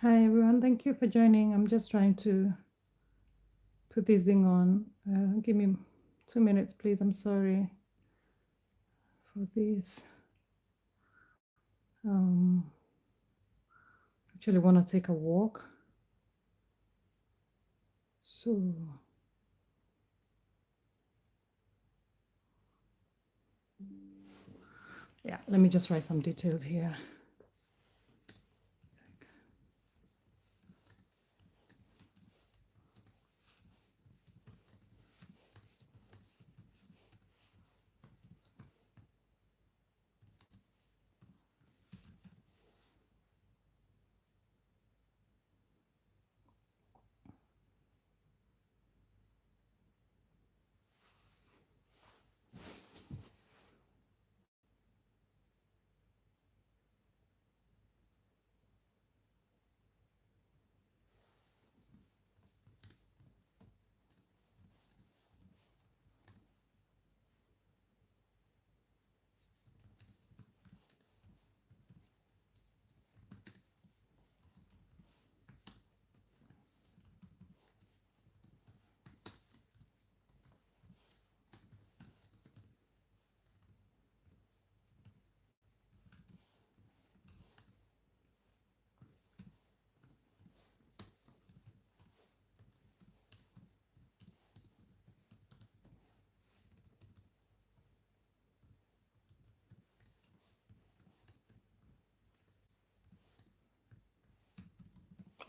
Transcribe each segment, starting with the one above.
Hi everyone, thank you for joining. I'm just trying to put this thing on. Give me 2 minutes, please. I'm sorry for this. Actually want to take a walk. So yeah, let me just write some details here.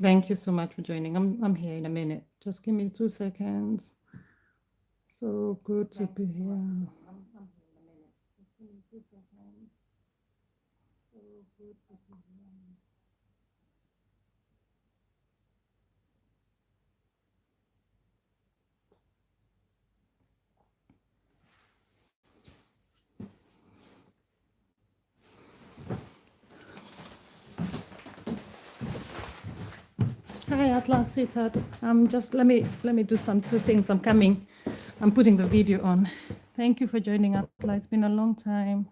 Thank you so much for joining. I'm here in a minute. Just give me 2 seconds. So good to be here. I'm here in a minute. Just give me 2 seconds. So good to be here. Hi, Atlas sweetheart. Just let me do some 2 things. I'm coming. I'm putting the video on. Thank you for joining, Atlas. It's been a long time.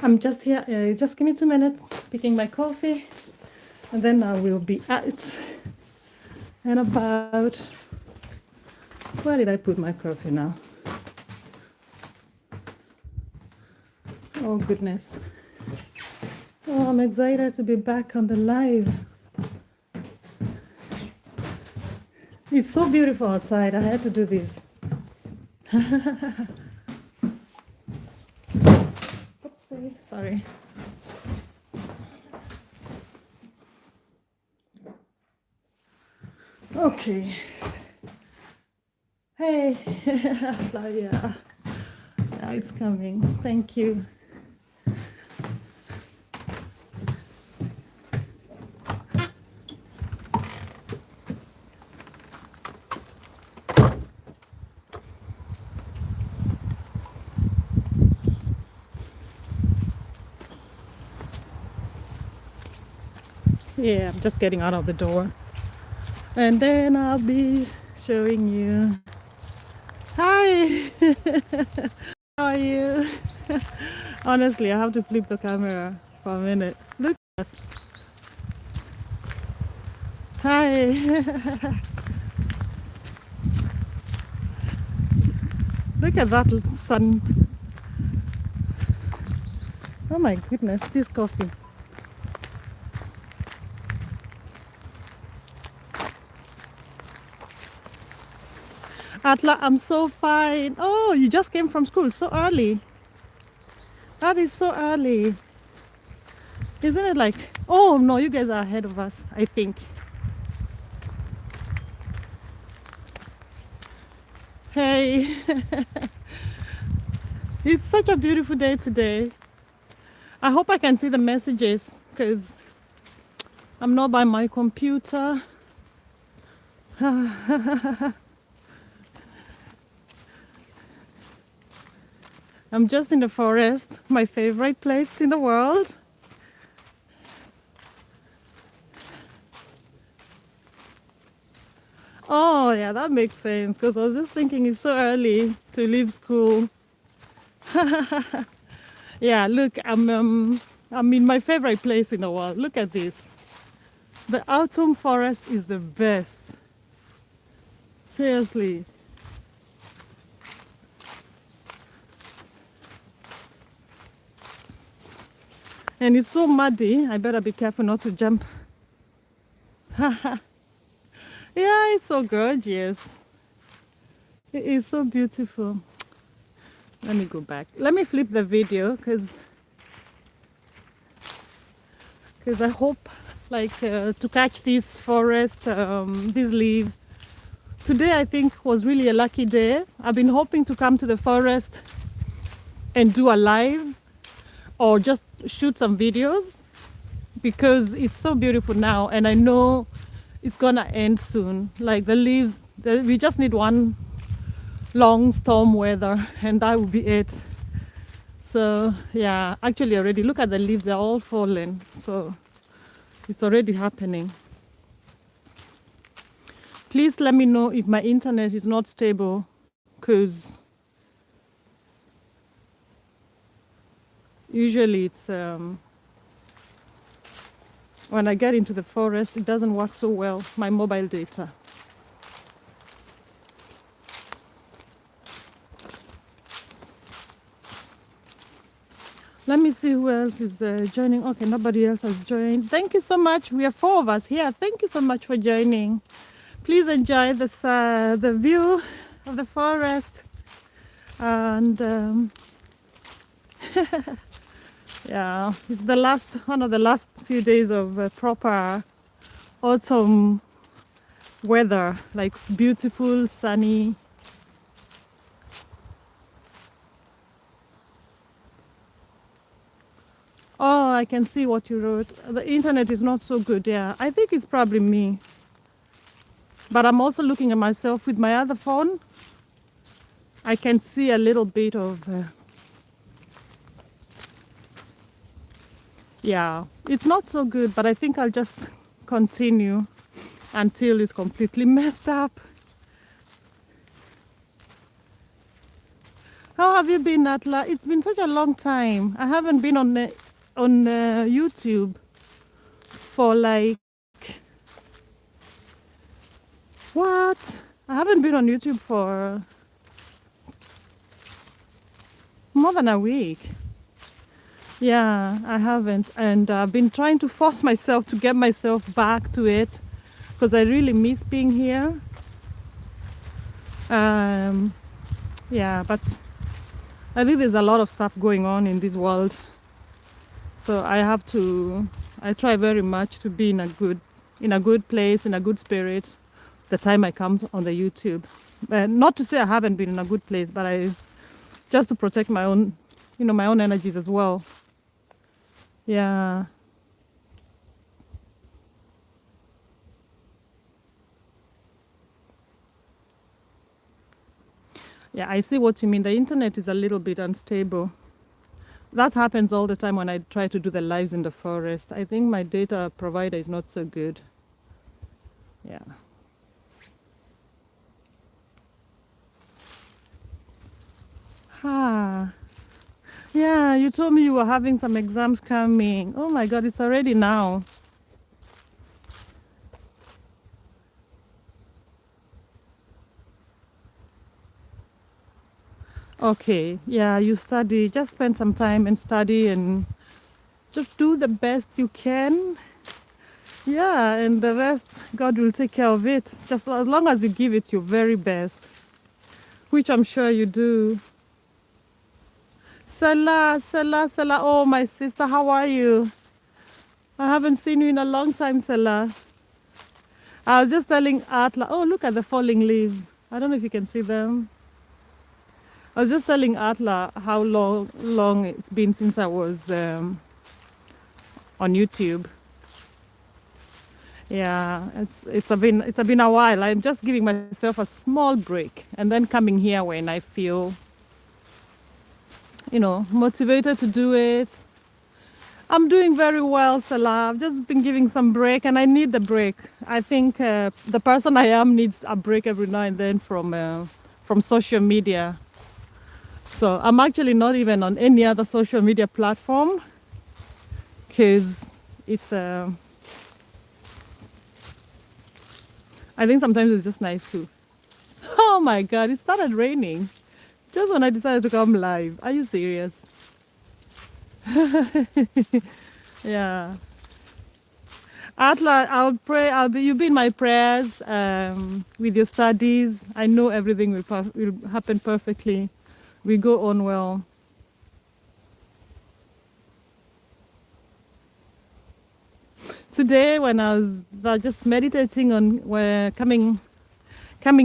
I'm just here. Just give me 2 minutes, picking my coffee, and then I will be out. And about, where did I put my coffee now? Oh, goodness. Oh, I'm excited to be back on the live. It's so beautiful outside. I had to do this. Oopsie, sorry. Okay. Hey, Flavia. Yeah, it's coming. Thank you. Yeah, I'm just getting out of the door. And then I'll be showing you. Hi! How are you? Honestly, I have to flip the camera for a minute. Look. Hi! Look at that sun. Oh my goodness, this coffee. Atla, I'm so fine. Oh, you just came from school so early. That is so early. Isn't it like, oh no, you guys are ahead of us, I think. Hey, it's such a beautiful day today. I hope I can see the messages because I'm not by my computer. I'm just in the forest, my favorite place in the world. Oh, yeah, that makes sense because I was just thinking it's so early to leave school. Yeah, look, I'm in my favorite place in the world. Look at this. The autumn forest is the best. Seriously. And it's so muddy. I better be careful not to jump. Yeah, it's so gorgeous. It is so beautiful. Let me go back. Let me flip the video because I hope like to catch this forest, these leaves. Today I think was really a lucky day. I've been hoping to come to the forest and do a live or just shoot some videos because it's so beautiful now and I know it's gonna end soon. Like the leaves, we just need one long storm weather and that will be it. So yeah, actually already look at the leaves, they're all fallen. So it's already happening. Please let me know if my internet is not stable because usually it's when I get into the forest, it doesn't work so well, my mobile data. Let me see who else is joining. Okay, nobody else has joined. Thank you so much. We are 4 of us here. Thank you so much for joining. Please enjoy this, the view of the forest. And yeah, it's the last, one of the last few days of proper autumn weather, like beautiful, sunny. Oh, I can see what you wrote. The internet is not so good. Yeah, I think it's probably me. But I'm also looking at myself with my other phone. I can see a little bit of, yeah, it's not so good, but I think I'll just continue until it's completely messed up. How have you been, Atla? It's been such a long time. I haven't been on YouTube for like, what? I haven't been on YouTube for more than a week. Yeah, I haven't. And I've been trying to force myself to get myself back to it because I really miss being here. Yeah, but I think there's a lot of stuff going on in this world. So I try very much to be in a good place, in a good spirit the time I come on the YouTube. Not to say I haven't been in a good place, but just to protect my own, my own energies as well. Yeah. Yeah, I see what you mean. The internet is a little bit unstable. That happens all the time when I try to do the lives in the forest. I think my data provider is not so good. Yeah. Ah. Yeah, you told me you were having some exams coming. Oh my God, it's already now. Okay, yeah, you study. Just spend some time and study and just do the best you can. Yeah, and the rest, God will take care of it. Just as long as you give it your very best, which I'm sure you do. Salah, Salah, Salah. Oh, my sister, how are you? I haven't seen you in a long time, Salah. I was just telling Atla, oh, look at the falling leaves. I don't know if you can see them. I was just telling Atla how long it's been since I was on YouTube. Yeah, it's been a while. I'm just giving myself a small break and then coming here when I feel, motivated to do it. I'm doing very well, Salah. I've just been giving some break and I need the break. I think the person I am needs a break every now and then from social media. So I'm actually not even on any other social media platform because it's I think sometimes it's just nice to. Oh my God, it started raining just when I decided to come live. Are you serious? Yeah. Atla, I'll pray. You'll be in my prayers with your studies. I know everything will happen perfectly. We go on well. Today, when I was just meditating on coming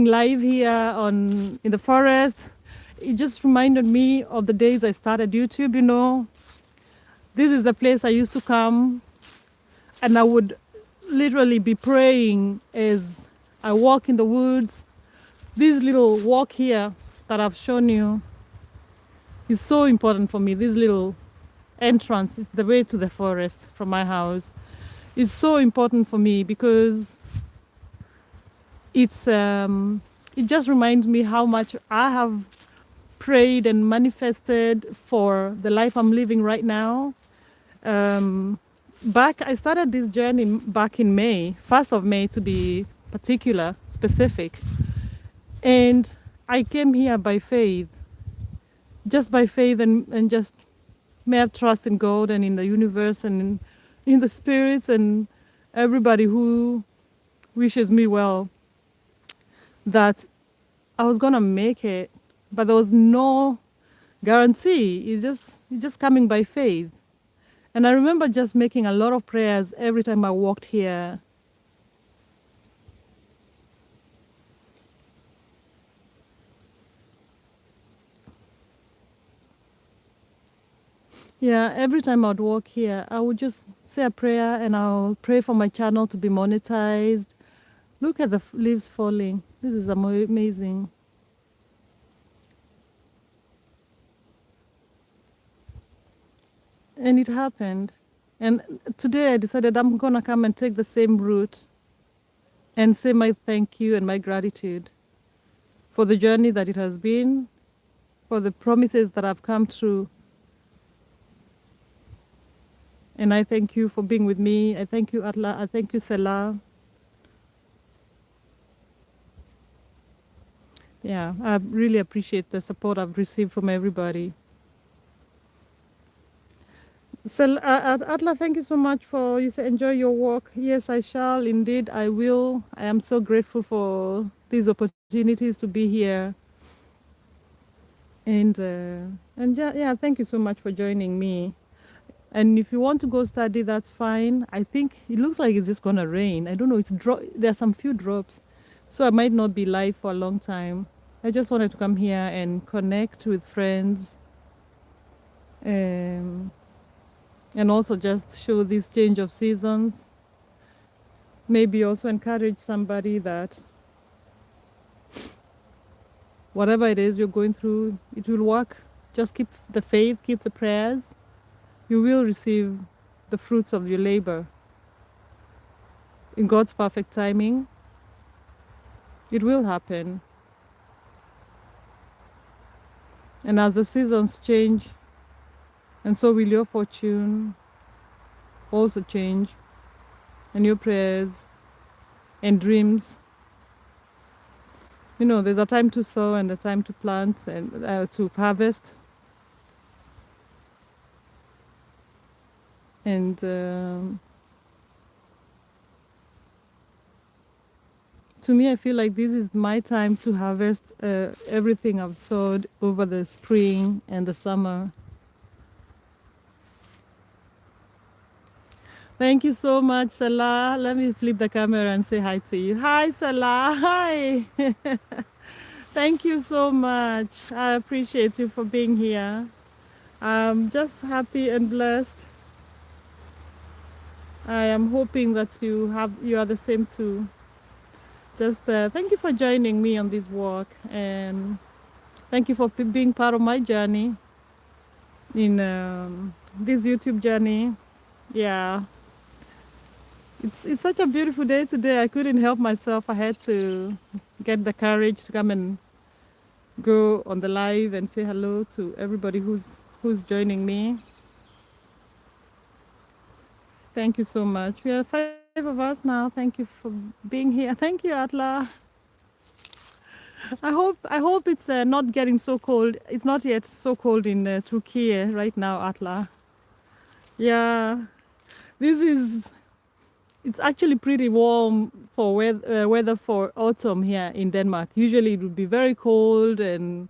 live here in the forest, it just reminded me of the days I started YouTube. This is the place I used to come, and I would literally be praying as I walk in the woods. This little walk here that I've shown you is so important for me. This little entrance, the way to the forest from my house, is so important for me because it just reminds me how much I have prayed and manifested for the life I'm living right now. I started this journey back in May, 1st of May to be particular, specific. And I came here by faith, just by faith and just may have trust in God and in the universe and in the spirits and everybody who wishes me well, that I was gonna make it, but there was no guarantee. It's just coming by faith. And I remember just making a lot of prayers every time I walked here. Yeah, every time I'd walk here, I would just say a prayer and I'll pray for my channel to be monetized. Look at the leaves falling. This is amazing. And it happened. And today I decided I'm going to come and take the same route and say my thank you and my gratitude for the journey that it has been, for the promises that I've come through. And I thank you for being with me. I thank you, Atla. I thank you, Selah. Yeah, I really appreciate the support I've received from everybody. So, Atla, thank you so much for you say enjoy your walk. Yes, I shall indeed. I will. I am so grateful for these opportunities to be here. And yeah, thank you so much for joining me. And if you want to go study, that's fine. I think it looks like it's just gonna rain. I don't know. There's some few drops, so I might not be live for a long time. I just wanted to come here and connect with friends. Um, and also just show this change of seasons. Maybe also encourage somebody that whatever it is you're going through, it will work. Just keep the faith, keep the prayers, You will receive the fruits of your labor in God's perfect timing. It will happen. And as the seasons change, and so will your fortune also change, and your prayers and dreams. You know, there's a time to sow and a time to plant and to harvest. And to me, I feel like this is my time to harvest everything I've sowed over the spring and the summer. Thank you so much, Salah. Let me flip the camera and say hi to you. Hi, Salah. Hi. Thank you so much. I appreciate you for being here. I'm just happy and blessed. I am hoping that you are the same too. Just thank you for joining me on this walk, and thank you for being part of my journey in this YouTube journey. Yeah, it's such a beautiful day today. I couldn't help myself. I had to get the courage to come and go on the live and say hello to everybody who's joining me. Thank you so much. We are 5 of us now. Thank you for being here. Thank you, Atla. I hope it's not getting so cold. It's not yet so cold in Turkey right now, Atla. Yeah, this is. It's actually pretty warm for weather for autumn here in Denmark. Usually it would be very cold and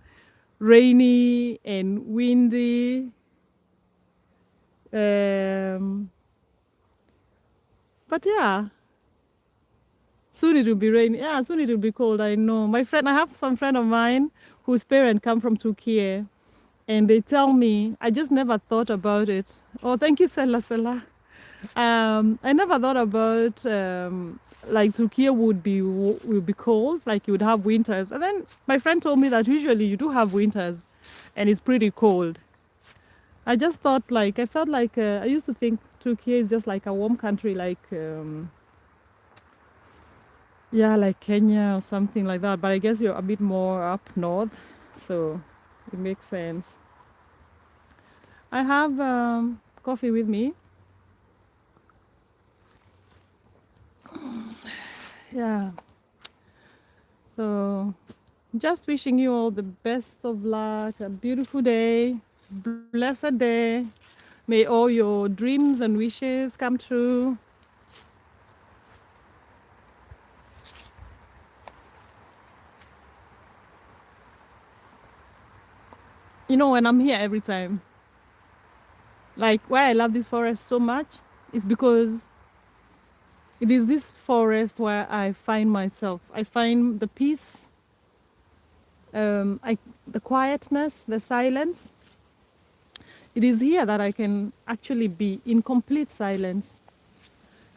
rainy and windy. But yeah, soon it will be rainy. Yeah, soon it will be cold. I know. I have some friend of mine whose parents come from Turkey, and they tell me, I just never thought about it. Oh, thank you, Sela. I never thought about like Turkey would be cold, like you would have winters. And then my friend told me that usually you do have winters, and it's pretty cold. I just thought like I felt like I used to think Turkey is just like a warm country, like yeah, like Kenya or something like that. But I guess you're a bit more up north, so it makes sense. I have coffee with me. Yeah. So just wishing you all the best of luck, a beautiful day, blessed day. May all your dreams and wishes come true. You know, when I'm here every time, like why I love this forest so much is because it is this forest where I find myself. I find the peace, the quietness, the silence. It is here that I can actually be in complete silence.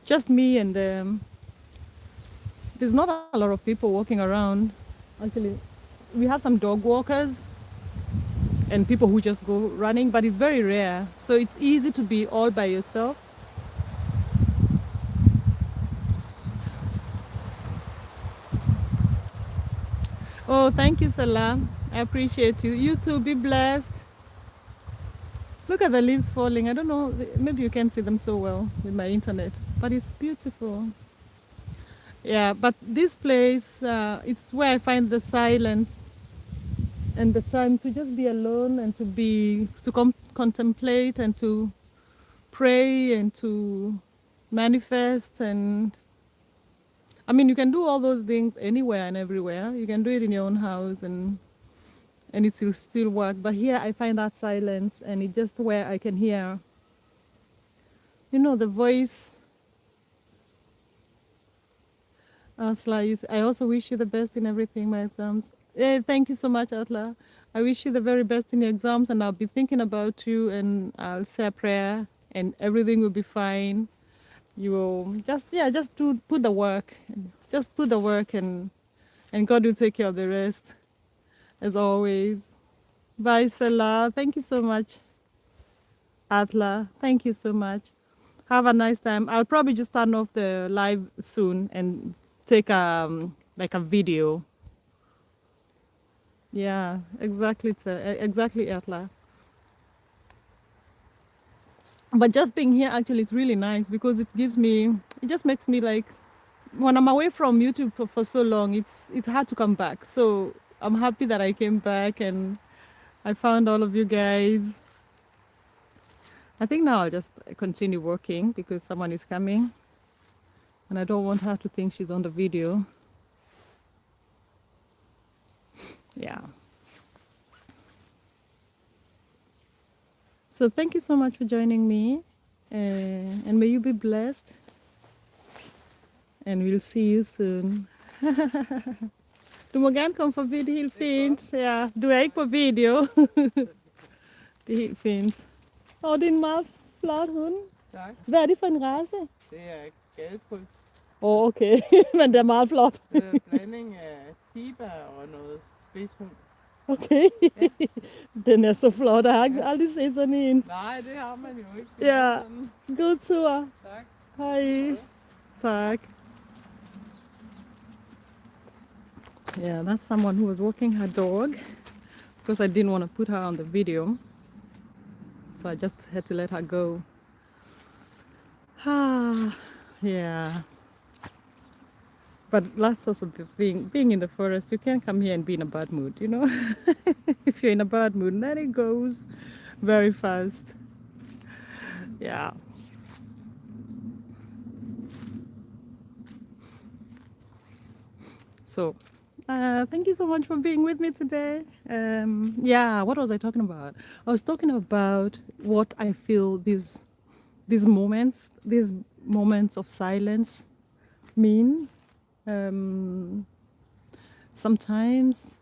Just me and there's not a lot of people walking around. Actually, we have some dog walkers and people who just go running, but it's very rare. So it's easy to be all by yourself. Oh, thank you, Salam. I appreciate you. You too, be blessed. Look at the leaves falling. I don't know, maybe you can't see them so well with my internet, but it's beautiful. Yeah, but this place, it's where I find the silence and the time to just be alone and to contemplate and to pray and to manifest. And I mean, you can do all those things anywhere and everywhere. You can do it in your own house and it will still work. But here I find that silence, and it's just where I can hear, you know, the voice. Asla, I also wish you the best in everything, my exams. Thank you so much, Atla. I wish you the very best in your exams, and I'll be thinking about you, and I'll say a prayer, and everything will be fine. You will just put the work, just put the work, and God will take care of the rest, as always. Bye, Salah. Thank you so much. Atla. Thank you so much. Have a nice time. I'll probably just turn off the live soon and take like a video. Yeah, exactly, exactly, Atla. But just being here actually is really nice because it just makes me like, when I'm away from YouTube for so long, it's hard to come back. So I'm happy that I came back and I found all of you guys. I think now I'll just continue working because someone is coming and I don't want her to think she's on the video. Yeah. So thank you so much for joining me, and may you be blessed, and we'll see you soon. Du må gerne komme forbi, det er helt fint. Ja, du er ikke på video. Det er helt fint. Det er en meget flot hund. Tak. Hvad er det for en race? Det er gadekryds. Okay, men det er meget flot. Det er en blanding af Shiba og noget spidshund. Okay, den er så flot. Jeg har aldrig set sådan en. Nej, det har man jo ikke. Ja, god tur. Tak. Hej. Tak. Yeah, that's someone who was walking her dog because I didn't want to put her on the video. So I just had to let her go. Yeah. But that's also the thing. Being in the forest, you can't come here and be in a bad mood, you know? If you're in a bad mood, then it goes very fast. Yeah. So, thank you so much for being with me today. Yeah, what was I talking about? I was talking about what I feel these moments of silence mean. Sometimes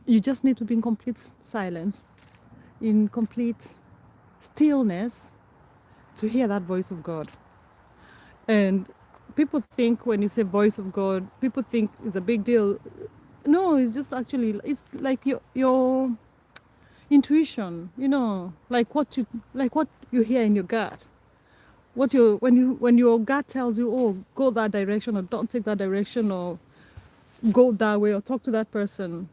you just need to be in complete silence, in complete stillness to hear that voice of God. And people think when you say voice of God, people think it's a big deal. No, it's just actually, it's like your intuition, you know, like what you hear in your gut. When your gut tells you, oh, go that direction, or don't take that direction, or go that way, or talk to that person,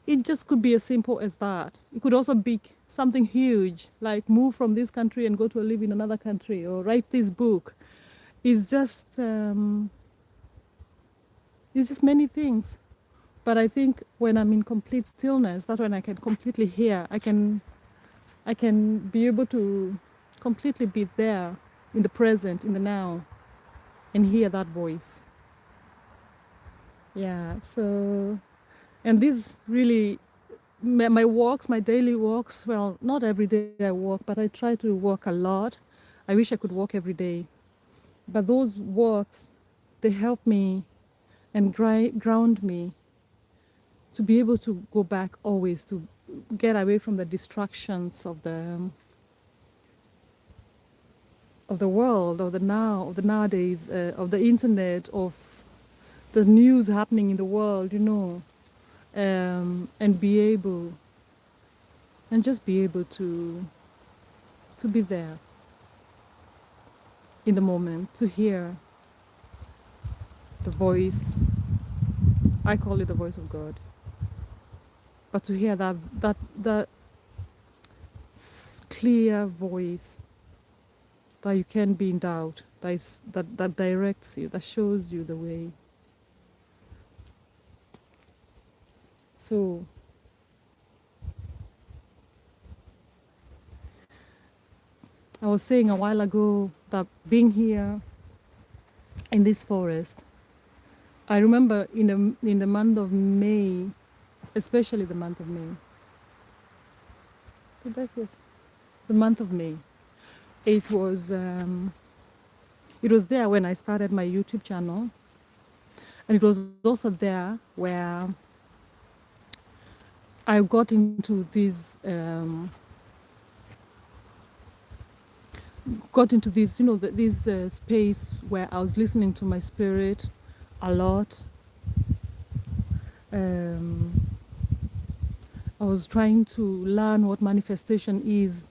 it just could be as simple as that. It could also be something huge, like move from this country and go to live in another country, or write this book. It's just many things. But I think when I'm in complete stillness, that's when I can completely hear. I can be able to completely be there in the present, in the now, and hear that voice. Yeah, so, and this really, my walks, my daily walks, well, not every day I walk, but I try to walk a lot. I wish I could walk every day. But those walks, they help me and ground me to be able to go back always, to get away from the distractions of the world, of the now, of the nowadays, of the internet, of the news happening in the world, you know, and just be able to be there in the moment, to hear the voice. I call it the voice of God. But to hear that clear voice, that you can't be in doubt, that directs you, that shows you the way. So I was saying a while ago that being here in this forest, I remember in the month of May, especially the month of May. The month of May. It was there when I started my YouTube channel, and it was also there where I got into this you know, this space where I was listening to my spirit a lot. I was trying to learn what manifestation is,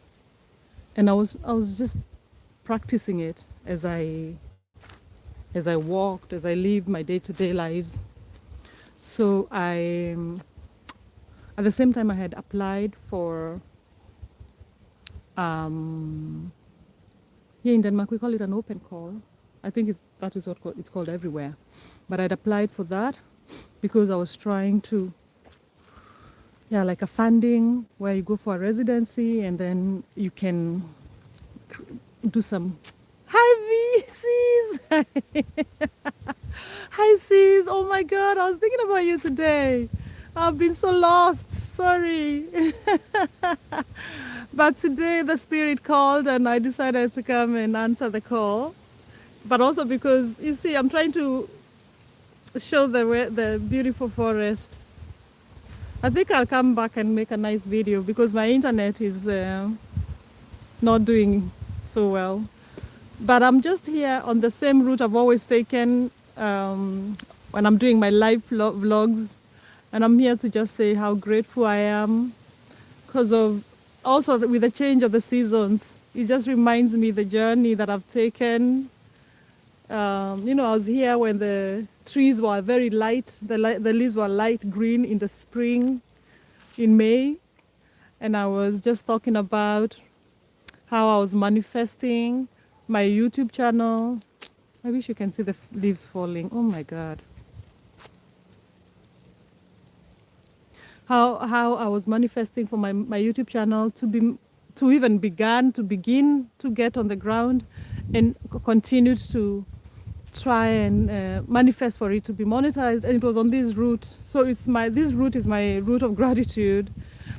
and I was just practicing it as I walked, as I lived my day-to-day lives. So at the same time, I had applied for, um, here in Denmark, we call it an open call. I think that is what it's called everywhere. But I'd applied for that because I was trying to, yeah, like a funding where you go for a residency and then you can do some. Hi, V, sis. Hi, sis. Oh my God, I was thinking about you today. I've been so lost. Sorry. But today the spirit called and I decided to come and answer the call. But also because, you see, I'm trying to show the beautiful forest. I think I'll come back and make a nice video because my internet is not doing so well. But I'm just here on the same route I've always taken when I'm doing my live vlogs. And I'm here to just say how grateful I am because of also with the change of the seasons. It just reminds me the journey that I've taken. I was here when the trees were very light, the leaves were light green in the spring, in May. And I was just talking about how I was manifesting my YouTube channel. I wish you can see the leaves falling. Oh my God. How I was manifesting for my YouTube channel to even begin to get on the ground and continued to try and manifest for it to be monetized, and it was on this route. So this route is my route of gratitude.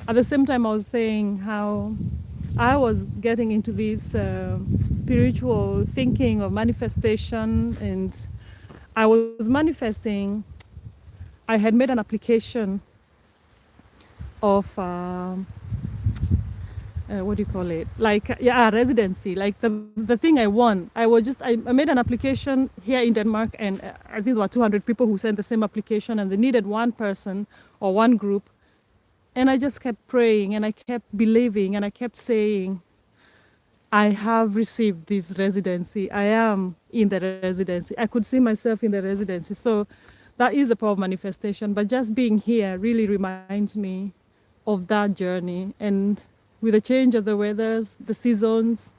At the same time, I was saying how I was getting into this spiritual thinking of manifestation, and I was manifesting. I had made an application of what do you call it? Like yeah, residency. Like the thing I won. I made an application here in Denmark, and I think there were 200 people who sent the same application, and they needed one person or one group. And I just kept praying, and I kept believing, and I kept saying, I have received this residency. I am in the residency. I could see myself in the residency. So that is the power of manifestation. But just being here really reminds me of that journey. And with the change of the weathers, the seasons,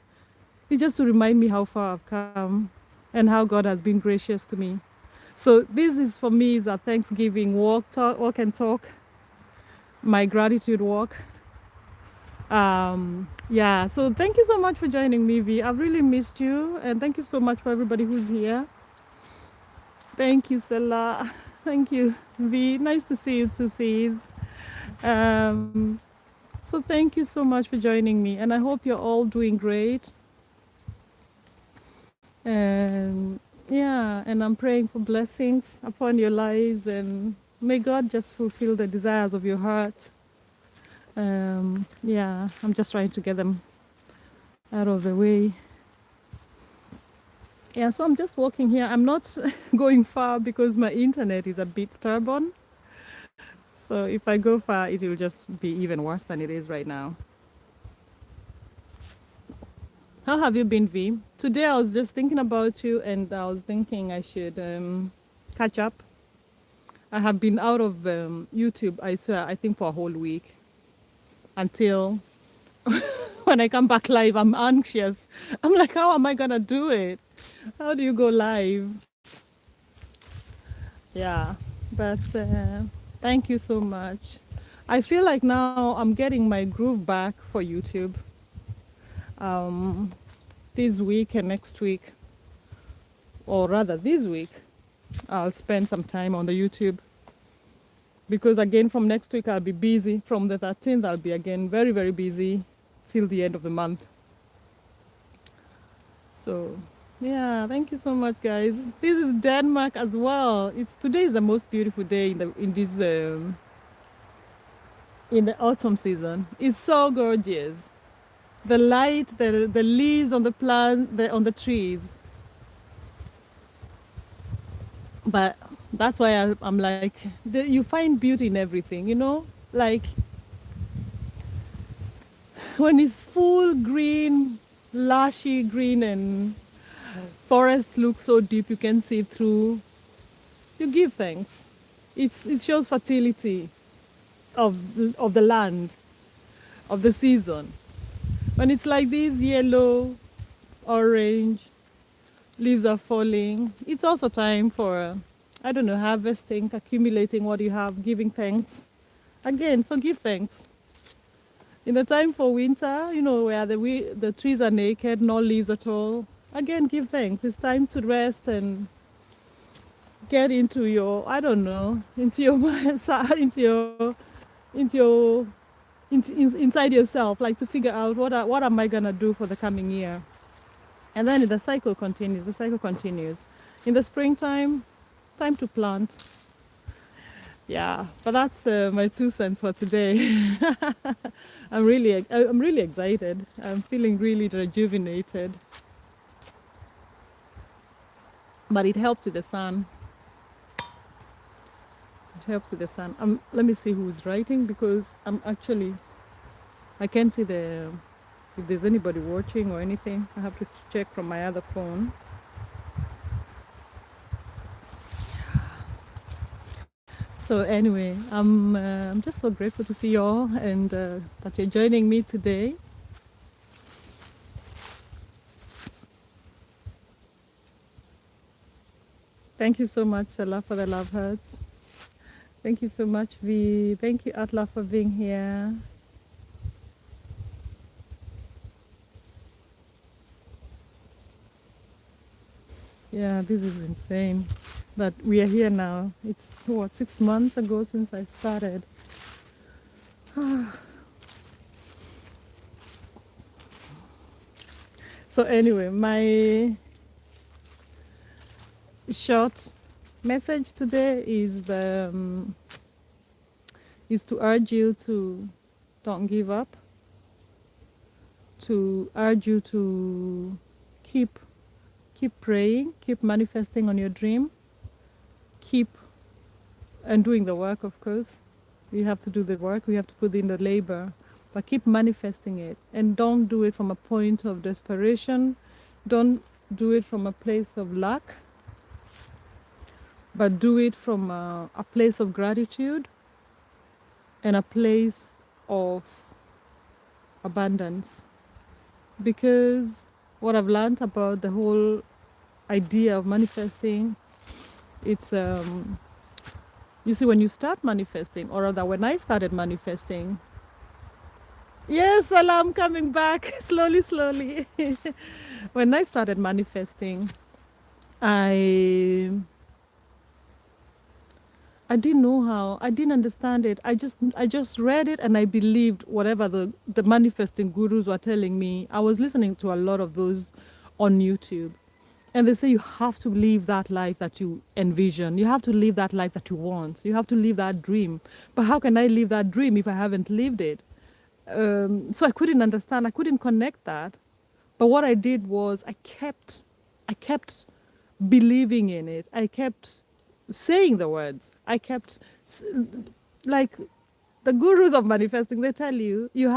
it's just to remind me how far I've come and how God has been gracious to me. So this is for me is a Thanksgiving walk and talk, my gratitude walk. Yeah, so thank you so much for joining me, V. I've really missed you, and thank you so much for everybody who's here. Thank you, Stella. Thank you, V. Nice to see you too, sis. Um, so thank you so much for joining me, and I hope you're all doing great. And yeah, and I'm praying for blessings upon your lives, and may God just fulfill the desires of your heart. Yeah, I'm just trying to get them out of the way. Yeah, so I'm just walking here. I'm not going far because my internet is a bit stubborn. So if I go far, it will just be even worse than it is right now. How have you been, V? Today I was just thinking about you, and I was thinking I should catch up. I have been out of YouTube, I swear, I think for a whole week. Until when I come back live, I'm anxious. I'm like, how am I going to do it? How do you go live? Yeah, but thank you so much. I feel like now I'm getting my groove back for YouTube. This week and next week, or rather this week, I'll spend some time on the YouTube. Because again, from next week, I'll be busy. From the 13th, I'll be again very, very busy till the end of the month. So yeah, thank you so much, guys. This is Denmark as well. Today is the most beautiful day in the autumn season. It's so gorgeous. The light, the leaves on the plant, on the trees. But that's why I'm like, you find beauty in everything, you know? Like, when it's full green, lushy green, and forest looks so deep you can see through, you give thanks. It shows fertility of the land, of the season. When it's like this, yellow, orange, leaves are falling, it's also time for, I don't know, harvesting, accumulating what you have, giving thanks. Again, so give thanks. In the time for winter, where the trees are naked, no leaves at all, again, give thanks. It's time to rest and get into your, I don't know, into your into your, inside yourself, like to figure out what am I gonna do for the coming year. And then the cycle continues. The cycle continues. In the springtime, time to plant. Yeah, but that's my 2 cents for today. I'm really excited. I'm feeling really rejuvenated. But it helps with the sun. It helps with the sun. Let me see who's writing, because I can't see if there's anybody watching or anything. I have to check from my other phone. So anyway, I'm just so grateful to see you all, and that you're joining me today. Thank you so much, Salah, for the love hearts. Thank you so much, V. Thank you, Atla, for being here. Yeah, this is insane that we are here now. It's 6 months ago since I started. So anyway, my short message today is to urge you to don't give up, to urge you to keep praying, keep manifesting on your dream, keep and doing the work, of course. We have to do the work, we have to put in the labor, but keep manifesting it, and don't do it from a point of desperation. Don't do it from a place of lack, but do it from a place of gratitude and a place of abundance. Because what I've learned about the whole idea of manifesting, it's you see, when you start manifesting, or rather when I started manifesting, yes, alarm coming back slowly. When I started manifesting, I didn't know how. I didn't understand it. I just read it, and I believed whatever the manifesting gurus were telling me. I was listening to a lot of those on YouTube. And they say you have to live that life that you envision. You have to live that life that you want. You have to live that dream. But how can I live that dream if I haven't lived it? So I couldn't understand. I couldn't connect that. But what I did was I kept believing in it. I kept saying the words. Like the gurus of manifesting, they tell you, you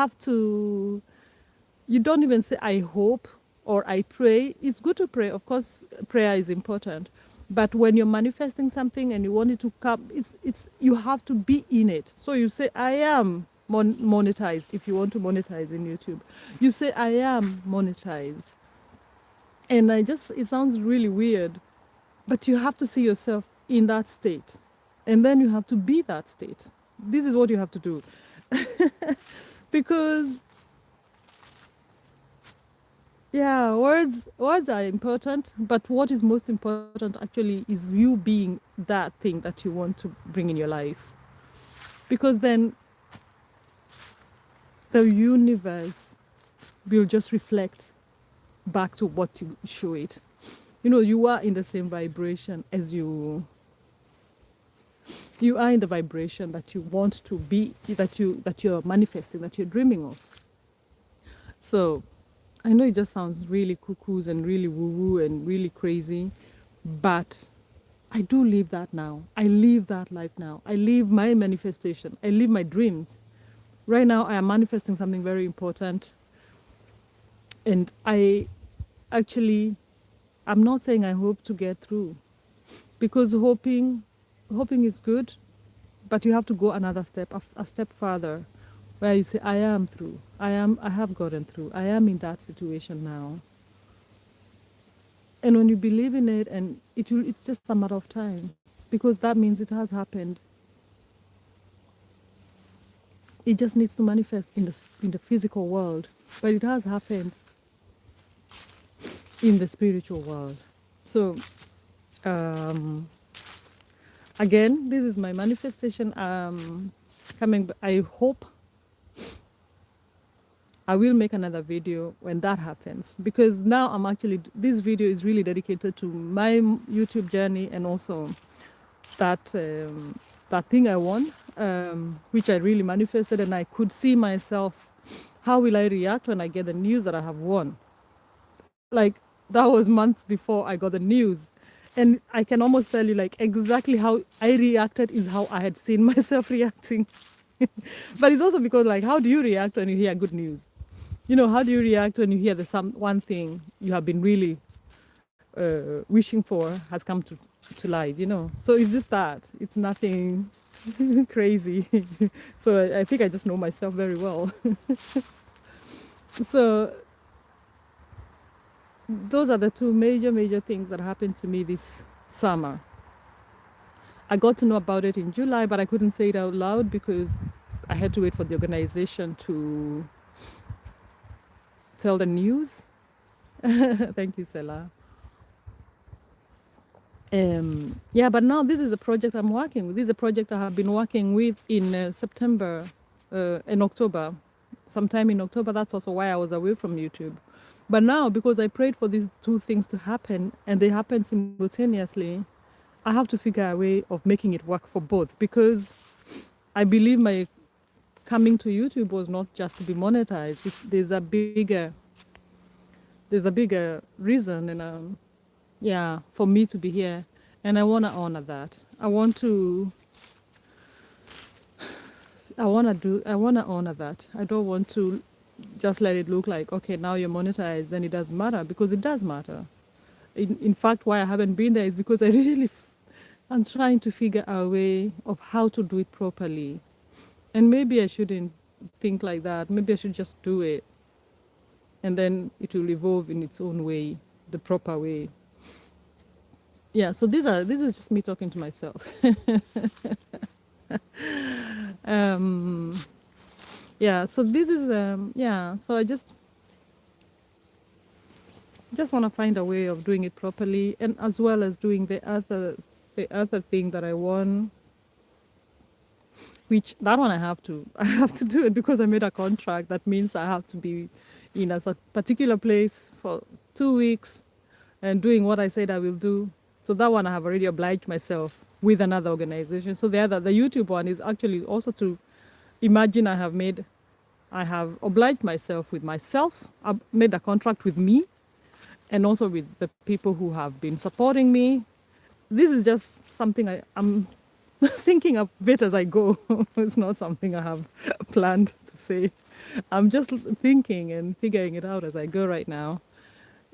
don't even say, I hope or I pray. It's good to pray. Of course, prayer is important. But when you're manifesting something and you want it to come, you have to be in it. So you say, I am monetized. If you want to monetize in YouTube, you say, I am monetized. And it sounds really weird, but you have to see yourself in that state. And then you have to be that state. This is what you have to do. Because yeah, words are important, but what is most important actually is you being that thing that you want to bring in your life. Because then the universe will just reflect back to what you show it. You are in the same vibration as you are in the vibration that you want to be, that you're manifesting, that you're dreaming of. So I know it just sounds really cuckoos and really woo-woo and really crazy, but I do live that now. I live that life now. I live my manifestation. I live my dreams. right now I am manifesting something very important, and I actually, I'm not saying I hope to get through, because hoping is good, but you have to go another step, a step further, where you say, I am through. I have gotten through. I am in that situation now. And when you believe in it, and it's just a matter of time, because that means it has happened. It just needs to manifest in the physical world, but it has happened in the spiritual world. So, um, again, this is my manifestation. Coming. I hope I will make another video when that happens, because now I'm actually, this video is really dedicated to my YouTube journey, and also that that thing I won, which I really manifested, and I could see myself. How will I react when I get the news that I have won? Like, that was months before I got the news, and I can almost tell you like exactly how I reacted is how I had seen myself reacting. But it's also because, like, how do you react when you hear good news? How do you react when you hear the one thing you have been really wishing for has come to light? So it's just that, it's nothing crazy. So I think I just know myself very well. So those are the two major things that happened to me this summer. I got to know about it in July, but I couldn't say it out loud because I had to wait for the organization to tell the news. Thank you, Sela. Yeah, but now this is a project I'm working with. This is a project I have been working with in September, in October, sometime in October. That's also why I was away from YouTube. But now, because I prayed for these two things to happen and they happen simultaneously, I have to figure a way of making it work for both, because I believe my coming to YouTube was not just to be monetized. There's a bigger reason, and yeah, for me to be here, and I want to honor that. I want to honor that. I don't want to just let it look like, okay, now you're monetized, then it doesn't matter, because it does matter. In fact, why I haven't been there is because I'm trying to figure a way of how to do it properly. And maybe I shouldn't think like that. Maybe I should just do it, and then it will evolve in its own way, the proper way. Yeah, so this is just me talking to myself. um yeah, so this is yeah, so I just want to find a way of doing it properly, and as well as doing the other thing that I want, which that one I have to do it because I made a contract. That means I have to be in a particular place for 2 weeks and doing what I said I will do. So that one I have already obliged myself with another organization. So the YouTube one is actually also to imagine I have obliged myself with myself. I've made a contract with me, and also with the people who have been supporting me. This is just something I'm thinking of it as I go. It's not something I have planned to say. I'm just thinking and figuring it out as I go right now.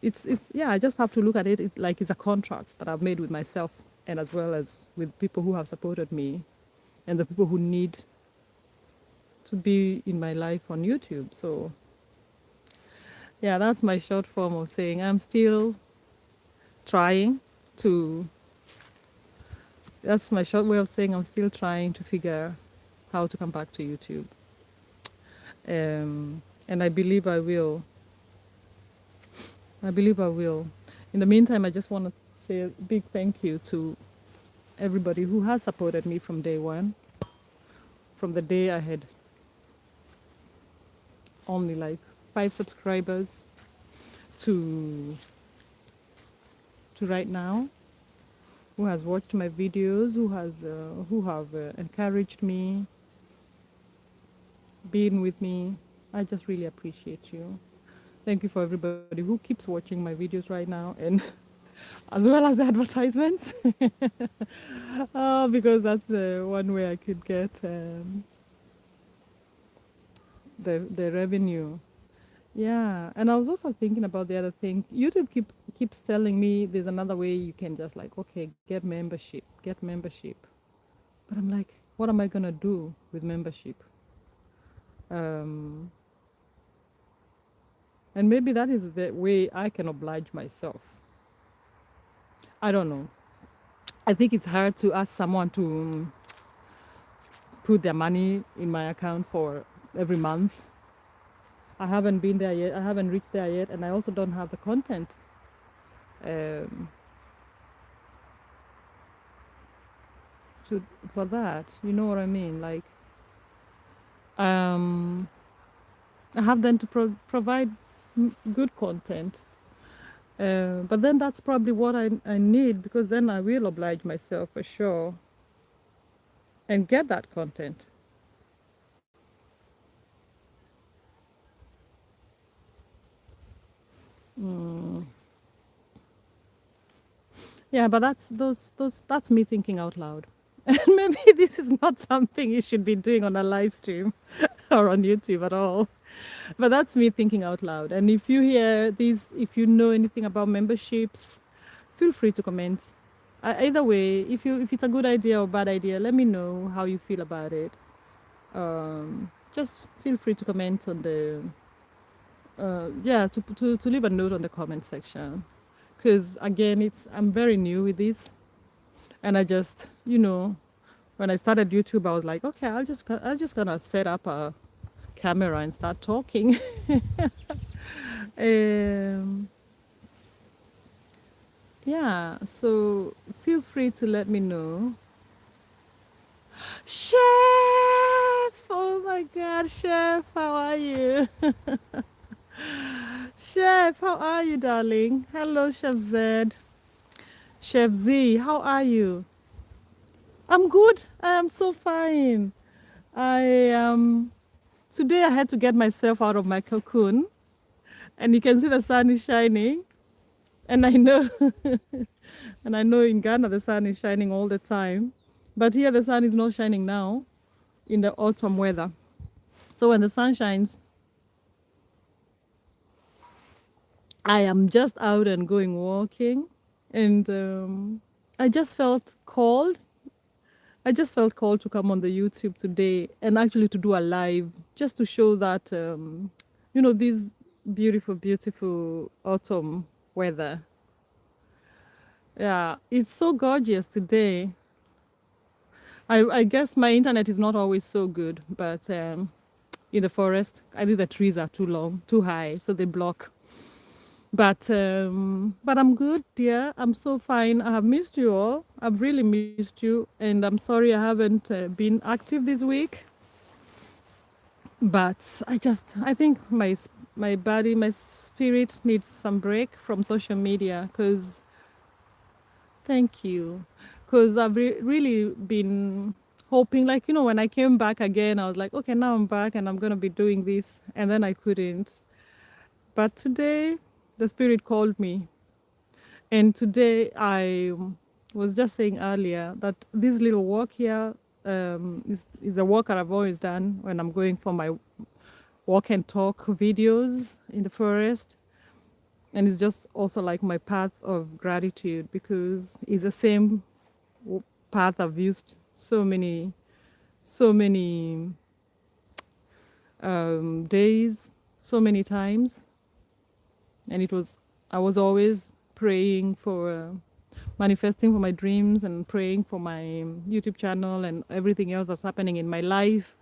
It's yeah, I just have to look at it. It's like it's a contract that I've made with myself, and as well as with people who have supported me, and the people who need to be in my life on YouTube. So yeah, that's my short form of saying I'm still trying to. That's my short way of saying I'm still trying to figure how to come back to YouTube. And I believe I will. I believe I will. In the meantime, I just want to say a big thank you to everybody who has supported me from day one, from the day I had only like 5 subscribers to right now, who has watched my videos, who have encouraged me, been with me. I just really appreciate you. Thank you for everybody who keeps watching my videos right now, and as well as the advertisements. Because that's the one way I could get the revenue. Yeah, and I was also thinking about the other thing. YouTube keeps telling me there's another way you can just like, okay, get membership. But I'm like, what am I gonna do with membership? Um, and maybe that is the way I can oblige myself. I don't know. I think it's hard to ask someone to put their money in my account for every month. I haven't been there yet. I haven't reached there yet, and I also don't have the content um, to for that. You know what I mean? Like, um, I have then to provide good content. But then that's probably what I need, because then I will oblige myself for sure and get that content. Mm. Yeah, but that's me thinking out loud. And maybe this is not something you should be doing on a live stream or on YouTube at all. But that's me thinking out loud. And if you hear this, if you know anything about memberships, feel free to comment. Either way, if it's a good idea or bad idea, let me know how you feel about it. Just feel free to comment on the yeah, to leave a note on the comment section, because again, I'm very new with this, and I just, when I started YouTube, I was like, okay, I'll just gonna set up a camera and start talking. um, yeah, so feel free to let me know. Chef! Oh my God, Chef, how are you? Chef, how are you, darling? Hello, Chef Z. Chef Z, how are you? I'm good. I am so fine. I today I had to get myself out of my cocoon, and you can see the sun is shining. And I know, and I know in Ghana the sun is shining all the time, but here the sun is not shining now in the autumn weather. So when the sun shines, I am just out and going walking, and I just felt called. I just felt called to come on the YouTube today and actually to do a live, just to show that this beautiful, beautiful autumn weather. Yeah, it's so gorgeous today. I guess my internet is not always so good, but in the forest, I think the trees are too long, too high, so they block. But I'm good, dear. I'm so fine. I have missed you all. I've really missed you, and I'm sorry I haven't been active this week. But I think my body, my spirit needs some break from social media. Cause thank you, cause I've really been hoping, like, when I came back again, I was like, okay, now I'm back and I'm gonna be doing this, and then I couldn't. But today, the spirit called me. And today I was just saying earlier that this little walk here is a walk that I've always done when I'm going for my walk and talk videos in the forest. And it's just also like my path of gratitude, because it's the same path I've used so many days, so many times. And I was always praying for manifesting for my dreams and praying for my YouTube channel and everything else that's happening in my life.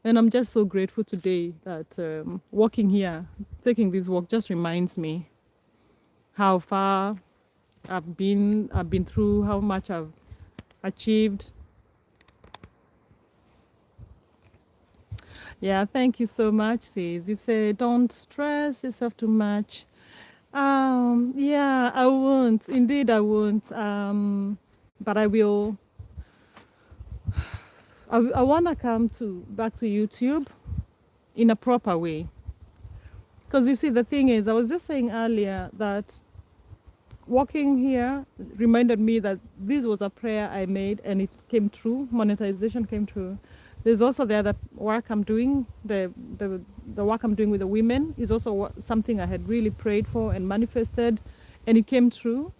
And I'm just so grateful today that walking here, taking this walk, just reminds me how far I've been through, how much I've achieved. Yeah, thank you so much, sis. You say don't stress yourself too much. Yeah, I won't. Indeed, I won't. But I will. I want to come to back to YouTube in a proper way. Because you see, the thing is, I was just saying earlier that walking here reminded me that this was a prayer I made and it came true. Monetization came true. There's also the other work I'm doing. The work I'm doing with the women is also something I had really prayed for and manifested, and it came true.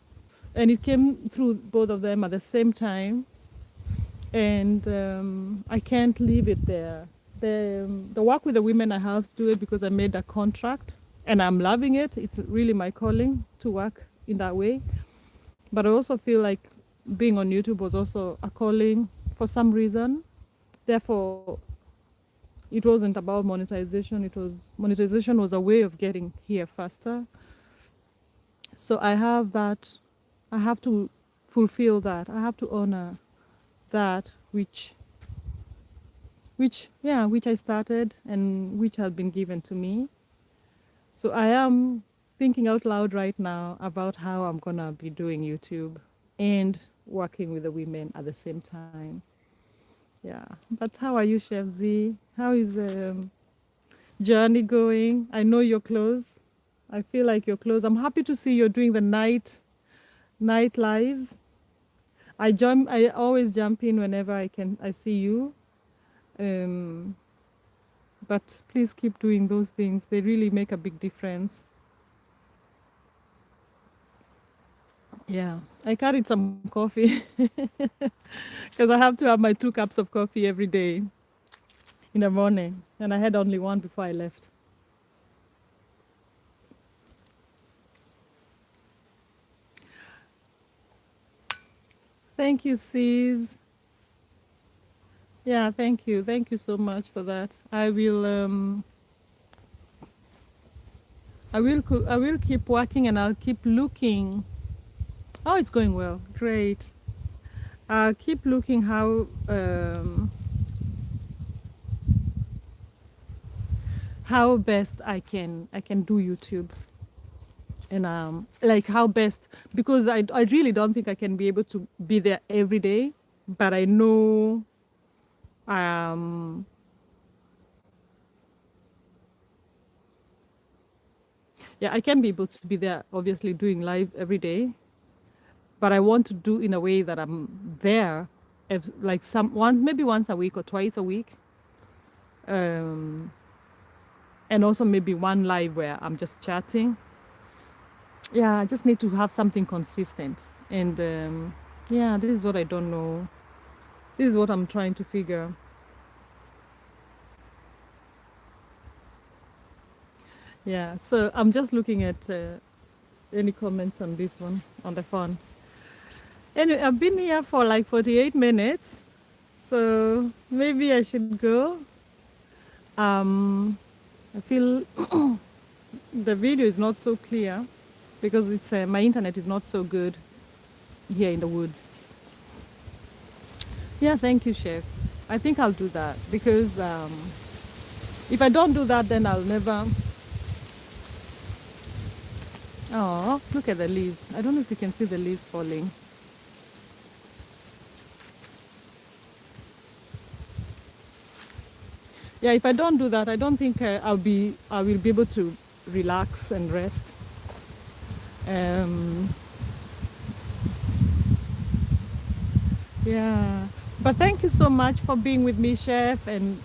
And it came through both of them at the same time. And I can't leave it there. The work with the women, I have to do it because I made a contract, and I'm loving it. It's really my calling to work in that way. But I also feel like being on YouTube was also a calling for some reason. Therefore, it wasn't about monetization. Monetization was a way of getting here faster. So I have that. I have to fulfill that. I have to honor that which I started and which has been given to me. So I am thinking out loud right now about how I'm gonna be doing YouTube and working with the women at the same time. Yeah. But how are you, Chef Z? How is the journey going? I know you're close. I feel like you're close. I'm happy to see you're doing the night lives. I always jump in whenever I can. I see you. Um, but please keep doing those things. They really make a big difference. Yeah, I carried some coffee because I have to have my 2 cups of coffee every day in the morning, and I had only one before I left. Thank you, Sis. Yeah, thank you. Thank you so much for that. I will keep working and I'll keep looking. Oh, it's going well. Great. I'll keep looking how best I can do YouTube, and like how best, because I really don't think I can be able to be there every day, but I know um yeah, I can be able to be there, obviously doing live every day, but I want to do in a way that I'm there, if, like maybe once a week or twice a week, um, and also maybe one live where I'm just chatting. Yeah, I just need to have something consistent, and yeah, this is what I don't know. This is what I'm trying to figure. Yeah, so I'm just looking at any comments on this one on the phone. Anyway, I've been here for like 48 minutes, so maybe I should go. I feel the video is not so clear because my internet is not so good here in the woods. Yeah, thank you, Chef. I think I'll do that because if I don't do that, then I'll never. Oh, look at the leaves. I don't know if you can see the leaves falling. Yeah, if I don't do that, I don't think I will be able to relax and rest. Um, yeah, but thank you so much for being with me, Chef, and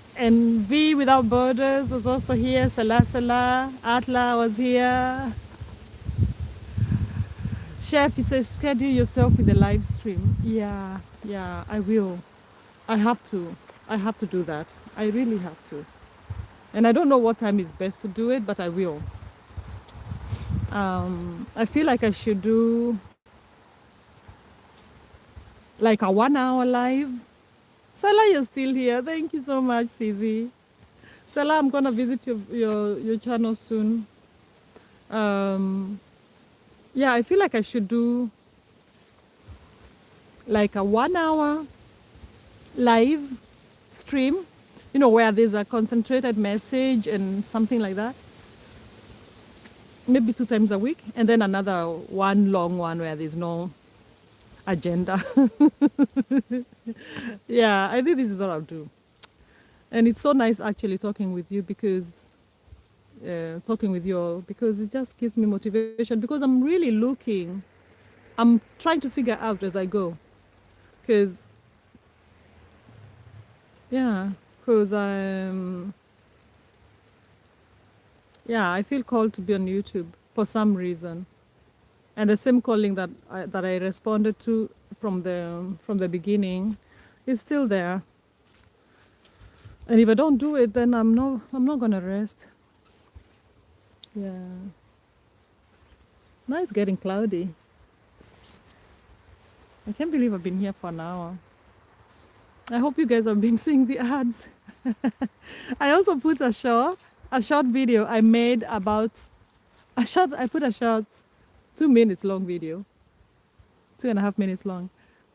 V Without Borders was also here. Salah Atla was here. Chef, it says schedule yourself with the live stream. Yeah, I will. I have to. I have to do that. I really have to. And I don't know what time is best to do it, but I will. I feel like I should do like a 1 hour live. Salah, you're still here. Thank you so much, Sizi. Salah, I'm gonna visit your channel soon. Um, yeah, I feel like I should do like a 1 hour live stream, where there's a concentrated message and something like that. Maybe 2 times a week, and then another one long one where there's no agenda. Yeah, I think this is what I'll do. And it's so nice actually talking with you because talking with you all, because it just gives me motivation, because I'm really I'm trying to figure out as I go, because yeah, because yeah, I feel called to be on YouTube for some reason, and the same calling that I responded to from the beginning is still there. And if I don't do it, then I'm not gonna rest. Yeah. Now it's getting cloudy. I can't believe I've been here for an hour. I hope you guys have been seeing the ads. I also put a short video I made about I put a short 2 minutes long video, 2.5 minutes long.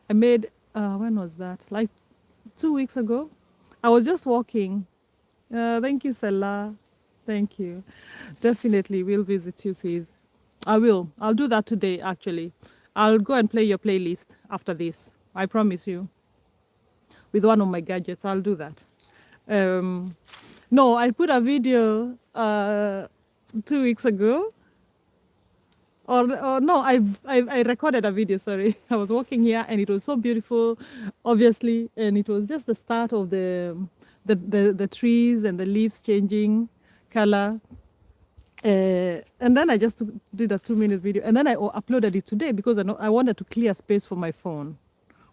I made, when was that? Like 2 weeks ago. I was just walking. Thank you, Selah. Thank you. Definitely, we'll visit you, sis. I will. I'll do that today, actually. I'll go and play your playlist after this. I promise you. With one of my gadgets, I'll do that. No, I put a video 2 weeks ago. Or no, I recorded a video, sorry. I was walking here and it was so beautiful, obviously. And it was just the start of the trees and the leaves changing color. And then I just did a 2 minute video, and then I uploaded it today because I wanted to clear space for my phone.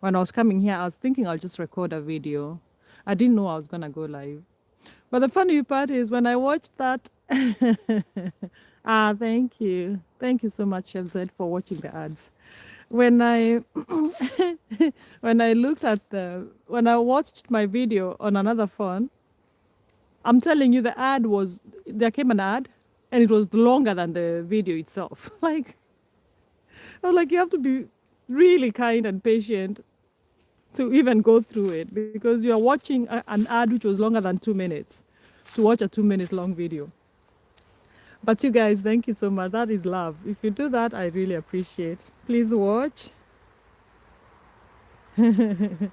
When I was coming here, I was thinking I'll just record a video. I didn't know I was gonna go live. But the funny part is when I watched that, thank you. Thank you so much, Chef Zed, for watching the ads. When I when I watched my video on another phone, I'm telling you there came an ad and it was longer than the video itself. Like, I was like, you have to be really kind and patient to even go through it because you are watching an ad which was longer than 2 minutes to watch a 2 minute long video. But you guys, thank you so much. That is love. If you do that, I really appreciate. Please watch. Please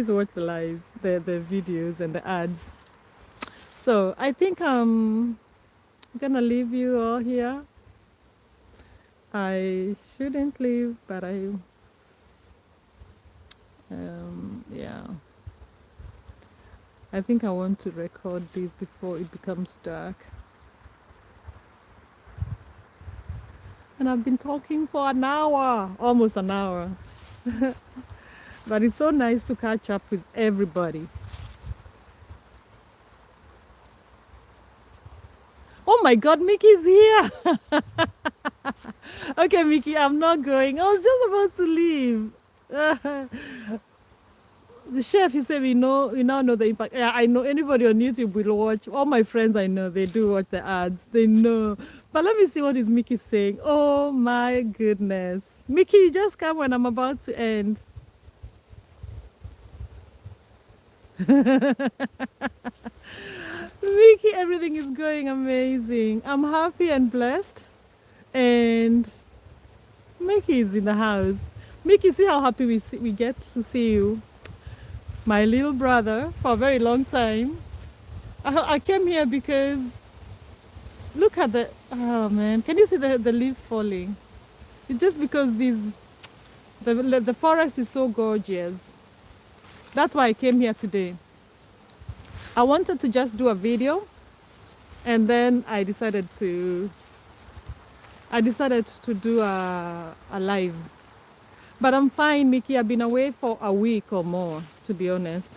watch the lives, the videos and the ads. So I think I'm gonna leave you all here. I shouldn't leave, but yeah. I think I want to record this before it becomes dark. And I've been talking for an hour, almost an hour. But it's so nice to catch up with everybody. Oh my God, Mickey's here. Okay, Mickey, I'm not going. I was just about to leave. The chef, he said, we now know the impact. Yeah, I know anybody on YouTube will watch. All my friends I know, they do watch the ads. They know. But let me see what is Mickey saying. Oh my goodness. Mickey, you just come when I'm about to end. Mickey, everything is going amazing. I'm happy and blessed. And Mickey is in the house. Mickey, see how happy we get to see you. My little brother for a very long time. I came here because look at oh man, can you see the leaves falling? It's just because the forest is so gorgeous. That's why I came here today. I wanted to just do a video, and then I decided to do a live. But I'm fine, Mickey. I've been away for a week or more, to be honest.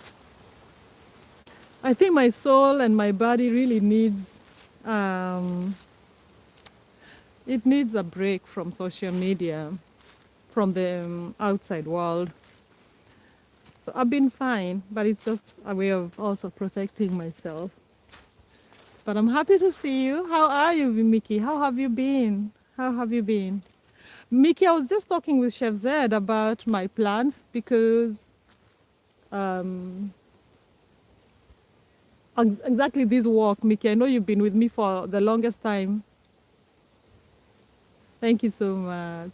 I think my soul and my body really needs it needs a break from social media, from the outside world. So I've been fine, but it's just a way of also protecting myself. But I'm happy to see you. How are you, Mickey? How have you been? How have you been? Mickey, I was just talking with Chef Zed about my plans because exactly this walk, Mickey. I know you've been with me for the longest time. Thank you so much.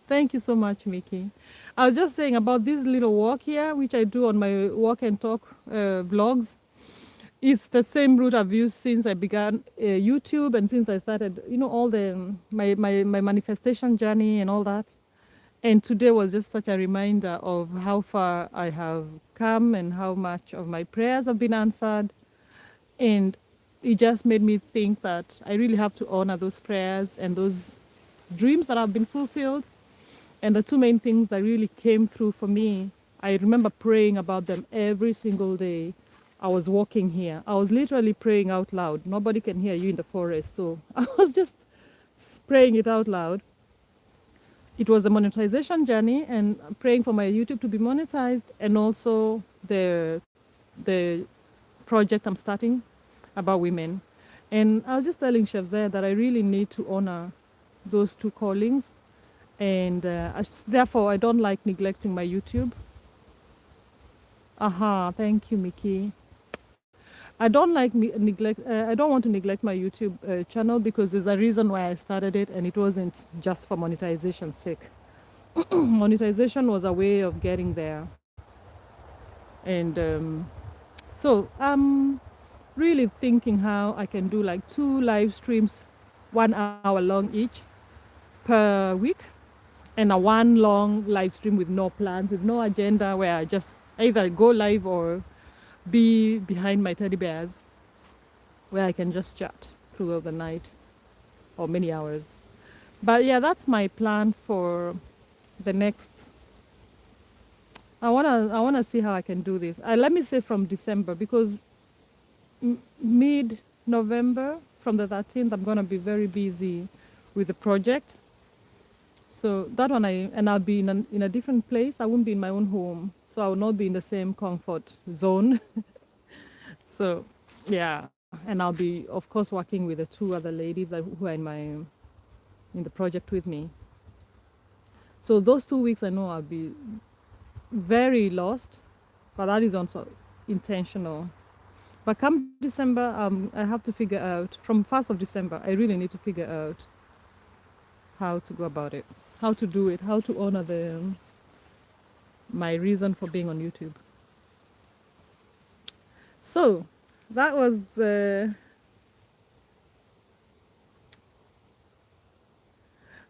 Thank you so much, Mickey. I was just saying about this little walk here, which I do on my walk and talk vlogs. It's the same route I've used since I began YouTube and since I started, all my manifestation journey and all that. And today was just such a reminder of how far I have come and how much of my prayers have been answered. And it just made me think that I really have to honor those prayers and those dreams that have been fulfilled. And the two main things that really came through for me, I remember praying about them every single day. I was walking here. I was literally praying out loud. Nobody can hear you in the forest. So I was just praying it out loud. It was the monetization journey and praying for my YouTube to be monetized, and also the project I'm starting about women. And I was just telling Chef there that I really need to honor those two callings, and therefore I don't like neglecting my YouTube. Aha, thank you, Mickey. I don't like neglect. I don't want to neglect my YouTube channel because there's a reason why I started it, and it wasn't just for monetization's sake. Monetization was a way of getting there, and so I'm really thinking how I can do like 2 live streams, 1 hour long each per week, and a one long live stream with no plans, with no agenda, where I just either go live or be behind my teddy bears, where I can just chat throughout the night or many hours. But yeah, that's my plan for the next. I wanna see how I can do this. Let me say from December, because mid November, from the 13th, I'm gonna be very busy with the project. So that one, I'll be in a different place. I won't be in my own home, so I will not be in the same comfort zone. So yeah, and I'll be, of course, working with the 2 other ladies who are in the project with me. So those 2 weeks, I know I'll be very lost, but that is also intentional. But come December, I have to figure out, from 1st of December, I really need to figure out how to go about it, how to do it, how to honor my reason for being on YouTube. So that was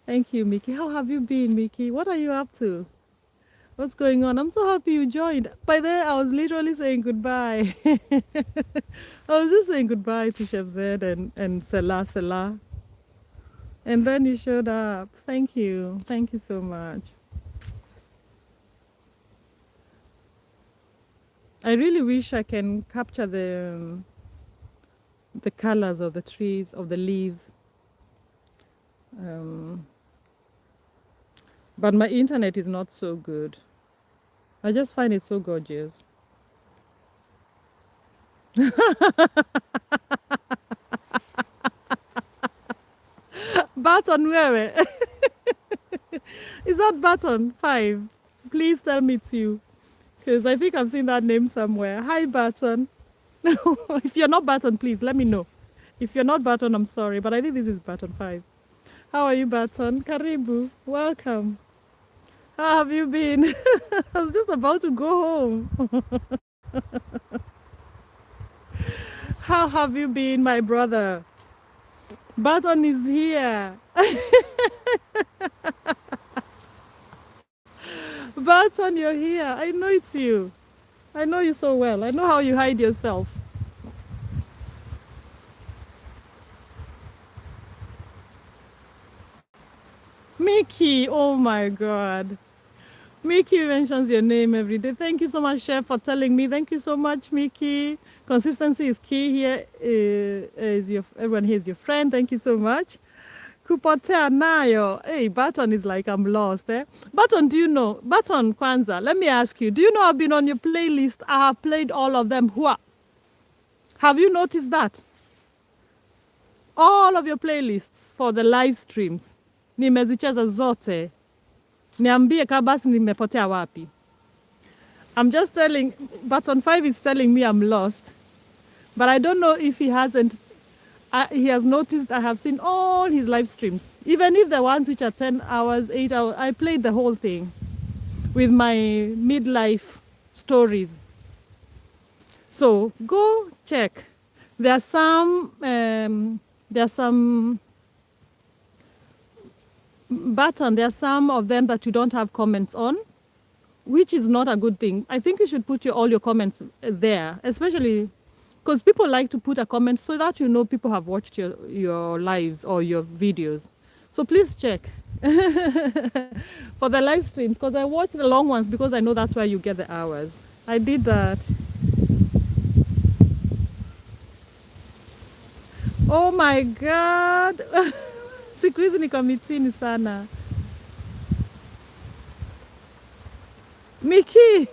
thank you, Mickey. How have you been, Mickey? What are you up to? What's going on? I'm so happy you joined. By then, I was literally saying goodbye. I was just saying goodbye to Chef Zed and Selah. And then you showed up. Thank you. Thank you so much. I really wish I can capture the colors of the trees, of the leaves. Um, but my internet is not so good. I just find it so gorgeous. Button, where? Is that Button 5? Please tell me it's you, because I think I've seen that name somewhere. Hi, Button. If you're not Button, please let me know. If you're not Button, I'm sorry, but I think this is Button 5. How are you, Button? Karibu. Welcome. How have you been? I was just about to go home. How have you been, my brother? Button is here. Button, you're here. I know it's you. I know you so well. I know how you hide yourself. Mickey, oh my God. Mickey mentions your name every day. Thank you so much, Chef, for telling me. Thank you so much, Mickey. Consistency is key here. Everyone here is your friend. Thank you so much. Kupotea nayo. Hey, Baton is like, I'm lost. Baton, do you know? Baton Kwanzaa, let me ask you. Do you know I've been on your playlist? I have played all of them. Have you noticed that? All of your playlists for the live streams. Nimezicheza zote. Niambie kabasi nimepotea wapi. I'm just telling, Button 5 is telling me I'm lost. But I don't know if he hasn't. He has noticed I have seen all his live streams. Even if the ones which are 10 hours, 8 hours, I played the whole thing with my midlife stories. So go check. There are some button, there are some of them that you don't have comments on, which is not a good thing. I think you should put all your comments there, especially because people like to put a comment so that you know people have watched your lives or your videos. So please check for the live streams, because I watch the long ones because I know that's where you get the hours. I did that. Oh my God. Siku hizi niko mitini sana. Mickey,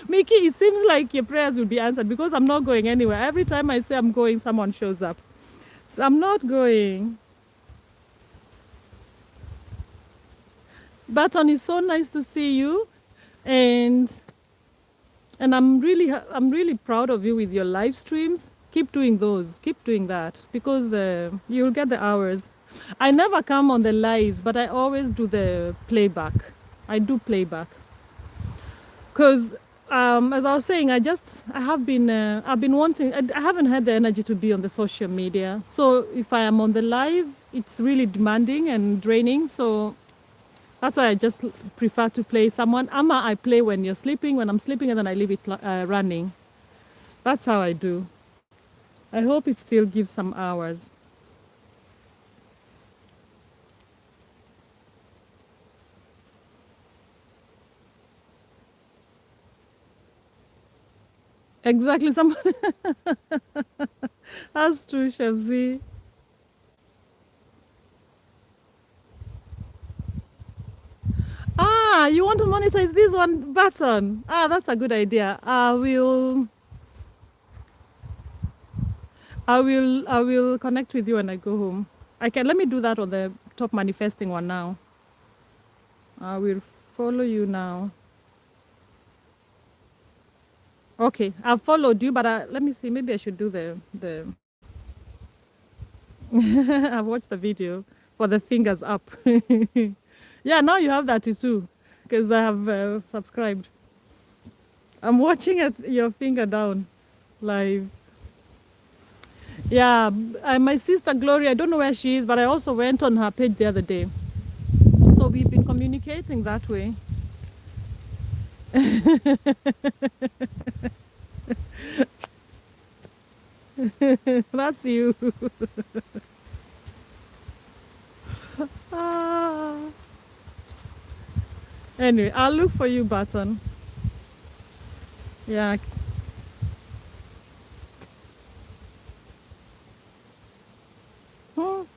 Mickey, it seems like your prayers will be answered because I'm not going anywhere. Every time I say I'm going, someone shows up. So I'm not going. Baton, it's so nice to see you, and I'm really proud of you with your live streams. Keep doing those. Keep doing that because you'll get the hours. I never come on the lives, but I always do the playback. I do playback. Because as I was saying, I've been wanting, I haven't had the energy to be on the social media. So if I am on the live, it's really demanding and draining. So that's why I just prefer to play someone. Ama I play when you're sleeping, when I'm sleeping, and then I leave it running. That's how I do. I hope it still gives some hours. Exactly. That's true, Chef Z. Ah, you want to monetize this one button? Ah, that's a good idea. I will connect with you when I go home. Let me do that on the top manifesting one now. I will follow you now. Okay, I've followed you, but let me see. Maybe I should do the. I've watched the video for the fingers up. Yeah, now you have that too, because I have subscribed. I'm watching it, your finger down, live. Yeah, my sister Gloria, I don't know where she is, but I also went on her page the other day. So we've been communicating that way. That's you. Ah. Anyway, I'll look for you, Button. Yeah.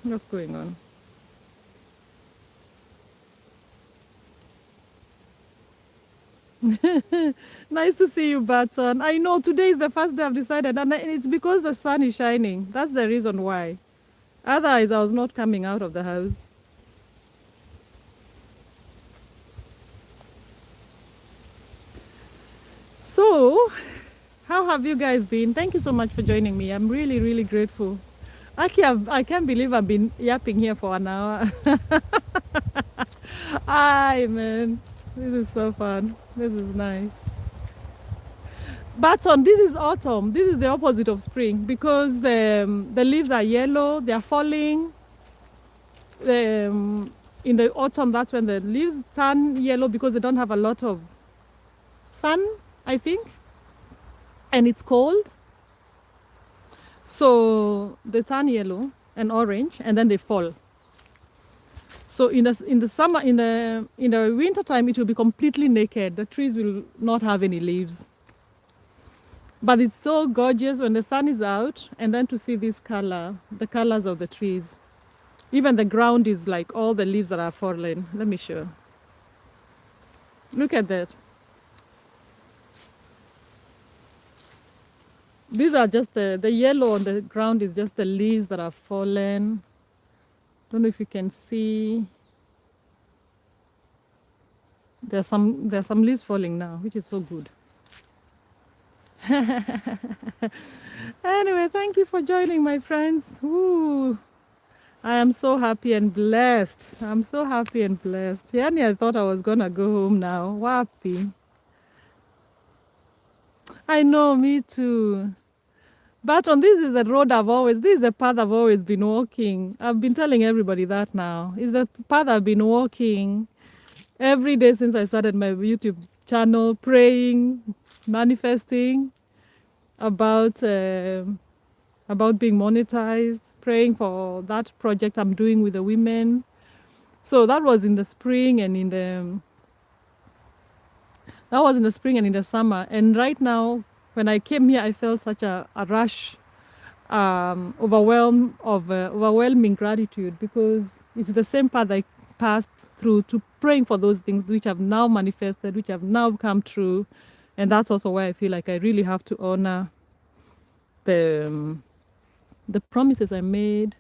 What's going on? Nice to see you, Button. I know today is the first day I've decided, and it's because the sun is shining. That's the reason why. Otherwise, I was not coming out of the house. So, how have you guys been? Thank you so much for joining me. I'm really, really grateful. Actually, I can't believe I've been yapping here for an hour. Hi, man. This is so fun. This is nice. Button, this is autumn. This is the opposite of spring because the leaves are yellow. They are falling. In the autumn, that's when the leaves turn yellow because they don't have a lot of sun, I think. And it's cold. So they turn yellow and orange, and then they fall. So in the summer, in the winter time, it will be completely naked. The trees will not have any leaves. But it's so gorgeous when the sun is out, and then to see this color, the colors of the trees. Even the ground is like all the leaves that are fallen. Let me show. Look at that. These are just the yellow on the ground is just the leaves that are fallen. Don't know if you can see. There's some leaves falling now, which is so good. Anyway, thank you for joining, my friends. Ooh, I am so happy and blessed. I'm so happy and blessed. Yani, I thought I was gonna go home now. Wapi. I know, me too. But on this is the road this is the path I've always been walking. I've been telling everybody that now. It's the path I've been walking every day since I started my YouTube channel, praying, manifesting about being monetized, praying for that project I'm doing with the women. So that was in the spring and in the summer. And right now, when I came here, I felt such a rush, overwhelming gratitude, because it's the same path I passed through to praying for those things which have now manifested, which have now come true. And that's also why I feel like I really have to honor the promises I made.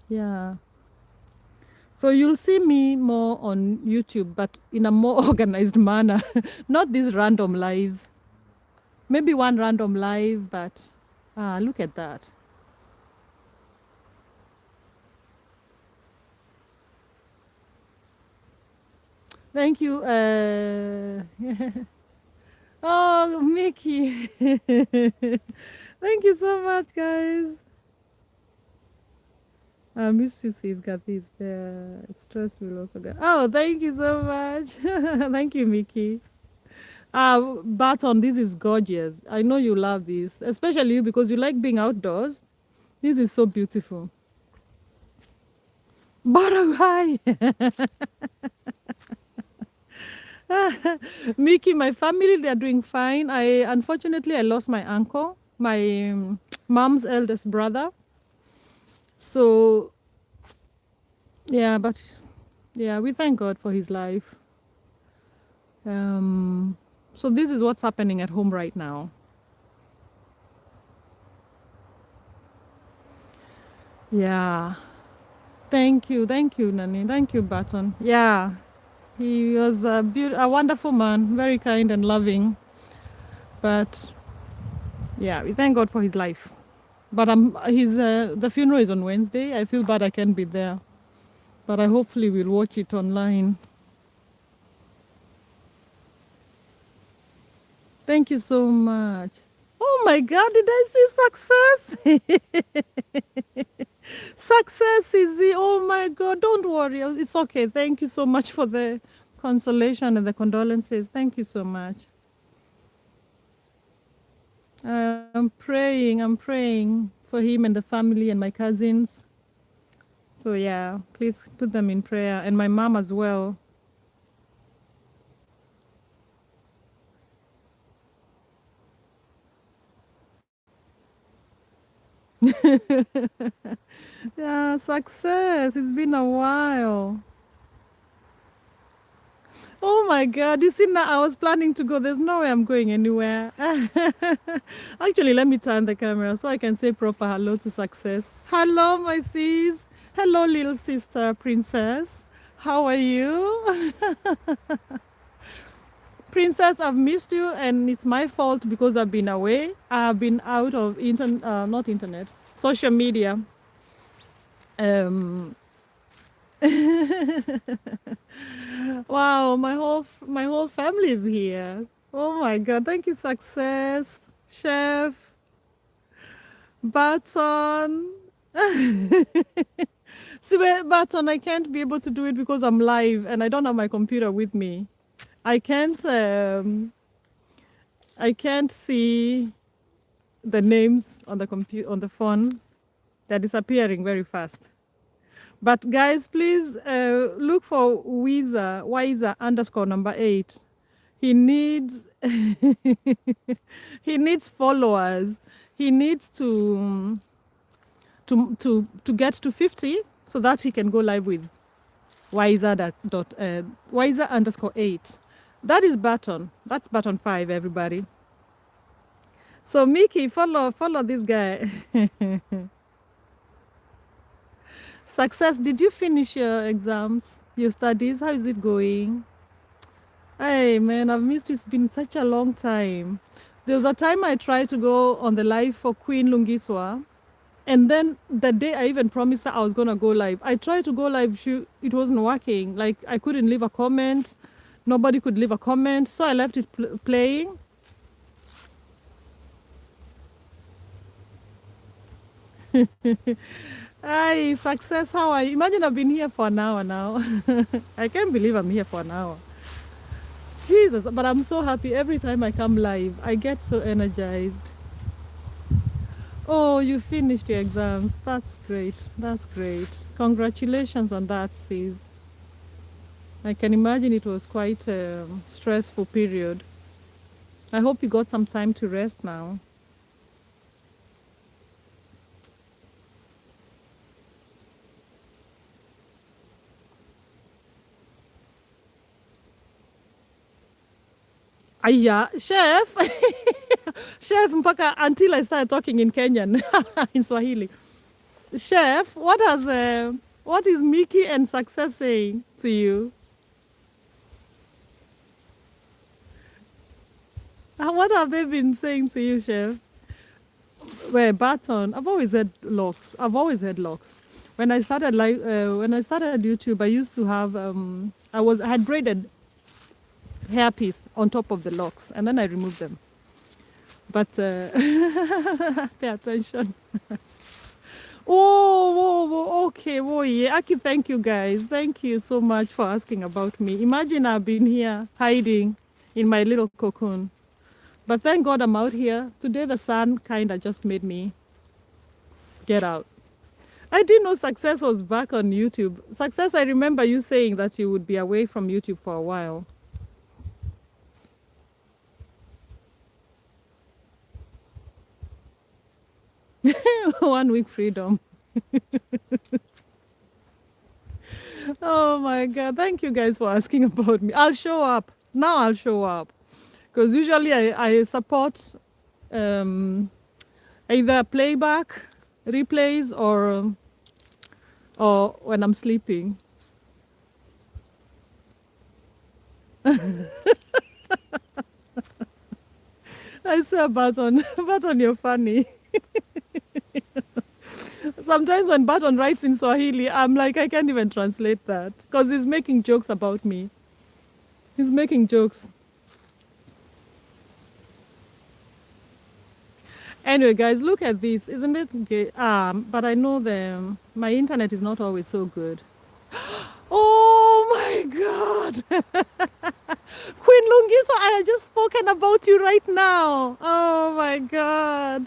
Yeah. So you'll see me more on YouTube, but in a more organized manner, not these random lives. Maybe one random live, but look at that. Thank you. Oh, Mickey. Thank you so much, guys. Miss Susie's got this there. Stress will also get. Oh, thank you so much. Thank you, Mickey. Barton, this is gorgeous. I know you love this, especially you because you like being outdoors. This is so beautiful. Baragai. Mickey, my family, they're doing fine. Unfortunately, I lost my uncle, my mom's eldest brother. So, yeah, but yeah, we thank God for his life. So this is what's happening at home right now. Yeah. Thank you, Nani. Thank you, Baton. Yeah, he was a wonderful man, very kind and loving. But yeah, we thank God for his life. But the funeral is on Wednesday. I feel bad I can't be there, but I hopefully will watch it online. Thank you so much. Oh my God, did I see success? Success is the, oh my God, don't worry. It's okay. Thank you so much for the consolation and the condolences. Thank you so much. I'm praying for him and the family and my cousins. So yeah, please put them in prayer, and my mom as well. Yeah, success. It's been a while. Oh my God. You see, now I was planning to go. There's no way I'm going anywhere. Actually, let me turn the camera so I can say proper hello to success. Hello, my sis. Hello, little sister, princess. How are you? Princess, I've missed you, and it's my fault because I've been away. I've been out of not internet, social media. Um, wow, my whole family is here. Oh my God! Thank you, success, chef, Barton. See, Barton, I can't be able to do it because I'm live and I don't have my computer with me. I can't. I can't see the names on the on the phone. They're disappearing very fast. But guys, please look for Wiser underscore number 8. He needs he needs followers. He needs to get to 50 so that he can go live with Wiser underscore 8. That is button. That's button 5, everybody. So Mickey, follow this guy. Success, did you finish your exams, your studies? How is it going? Hey man, I've missed you. It's been such a long time. There was a time I tried to go on the live for Queen Lungiswa, and then the day I even promised her I was gonna go live, I tried to go live. It wasn't working. Like I couldn't leave a comment. Nobody could leave a comment, so I left it playing. Hi, success. How are you? Imagine I've been here for an hour now. I can't believe I'm here for an hour. Jesus, but I'm so happy every time I come live. I get so energized. Oh, you finished your exams. That's great. That's great. Congratulations on that, sis. I can imagine it was quite a stressful period. I hope you got some time to rest now. Yeah, chef. Chef, mpaka until I started talking in Kenyan, in Swahili. Chef, what is Mickey and Success saying to you? What have they been saying to you, Chef? Well, Baton. I've always had locks. I've always had locks. When I started YouTube, I used to have I had braided hairpiece on top of the locks, and then I removed them. But pay attention. Oh, whoa, whoa, okay, whoa, yeah. Aki, thank you guys. Thank you so much for asking about me. Imagine I've been here hiding in my little cocoon. But thank God I'm out here. Today the sun kind of just made me get out. I didn't know Success was back on YouTube. Success, I remember you saying that you would be away from YouTube for a while. 1 week freedom. Oh my God. Thank you guys for asking about me. I'll show up. Now I'll show up. Because usually I support um, either playback, replays, or when I'm sleeping. I swear, Baton, Baton, you're funny. Sometimes when Baton writes in Swahili, I'm like, I can't even translate that because he's making jokes about me. He's making jokes. Anyway, guys, look at this. Isn't it okay? But I know my internet is not always so good. Oh my God. Queen Lungiso, I had just spoken about you right now. Oh my God.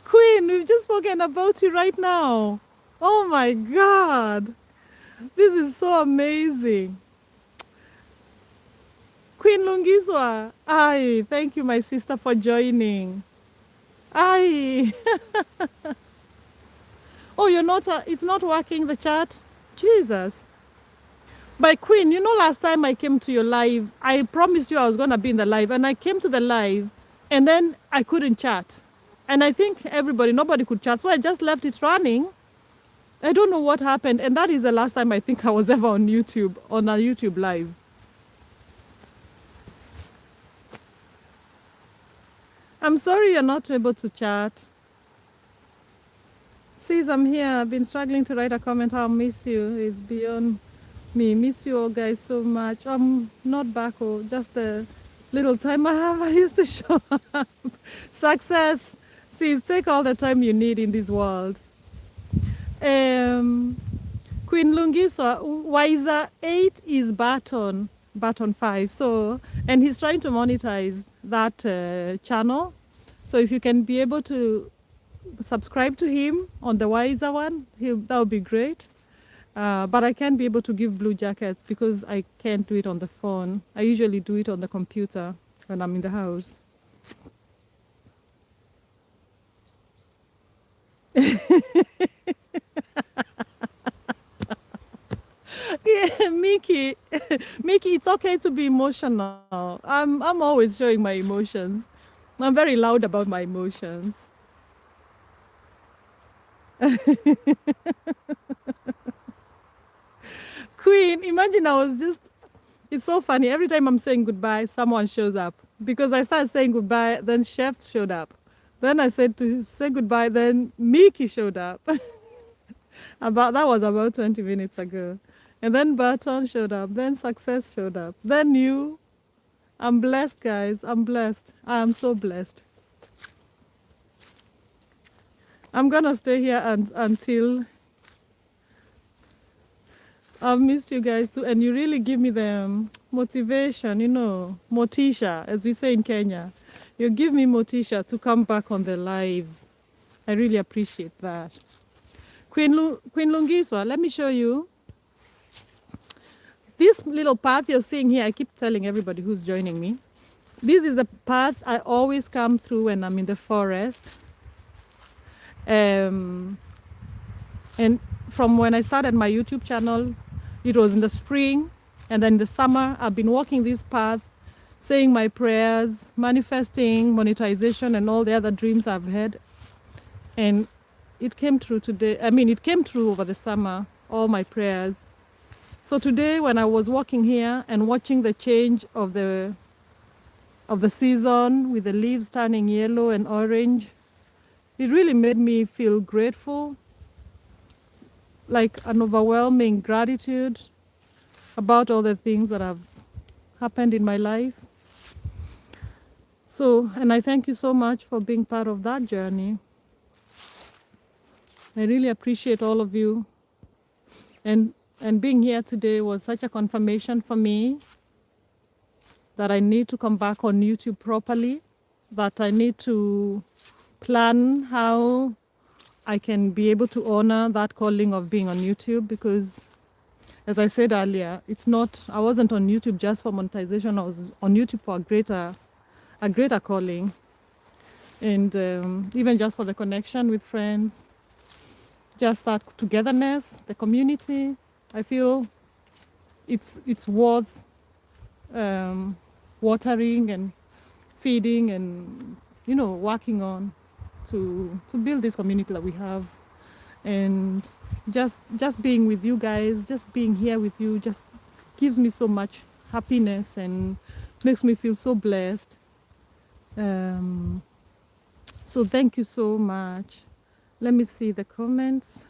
Queen, we've just spoken about you right now. Oh my God. This is so amazing. Queen Lungiswa. Ay, thank you, my sister, for joining. Ay. Oh, it's not working, the chat? Jesus. My queen, last time I came to your live, I promised you I was going to be in the live, and I came to the live, and then I couldn't chat. And I think nobody could chat, so I just left it running. I don't know what happened, and that is the last time I think I was ever on a YouTube live. I'm sorry you're not able to chat. Sis, I'm here. I've been struggling to write a comment. I'll miss you. It's beyond me. Miss you all guys so much. I'm not back, just a little time I have. I used to show up. Success. Sis, take all the time you need in this world. Queen Lungiswa, Wiser 8 is Baton 5. So, and he's trying to monetize that channel. So if you can be able to subscribe to him on the Wiser one, that would be great. But I can't be able to give blue jackets because I can't do it on the phone. I usually do it on the computer when I'm in the house. Yeah, Mickey, Mickey, it's okay to be emotional. I'm always showing my emotions. I'm very loud about my emotions. Queen, imagine it's so funny. Every time I'm saying goodbye, someone shows up. Because I started saying goodbye, then Chef showed up. Then I said to say goodbye, then Mickey showed up. That was about 20 minutes ago. And then Burton showed up. Then Success showed up. Then you. I'm blessed, guys. I'm blessed. I am so blessed. I'm gonna stay here until I've missed you guys too, and you really give me the motivation, motisha, as we say in Kenya. You give me motisha to come back on the lives. I really appreciate that. Queen Lungiswa, let me show you. This little path you're seeing here, I keep telling everybody who's joining me. This is the path I always come through when I'm in the forest. And from when I started my YouTube channel, it was in the spring. And then in the summer, I've been walking this path, saying my prayers, manifesting, monetization, and all the other dreams I've had. And it came true today. It came true over the summer, all my prayers. So today, when I was walking here and watching the change of the season with the leaves turning yellow and orange, it really made me feel grateful, like an overwhelming gratitude about all the things that have happened in my life. So, and I thank you so much for being part of that journey. I really appreciate all of you. And being here today was such a confirmation for me that I need to come back on YouTube properly, that I need to plan how I can be able to honor that calling of being on YouTube, because as I said earlier, I wasn't on YouTube just for monetization. I was on YouTube for a greater calling. And even just for the connection with friends, just that togetherness, the community, I feel it's worth watering and feeding and, working on to build this community that we have. And just being with you guys, just being here with you, just gives me so much happiness and makes me feel so blessed. So thank you so much. Let me see the comments.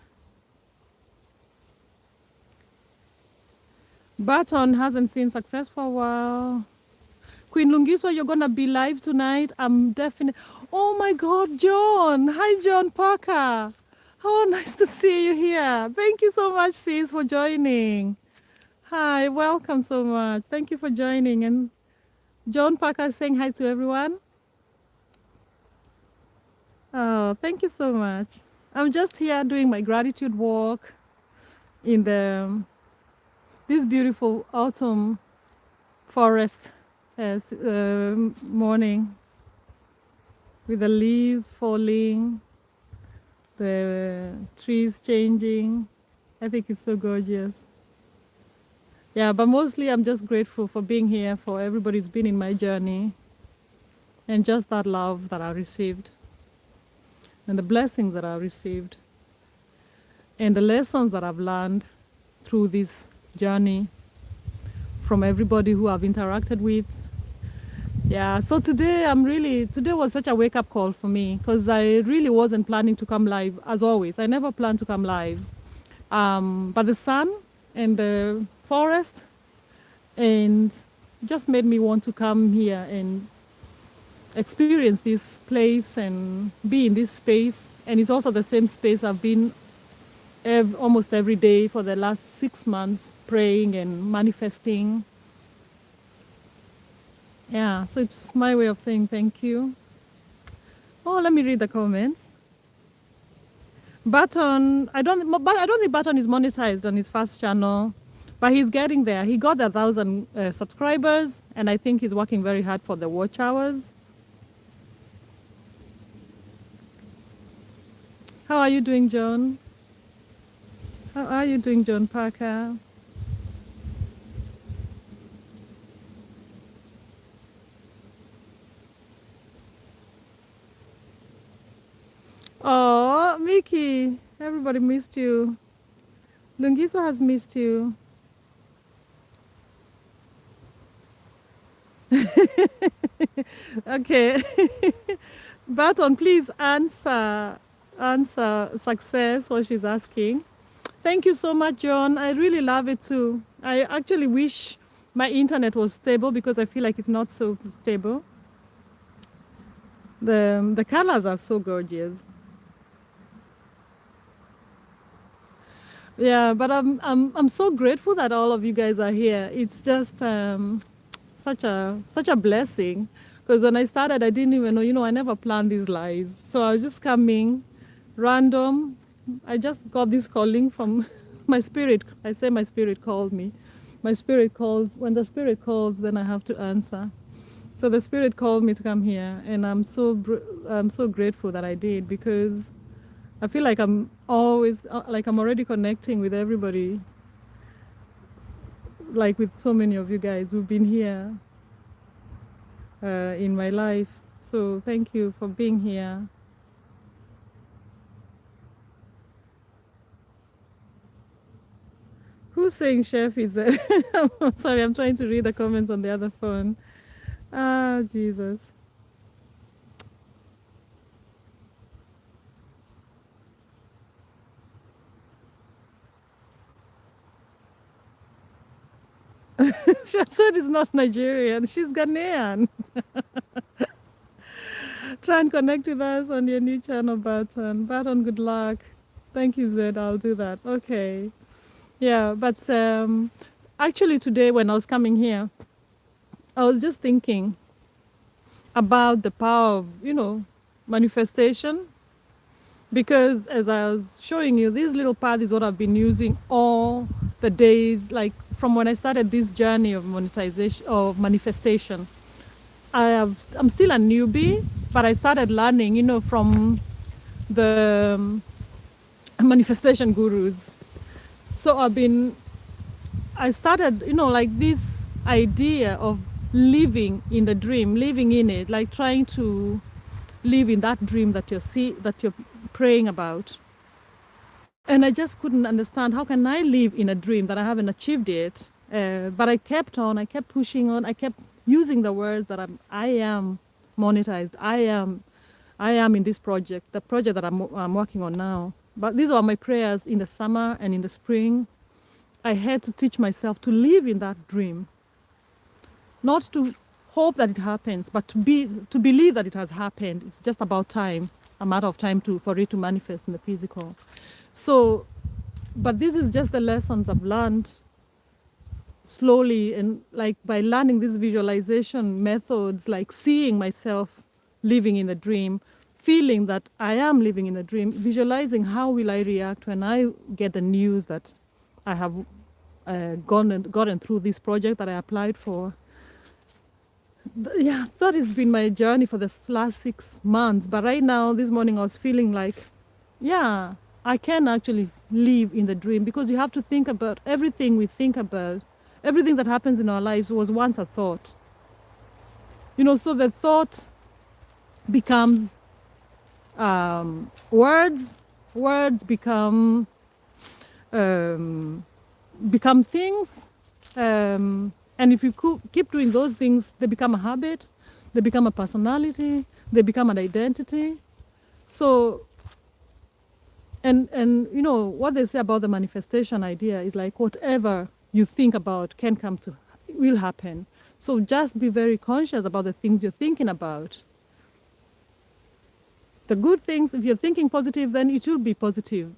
Baton hasn't seen success for a while. Queen Lungiswa, you're gonna be live tonight. I'm definitely. Oh my God, John! Hi, John Parker. How nice to see you here. Thank you so much, sis, for joining. Hi, welcome so much. Thank you for joining. And John Parker is saying hi to everyone. Oh, thank you so much. I'm just here doing my gratitude walk in this beautiful autumn forest morning, with the leaves falling, the trees changing. I think it's so gorgeous. Yeah, but mostly I'm just grateful for being here, for everybody who's been in my journey, and just that love that I received, and the blessings that I received, and the lessons that I've learned through this journey from everybody who I've interacted with. Yeah, so today was such a wake-up call for me, because I really wasn't planning to come live, as always. I never planned to come live. But the sun and the forest and just made me want to come here and experience this place and be in this space. And it's also the same space I've been almost every day for the last 6 months, praying and manifesting. Yeah, so it's my way of saying thank you. Oh, let me read the comments. Baton, I don't think Baton is monetized on his first channel, but he's getting there. He got 1,000 subscribers, and I think he's working very hard for the watch hours. How are you doing, John? How are you doing, John Parker? Oh, Mickey, everybody missed you. Lungiswa has missed you. Okay. Baton, please answer success, what she's asking. Thank you so much, John. I really love it too. I actually wish my internet was stable, because I feel like it's not so stable. The colors are so gorgeous. Yeah, but I'm so grateful that all of you guys are here. It's just such a blessing, because when I started, I didn't even know. I never planned these lives, so I was just coming, random. I just got this calling from my spirit. I say my spirit called me. My spirit calls. When the spirit calls, then I have to answer. So the spirit called me to come here, and I'm so grateful that I did, because I feel like I'm always like I'm already connecting with everybody, like with so many of you guys who've been here in my life. So thank you for being here. Who's saying chef is a sorry, I'm trying to read the comments on the other phone. Ah, Jesus. Chef said is not Nigerian. She's Ghanaian. Try and connect with us on your new channel, Barton. Barton, good luck. Thank you, Zed. I'll do that. Okay. Yeah, but actually today when I was coming here, I was just thinking about the power of, manifestation. Because as I was showing you, this little path is what I've been using all the days, like from when I started this journey of monetization, of manifestation. I'm still a newbie, but I started learning, from the manifestation gurus. So I started, like this idea of living in the dream, living in it, like trying to live in that dream that you're praying about. And I just couldn't understand, how can I live in a dream that I haven't achieved yet? But I kept on, I kept pushing on, I kept using the words that I am monetized, I am in this project, the project that I'm working on now. But these are my prayers in the summer and in the spring. I had to teach myself to live in that dream, not to hope that it happens, but to believe that it has happened. It's just about time, a matter of time for it to manifest in the physical. So, but this is just the lessons I've learned slowly, and like by learning these visualization methods, like seeing myself living in a dream, feeling that I am living in a dream, visualizing how will I react when I get the news that I have gotten through this project that I applied for. Yeah, that has been my journey for the last 6 months. But right now, this morning, I was feeling like, yeah, I can actually live in the dream, because you have to think about everything we think about. Everything that happens in our lives was once a thought. So the thought becomes words, words become things. And if you keep doing those things, they become a habit, they become a personality, they become an identity. So, and what they say about the manifestation idea is like whatever you think about will happen. So just be very conscious about the things you're thinking about. The good things, if you're thinking positive, then it will be positive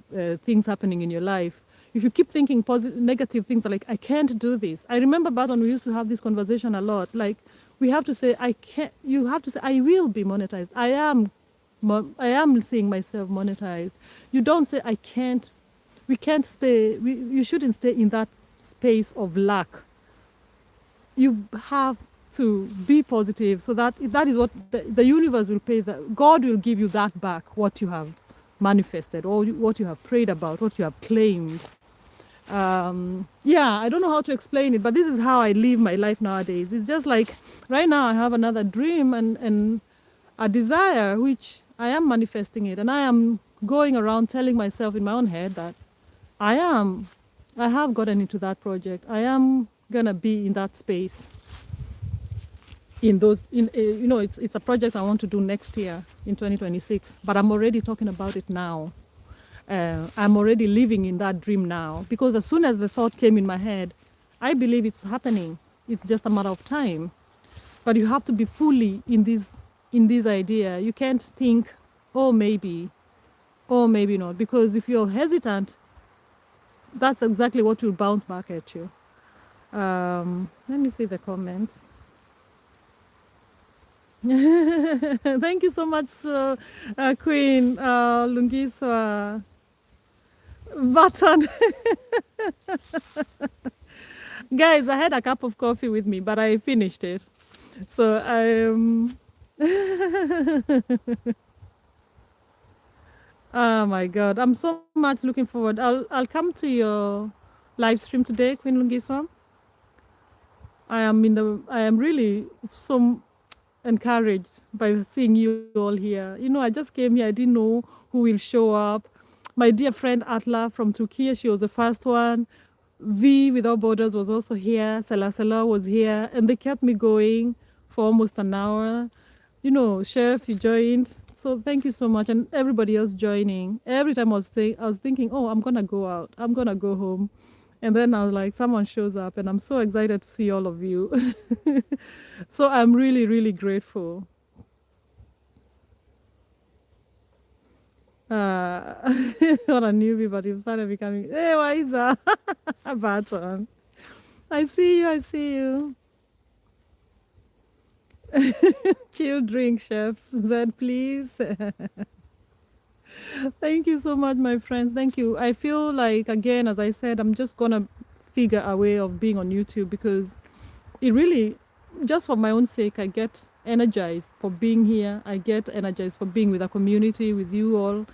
things happening in your life. If you keep thinking negative things, like, I can't do this. I remember, Barton, we used to have this conversation a lot. Like, we have to say, I can't, you have to say, I will be monetized. I am seeing myself monetized. You don't say, I can't. We can't stay, you shouldn't stay in that space of lack. You have to be positive, so that is what the universe will pay. That God will give you that back, what you have manifested, or what you have prayed about, what you have claimed. Yeah, I don't know how to explain it, but this is how I live my life nowadays. It's just like right now I have another dream and a desire, which I am manifesting it, and I am going around telling myself in my own head that I have gotten into that project. I am gonna be in that space. It's a project I want to do next year in 2026, but I'm already talking about it now. I'm already living in that dream now, because as soon as the thought came in my head, I believe it's happening. It's just a matter of time. But you have to be fully in this idea. You can't think, oh maybe, or maybe not, because if you're hesitant, that's exactly what will bounce back at you. Let me see the comments. Thank you so much, Queen Lungiswa Button. Guys, I had a cup of coffee with me, but I finished it. So oh my God, I'm so much looking forward. I'll come to your live stream today, Queen Lungiswa. I am really so encouraged by seeing you all here. You know, I just came here. I didn't know who will show up. My dear friend Atla from Turkey, she was the first one. V Without Borders was also here. Salah was here, and they kept me going for almost an hour. You know, Chef, you joined. So thank you so much, and everybody else joining. Every time I was thinking, oh, I'm gonna go out. I'm gonna go home. And then I was like, someone shows up, and I'm so excited to see all of you. So I'm really, really grateful. Uh, what a newbie, but you started becoming, hey, Waiza, Barton. I see you, I see you. Chill drink, Chef Zed, please. Thank you so much, my friends. Thank you. I feel like, again, as I said, I'm just going to figure a way of being on YouTube because it really, just for my own sake, I get energized for being here. I get energized for being with a community, with you all.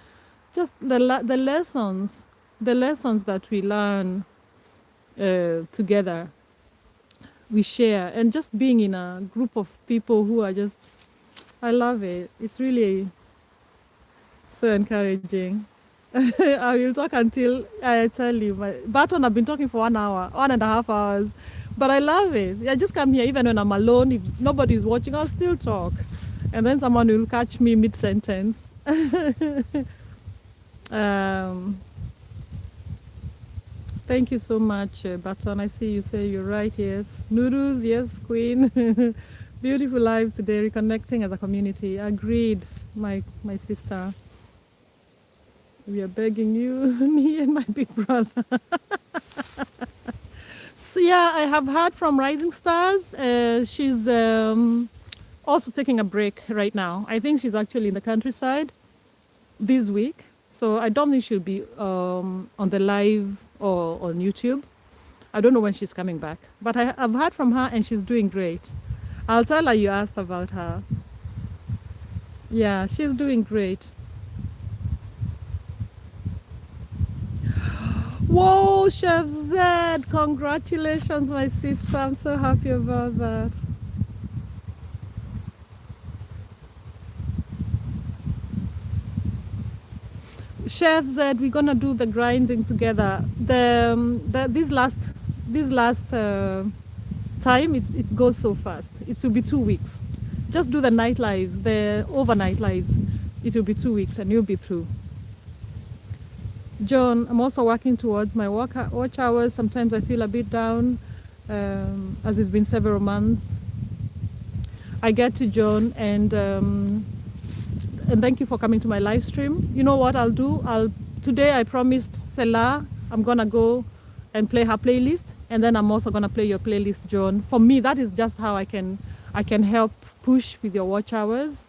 Just the lessons that we learn together, we share, and just being in a group of people who are just, I love it. It's really so encouraging. I will talk until I tell you. My Barton, I've been talking for 1 hour, 1.5 hours, but I love it. I just come here even when I'm alone. If nobody's watching, I'll still talk, and then someone will catch me mid sentence. um, Thank you so much, Barton. I see you say you're right. Yes, Nuruz. Yes, Queen. Beautiful life today, reconnecting as a community. Agreed, my sister. We are begging you, me and my big brother. So yeah, I have heard from Rising Stars. She's also taking a break right now. I think she's actually in the countryside this week. So I don't think she'll be on the live or on YouTube. I don't know when she's coming back. But I've heard from her and she's doing great. I'll tell her you asked about her. Yeah, she's doing great. Whoa, Chef Zed, congratulations, my sister. I'm so happy about that. Chef Zed, we're gonna do the grinding together. This last time, it goes so fast. It will be 2 weeks. Just do the night lives, the overnight lives. It will be 2 weeks and you'll be through. John, I'm also working towards my watch hours. Sometimes I feel a bit down, as it's been several months. I get to John, and thank you for coming to my live stream. You know what I'll do? Today I promised Selah I'm gonna go and play her playlist, and then I'm also gonna play your playlist, John. For me, that is just how I can help push with your watch hours.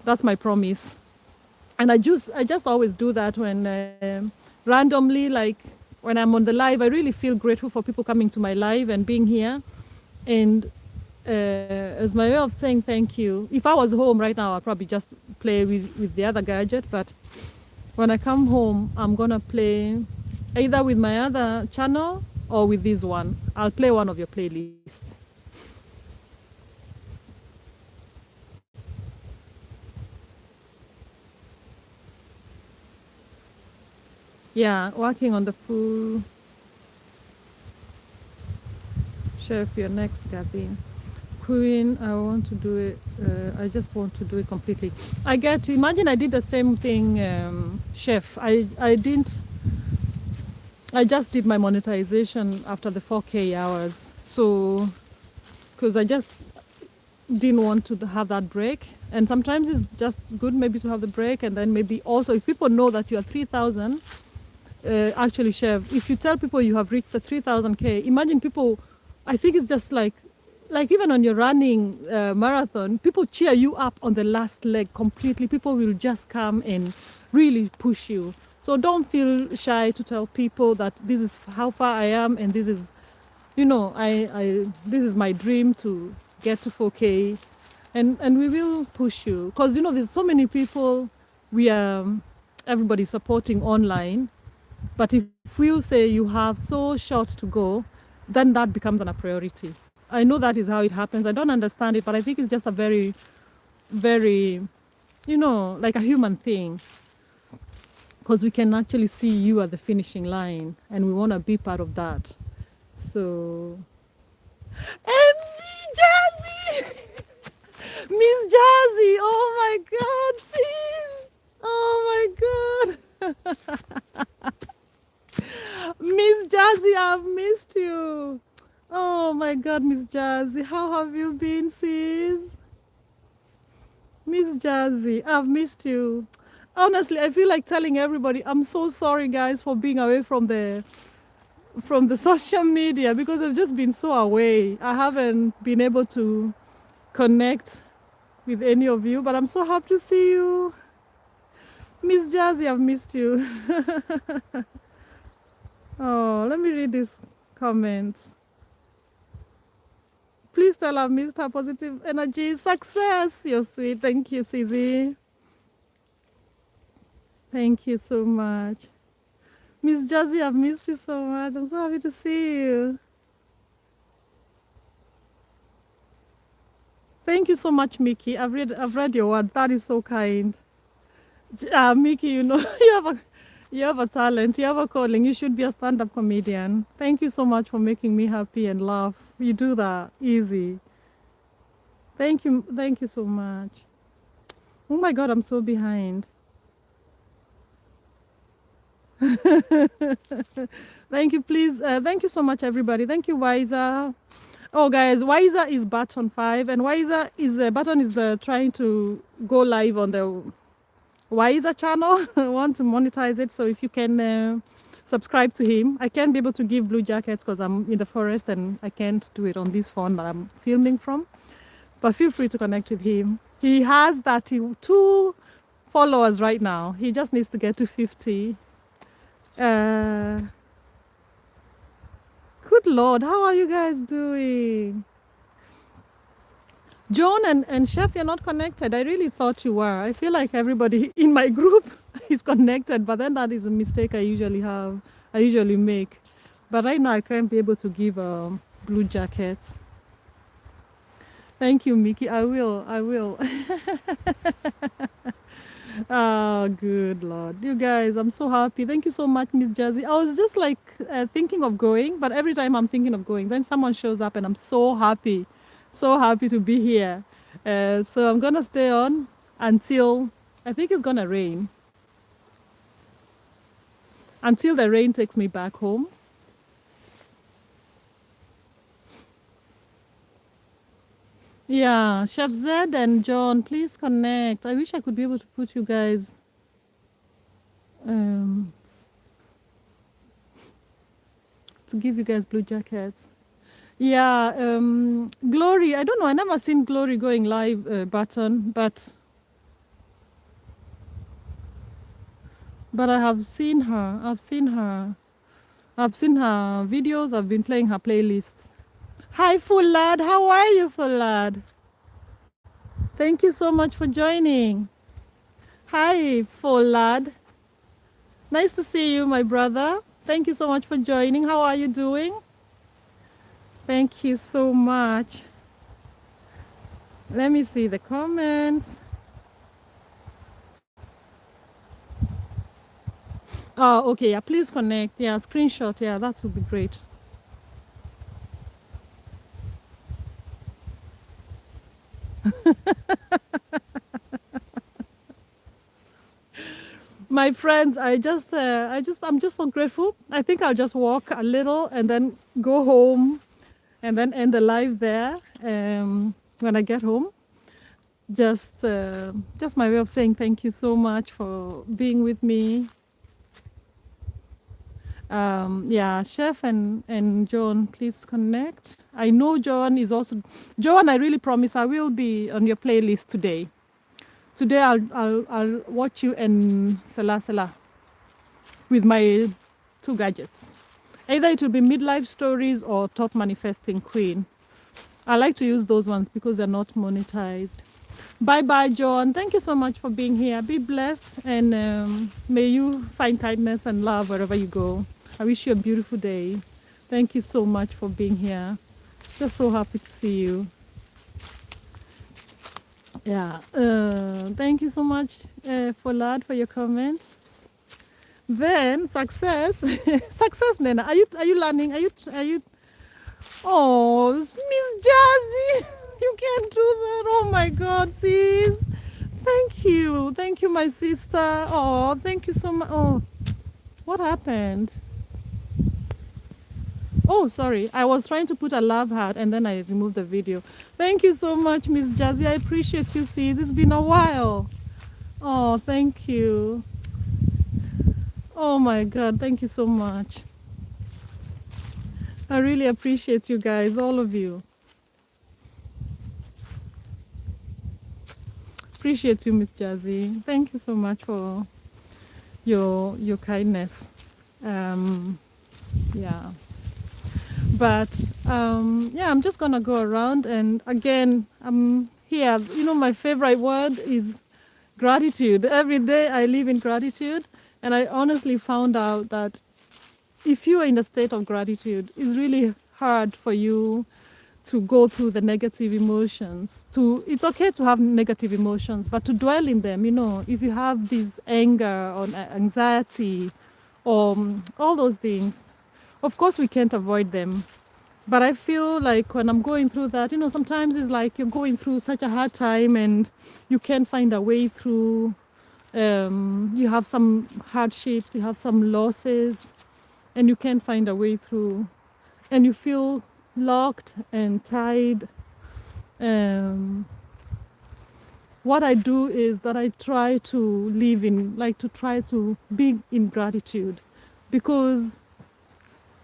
That's my promise. And I just always do that when randomly, like when I'm on the live. I really feel grateful for people coming to my live and being here, and as my way of saying thank you. If I was home right now, I'd probably just play with the other gadget, but when I come home, I'm gonna play either with my other channel or with this one. I'll play one of your playlists. Yeah, working on the full. Chef, you're next, Gabby. Queen, I want to do it. I just want to do it completely. I get to imagine I did the same thing, Chef. I didn't. I just did my monetization after the 4K hours. So, because I just didn't want to have that break. And sometimes it's just good maybe to have the break, and then maybe also if people know that you are 3,000, actually, Chef, if you tell people you have reached the 3,000K, imagine people, I think it's just like even on your running marathon, people cheer you up on the last leg completely. People will just come and really push you. So don't feel shy to tell people that this is how far I am, and this is, this is my dream to get to 4K, and we will push you, because there's so many people we are everybody supporting online, but if we say you have so short to go, then that becomes a priority. I know that is how it happens. I don't understand it, but I think it's just a very, very, like a human thing, because we can actually see you at the finishing line, and we want to be part of that. So, MC Jazzy! Miss Jazzy! Oh my God, sis! Oh my God! Miss Jazzy, I've missed you. Oh my God, Miss Jazzy, how have you been, sis? Miss Jazzy, I've missed you. Honestly, I feel like telling everybody, I'm so sorry, guys, for being away from the social media, because I've just been so away. I haven't been able to connect with any of you, but I'm so happy to see you. Miss Jazzy, I've missed you. Oh, let me read these comments. Please tell I've missed her positive energy. Success. You're sweet. Thank you, Susie. Thank you so much. Miss Jazzy, I've missed you so much. I'm so happy to see you. Thank you so much, Mickey. I've read your word. That is so kind. Mickey, you have a talent. You have a calling. You should be a stand-up comedian. Thank you so much for making me happy and laugh. You do that easy. Thank you. Thank you so much. Oh my God, I'm so behind. Thank you, please. Thank you so much, everybody. Thank you, Wiser. Oh, guys, Wiser is button 5, and Wiser is button is trying to go live on the Wiser channel. I want to monetize it, so if you can subscribe to him. I can't be able to give blue jackets because I'm in the forest and I can't do it on this phone that I'm filming from. But feel free to connect with him. He has 32 followers right now. He just needs to get to 50. Good Lord, how are you guys doing? John and Chef, you're not connected. I really thought you were. I feel like everybody in my group is connected, but then that is a mistake I usually make. But right now I can't be able to give blue jackets. Thank you, Mickey. I will. Oh, good Lord. You guys, I'm so happy. Thank you so much, Miss Jazzy. I was just like thinking of going, but every time I'm thinking of going, then someone shows up and I'm so happy. So happy to be here. So I'm going to stay on until I think it's going to rain. Until the rain takes me back home. Yeah, Chef Zed and John, please connect. I wish I could be able to put you guys um, to give you guys blue jackets. Yeah, Glory. I don't know. I never seen Glory going live button, but I have seen her. I've seen her. I've seen her videos. I've been playing her playlists. Hi, Full Lad. How are you, Full Lad? Thank you so much for joining. Hi, Full Lad. Nice to see you, my brother. Thank you so much for joining. How are you doing? Thank you so much. Let me see the comments. Oh, okay. Yeah, please connect. Yeah, screenshot. Yeah, that would be great. My friends, I'm just so grateful. I think I'll just walk a little and then go home and then end the live there when I get home. Just my way of saying thank you so much for being with me. Yeah, Chef and John, please connect. I know John is also. John, I really promise I will be on your playlist today. Today I'll watch you and Salah with my two gadgets. Either it will be midlife stories or top manifesting queen. I like to use those ones because they're not monetized. Bye bye, John. Thank you so much for being here. Be blessed and may you find kindness and love wherever you go. I wish you a beautiful day. Thank you so much for being here. Just so happy to see you. Yeah. Thank you so much, for lad, for your comments. Then success, success, Nena. Are you learning? Are you? Oh, Miss Jazzy, you can't do that. Oh my God, sis. Thank you, my sister. Oh, thank you so much. Oh, what happened? Oh, sorry. I was trying to put a love heart and then I removed the video. Thank you so much, Miss Jazzy. I appreciate you, sis. It's been a while. Oh, thank you. Oh my God, thank you so much. I really appreciate you guys, all of you. Appreciate you, Miss Jazzy. Thank you so much for your kindness. Um, yeah. But yeah, I'm just gonna go around and again, I'm here. You know, my favorite word is gratitude. Every day I live in gratitude, and I honestly found out that if you are in a state of gratitude, it's really hard for you to go through the negative emotions. It's okay to have negative emotions, but to dwell in them, you know, if you have this anger or anxiety or all those things, of course we can't avoid them. But I feel like when I'm going through that, you know, sometimes it's like you're going through such a hard time and you can't find a way through. You have some hardships, you have some losses, and you can't find a way through. And you feel locked and tied. Um, what I do is that I try to live in, like to try to be in gratitude, because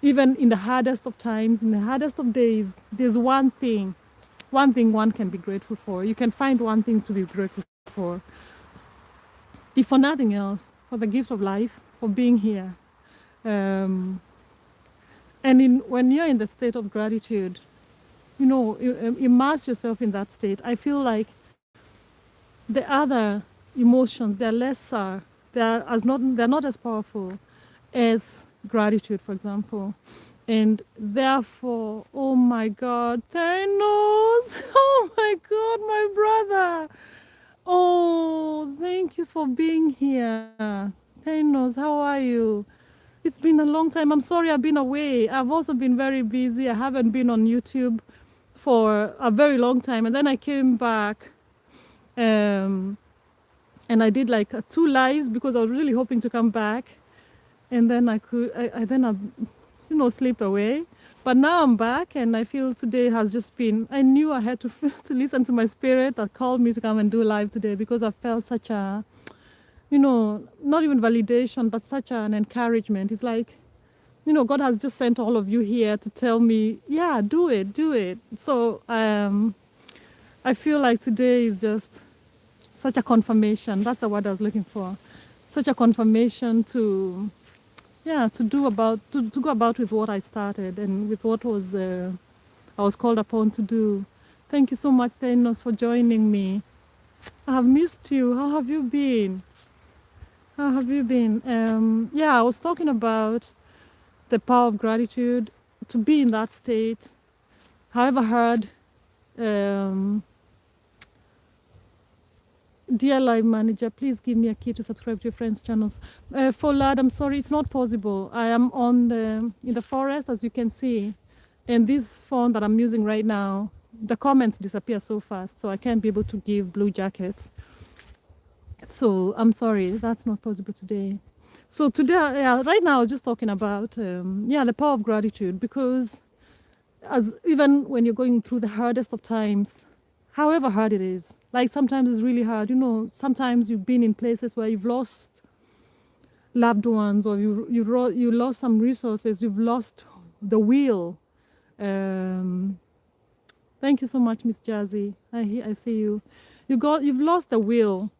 even in the hardest of times, in the hardest of days, there's one thing one can be grateful for. You can find one thing to be grateful for. If for nothing else, for the gift of life, for being here. Um, and when you're in the state of gratitude, you know, immerse yourself in that state. I feel like the other emotions, they're lesser, they're not as powerful as gratitude, for example. And therefore, oh my God, Thanos, oh my God, my brother. Oh, thank you for being here. Thanos, how are you? It's been a long time. I'm sorry I've been away. I've also been very busy. I haven't been on YouTube for a very long time. And then I came back um, and I did like two lives because I was really hoping to come back. And then I you know, slip away. But now I'm back, and I feel today has just been. I knew I had to to listen to my spirit that called me to come and do live today because I felt such a, you know, not even validation, but such an encouragement. It's like, you know, God has just sent all of you here to tell me, yeah, do it, do it. So I feel like today is just such a confirmation. That's the word I was looking for. Such a confirmation to, yeah, to go about with what I started and with what was I was called upon to do. Thank you so much, Thanos, for joining me. I have missed you. How have you been? How have you been? Yeah, I was talking about the power of gratitude, to be in that state. However hard, um, dear live manager, please give me a key to subscribe to your friends' channels. For lad, I'm sorry, it's not possible. I am in the forest, as you can see, and this phone that I'm using right now, the comments disappear so fast, so I can't be able to give blue jackets. So I'm sorry, that's not possible today. So today, right now, I was just talking about the power of gratitude, because as even when you're going through the hardest of times, however hard it is, like sometimes it's really hard. You know, sometimes you've been in places where you've lost loved ones, or you lost some resources, you've lost the will. Um, Thank you so much, Miss Jazzy. I see you. You've lost the will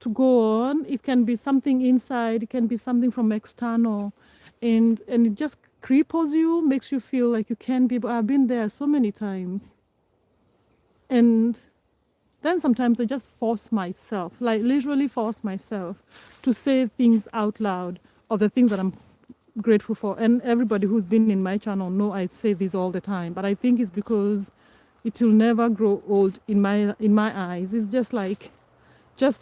to go on. It can be something inside, it can be something from external, and it just cripples you, makes you feel like you can't be. I've been there so many times, and then sometimes I just force myself, like literally force myself, to say things out loud of the things that I'm grateful for. And everybody who's been in my channel know I say this all the time, but I think it's because it will never grow old in my eyes. It's just like, just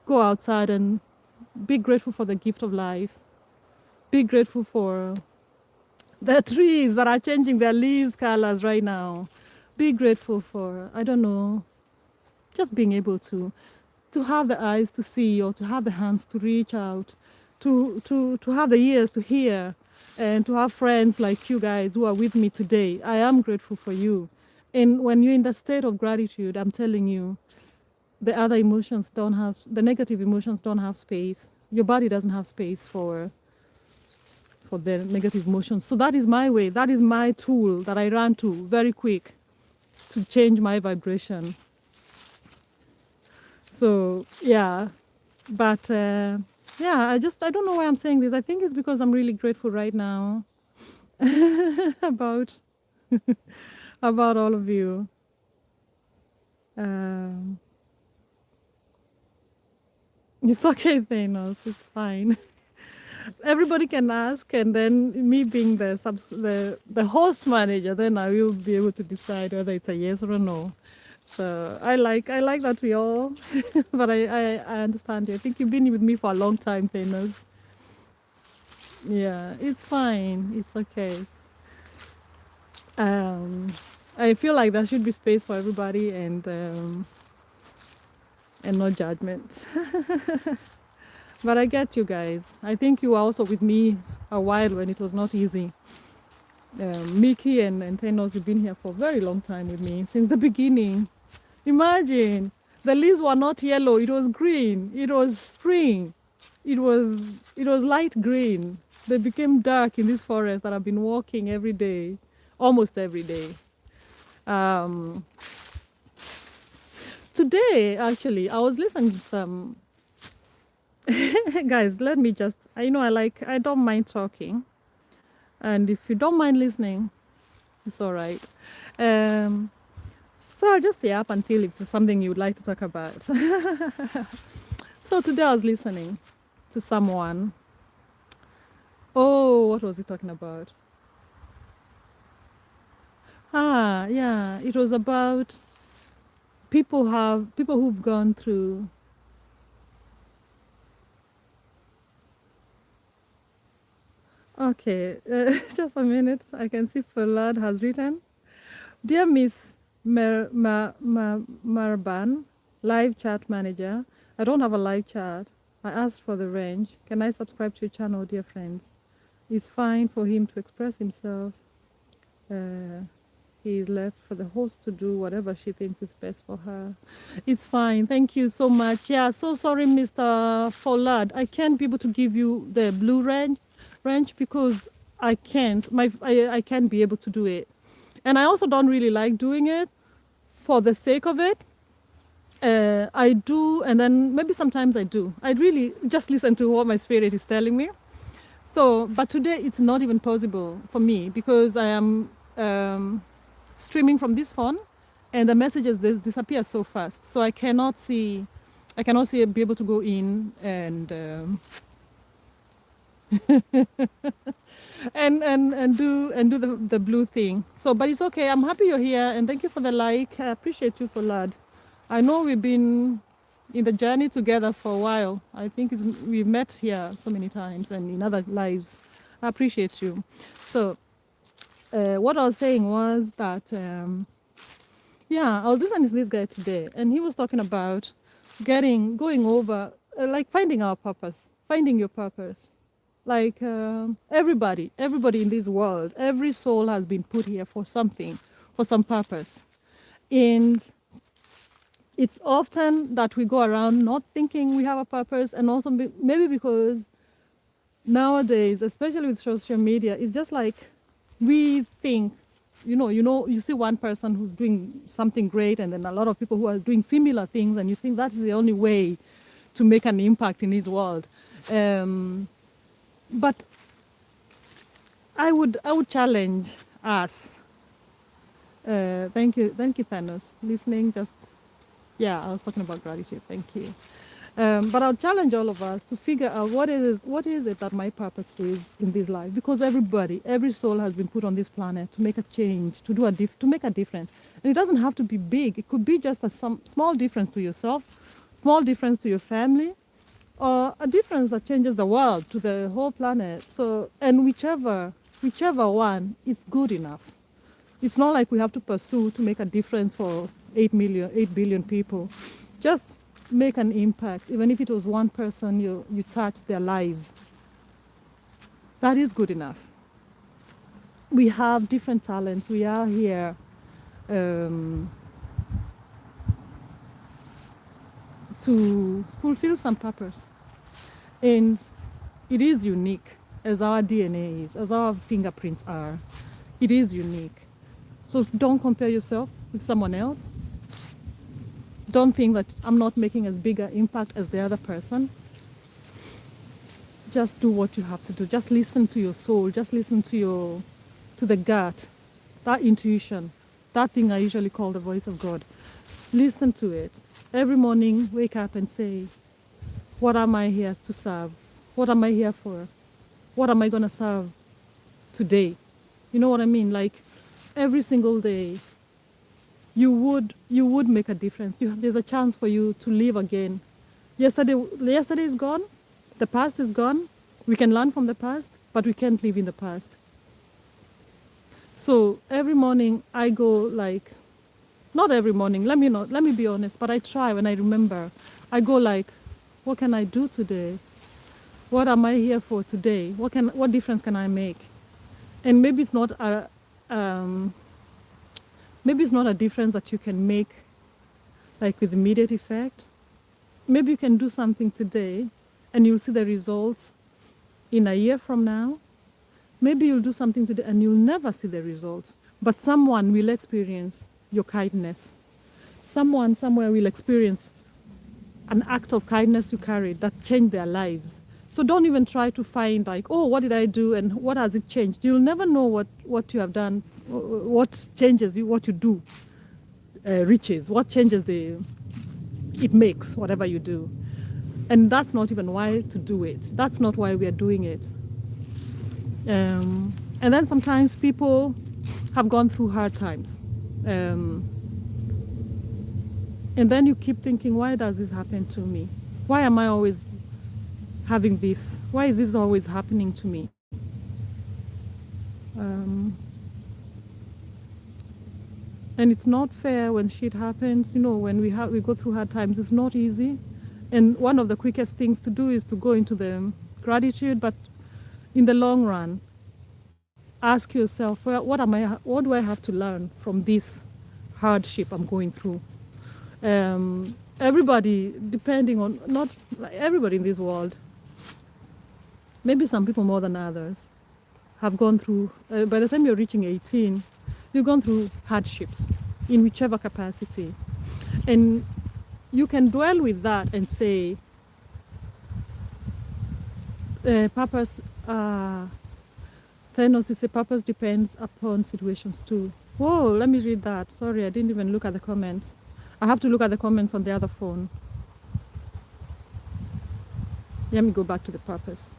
go outside and be grateful for the gift of life. Be grateful for the trees that are changing their leaves colors right now. Be grateful for, I don't know, just being able to have the eyes to see, or to have the hands to reach out, to have the ears to hear, and to have friends like you guys who are with me today. I am grateful for you. And when you're in the state of gratitude, I'm telling you, the other emotions don't have, the negative emotions don't have space. Your body doesn't have space for the negative emotions. So that is my way. That is my tool that I run to very quick to change my vibration. So yeah, but yeah, I don't know why I'm saying this. I think it's because I'm really grateful right now about about all of you. Um, it's okay, Thanos. It's fine. Everybody can ask, and then me being the host manager, then I will be able to decide whether it's a yes or a no. So I like that we all, but I understand you. I think you've been with me for a long time, Thanos. Yeah, it's fine. It's okay. Um, I feel like there should be space for everybody, and no judgment. But I get you guys. I think you were also with me a while when it was not easy. Mickey and Thanos, you've been here for a very long time with me since the beginning. Imagine, the leaves were not yellow; it was green. It was spring. It was it was light green. They became dark in this forest that I've been walking every day, almost every day. Um, Today, actually, I was listening to some guys. Let me just, I don't mind talking, and if you don't mind listening, it's all right. Um, so I'll just stay up until if it's something you would like to talk about. So today I was listening to someone. Oh, what was he talking about? Yeah, it was about people who've gone through. Okay, just a minute. I can see Falad has written, "Dear Miss Marban, live chat manager. I don't have a live chat. I asked for the range. Can I subscribe to your channel, dear friends? It's fine for him to express himself. Uh, he is left for the host to do whatever she thinks is best for her. It's fine. Thank you so much. Yeah, so sorry, Mr. Folad. I can't be able to give you the blue range because I can't. I can't be able to do it. And I also don't really like doing it for the sake of it. I do, and then maybe sometimes I do. I really just listen to what my spirit is telling me. So, but today it's not even possible for me because I am streaming from this phone, and the messages they disappear so fast. So I cannot see be able to go in and do the blue thing. So, but it's okay. I'm happy you're here, and thank you for the like. I appreciate you for lad. I know we've been in the journey together for a while. I think we've met here so many times and in other lives. I appreciate you. So, what I was saying was that, yeah, I was listening to this guy today, and he was talking about going over, like finding our purpose, finding your purpose. Like everybody in this world, every soul has been put here for something, for some purpose. And it's often that we go around not thinking we have a purpose, and also maybe because nowadays, especially with social media, it's just like we think, you see one person who's doing something great, and then a lot of people who are doing similar things, and you think that is the only way to make an impact in this world. Um, but I would challenge us. Thank you, Thanos. Listening, just yeah, I was talking about gratitude. Thank you. But I'll challenge all of us to figure out what is it that my purpose is in this life. Because every soul has been put on this planet to make a change, to make a difference. And it doesn't have to be big. It could be just some small difference to yourself, small difference to your family, or a difference that changes the world to the whole planet. So, and whichever one is good enough. It's not like we have to pursue to make a difference for 8 billion people. Just make an impact, even if it was one person you touch their lives. That is good enough. We have different talents. We are here um, to fulfill some purpose. And it is unique, as our DNA is, as our fingerprints are. It is unique. So don't compare yourself with someone else. Don't think that I'm not making as big an impact as the other person. Just do what you have to do. Just listen to your soul. Just listen to the gut, that intuition, that thing I usually call the voice of God. Listen to it. Every morning, wake up and say, what am I here to serve? What am I here for? What am I going to serve today? You know what I mean? Like every single day, you would make a difference. There's a chance for you to live again. Yesterday is gone. The past is gone. We can learn from the past, but we can't live in the past. So every morning I go like, not every morning. Let me be honest. But I try when I remember. I go like, what can I do today? What am I here for today? What difference can I make? And maybe it's not a difference that you can make like with immediate effect. Maybe you can do something today and you'll see the results in a year from now. Maybe you'll do something today and you'll never see the results, but someone will experience your kindness. Someone somewhere will experience an act of kindness you carried that changed their lives. So don't even try to find like, oh, what did I do and what has it changed? You'll never know what you have done, what changes you, what you do reaches, what changes it makes, whatever you do. And that's not even why to do it. That's not why we are doing it. And then sometimes people have gone through hard times. And then you keep thinking, why does this happen to me? Why am I always having this? Why is this always happening to me? And it's not fair when shit happens. When we go through hard times, it's not easy. And one of the quickest things to do is to go into the gratitude, but in the long run, ask yourself, what do I have to learn from this hardship I'm going through? Everybody, depending on, not like everybody in this world, maybe some people more than others, have gone through, by the time you're reaching 18, you've gone through hardships in whichever capacity. And you can dwell with that and say, purpose, Thanos, you say purpose depends upon situations too. Whoa, let me read that. Sorry, I didn't even look at the comments. I have to look at the comments on the other phone. Let me go back to the purpose.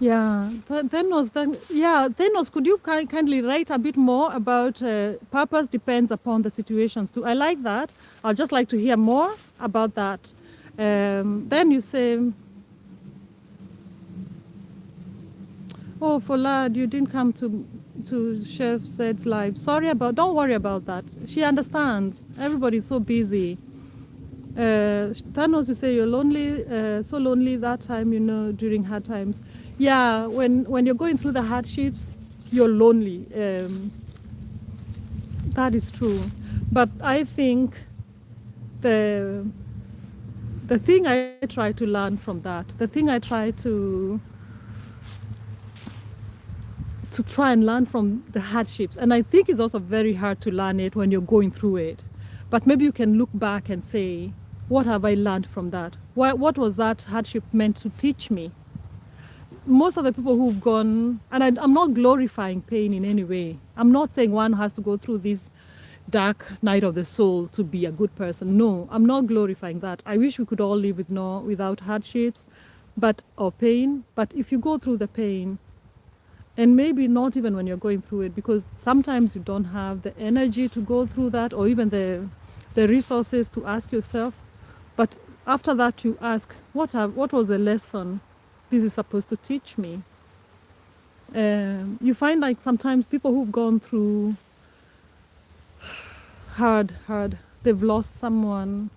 Yeah, Thanos, could you kindly write a bit more about purpose depends upon the situations too? I like that. I'd just like to hear more about that. Then you say, oh, Folad, you didn't come to Chef Zed's live. Don't worry about that. She understands. Everybody's so busy. Thanos, you say you're lonely, so lonely that time, during hard times. Yeah, when you're going through the hardships, you're lonely. That is true. But I think the the thing I try to learn from that, the thing I try to try and learn from the hardships, and I think it's also very hard to learn it when you're going through it. But maybe you can look back and say, what have I learned from that? What was that hardship meant to teach me? Most of the people who've gone, and I'm not glorifying pain in any way. I'm not saying one has to go through this dark night of the soul to be a good person. No, I'm not glorifying that. I wish we could all live without hardships, or pain. But if you go through the pain, and maybe not even when you're going through it, because sometimes you don't have the energy to go through that, or even the resources to ask yourself. But after that, you ask, what was the lesson this is supposed to teach me? You find like sometimes people who've gone through hard, they've lost someone,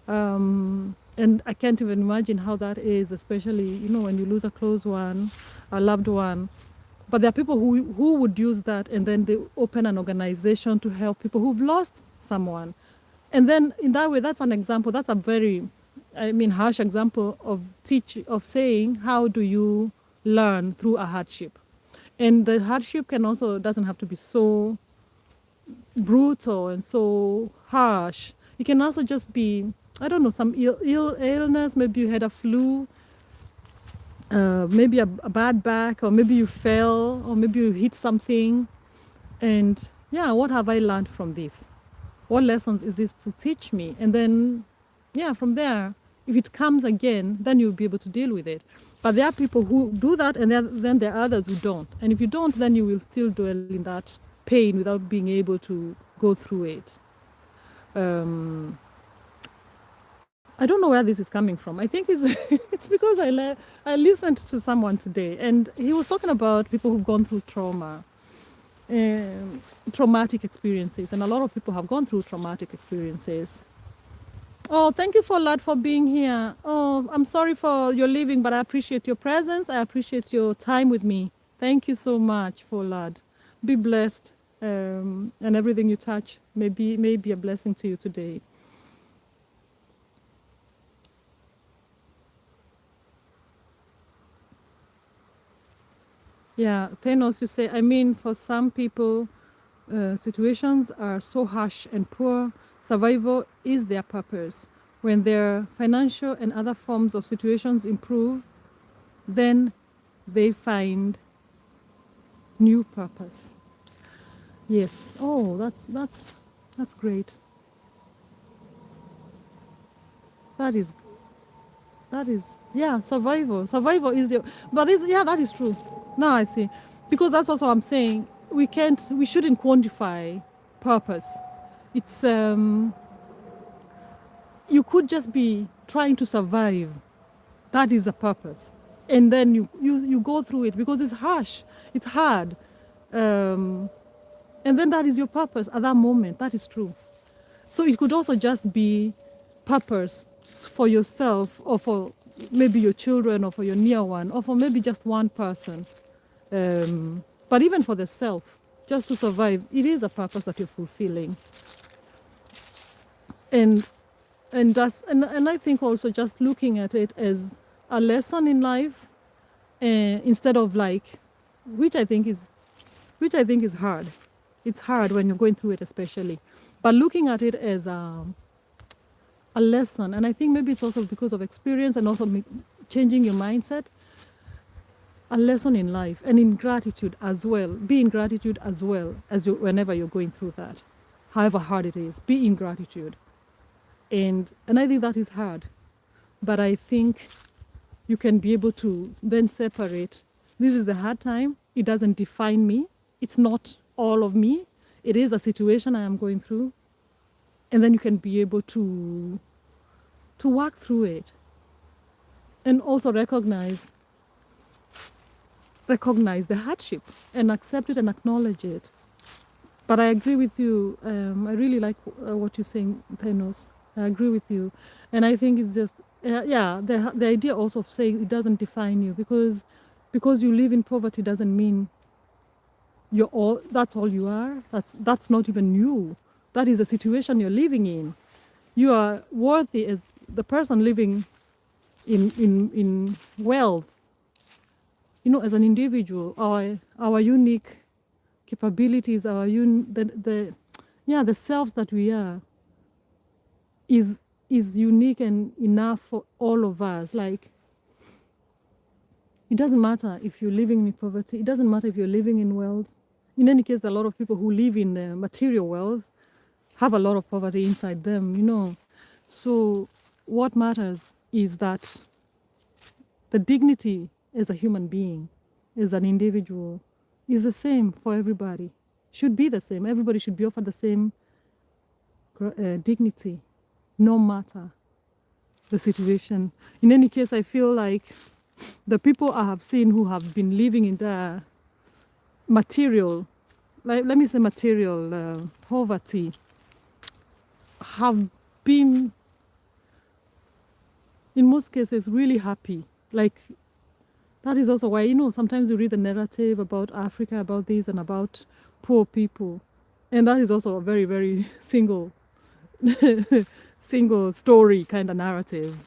and I can't even imagine how that is, especially when you lose a close one, a loved one. But there are people who would use that, and then they open an organization to help people who've lost someone. And then in that way, that's an example. That's a very, harsh example of saying, how do you learn through a hardship? And the hardship doesn't have to be so brutal and so harsh. It can also just be, I don't know, some illness. Maybe you had a flu, maybe a bad back, or maybe you fell, or maybe you hit something. And yeah, what have I learned from this? What lessons is this to teach me? And then, yeah, from there, if it comes again, then you'll be able to deal with it. But there are people who do that, and then there are others who don't. And if you don't, then you will still dwell in that pain without being able to go through it. I don't know where this is coming from. I think it's, it's because I listened to someone today, and he was talking about people who've gone through traumatic experiences, and a lot of people have gone through traumatic experiences. Oh, thank you, for being here. Oh, I'm sorry for your leaving, but I appreciate your presence. I appreciate your time with me. Thank you so much, Lad. Be blessed, and everything you touch may be a blessing to you today. Yeah, Thanos, you say, for some people, situations are so harsh and poor, survival is their purpose. When their financial and other forms of situations improve, then they find new purpose. Yes. Oh, that's great. That is yeah, survival. Survival is the, but this, yeah, that is true. Now I see, because that's also what I'm saying. We shouldn't quantify purpose. It's you could just be trying to survive. That is a purpose, and then you go through it because it's harsh, it's hard, and then that is your purpose at that moment. That is true. So it could also just be purpose for yourself, or for maybe your children, or for your near one, or for maybe just one person. But even for the self, just to survive, it is a purpose that you're fulfilling. And and I think also just looking at it as a lesson in life, instead of like, which I think is hard. It's hard when you're going through it, especially. But looking at it as a lesson, and I think maybe it's also because of experience, and also changing your mindset, a lesson in life, and in gratitude as well. Be in gratitude as well as whenever you're going through that, however hard it is. Be in gratitude, and I think that is hard, but I think you can be able to then separate. This is the hard time. It doesn't define me. It's not all of me. It is a situation I am going through, and then you can be able to work through it, and also recognize the hardship, and accept it and acknowledge it. But I agree with you. I really like what you're saying, Thanos. I agree with you, and I think it's just yeah, the idea also of saying it doesn't define you, because you live in poverty doesn't mean you're all that's all you are. That's not even you. That is the situation you're living in. You are worthy as the person living in wealth, as an individual. Our unique capabilities, the yeah, the selves that we are is is unique and enough for all of us. Like, it doesn't matter if you're living in poverty, it doesn't matter if you're living in wealth. In any case, a lot of people who live in material wealth have a lot of poverty inside them. So what matters is that the dignity as a human being, as an individual, is the same for everybody. Should be the same. Everybody should be offered the same dignity, no matter the situation. In any case, I feel like the people I have seen who have been living in the material, like, let me say material poverty, have been, in most cases, really happy. Like, that is also why, sometimes you read the narrative about Africa, about this and about poor people. And that is also a very, very single story kind of narrative.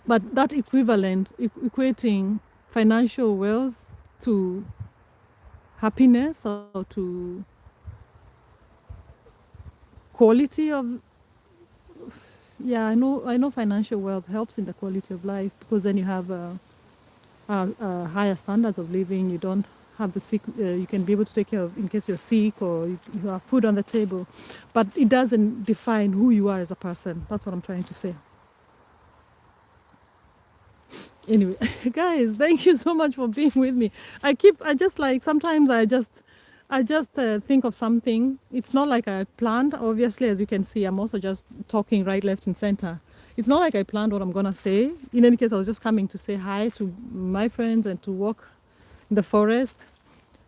But that equating financial wealth to happiness or to quality of, yeah, I know financial wealth helps in the quality of life, because then you have higher standards of living. You don't have the sick, you can be able to take care of in case you're sick, or you have food on the table. But it doesn't define who you are as a person. That's what I'm trying to say. Anyway, guys, thank you so much for being with me. I just like, sometimes I just think of something. It's not like I planned. Obviously, as you can see, I'm also just talking right, left, and center. It's not like I planned what I'm gonna say. In any case, I was just coming to say hi to my friends and to walk in the forest.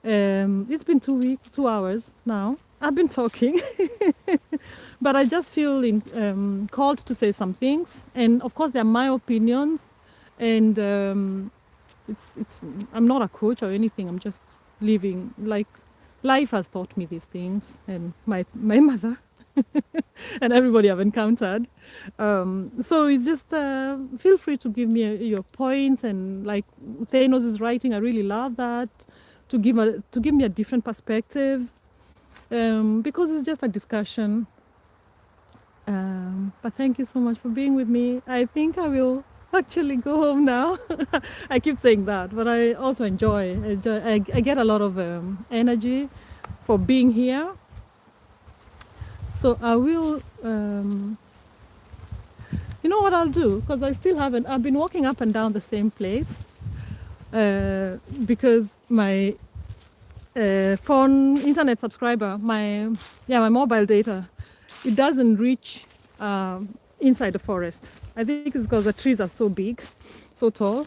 It's been 2 hours now. I've been talking, but I just feel called to say some things. And of course, they're my opinions, and it's. I'm not a coach or anything. I'm just living, like, life has taught me these things, and my mother and everybody I've encountered. So it's just feel free to give me your points, and like Thanos is writing, I really love that, to give me a different perspective, because it's just a discussion. But thank you so much for being with me. I think I will actually go home now. I keep saying that, but I also enjoy I get a lot of energy for being here. So I will, you know what I'll do? Because I still haven't, I've been walking up and down the same place, because my phone internet subscriber, my mobile data, it doesn't reach inside the forest. I think it's because the trees are so big, so tall.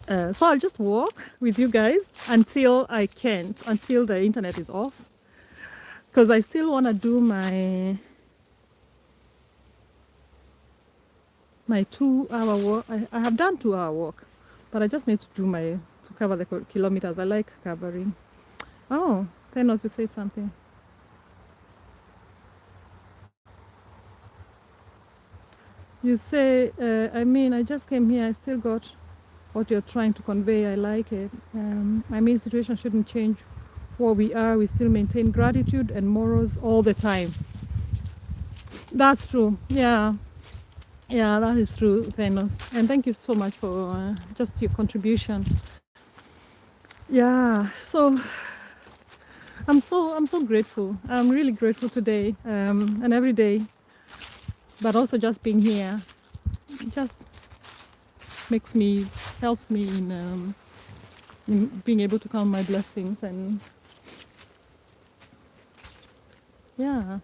So I'll just walk with you guys until until the internet is off, because I still want to do my 2 hour walk. I have done 2 hour walk, but I just need to cover the kilometers. I like covering. Oh, Thanos, you say something. You say, I just came here. I still got what you're trying to convey. I like it. Situation shouldn't change what we are. We still maintain gratitude and morals all the time. That's true. Yeah. Yeah, that is true, Thanos. And thank you so much for just your contribution. Yeah. So I'm so grateful. I'm really grateful today, and every day. But also just being here just helps me in being able to count my blessings, and yeah,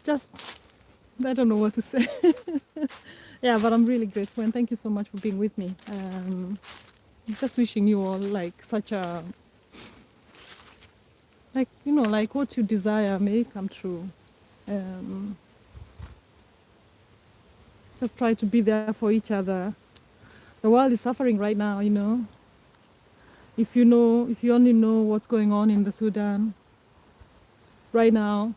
just I don't know what to say. Yeah, but I'm really grateful, and thank you so much for being with me. Just wishing you all like such a, like, like what you desire may come true. Um, just try to be there for each other. The world is suffering right now, you know. If you only know what's going on in the Sudan right now,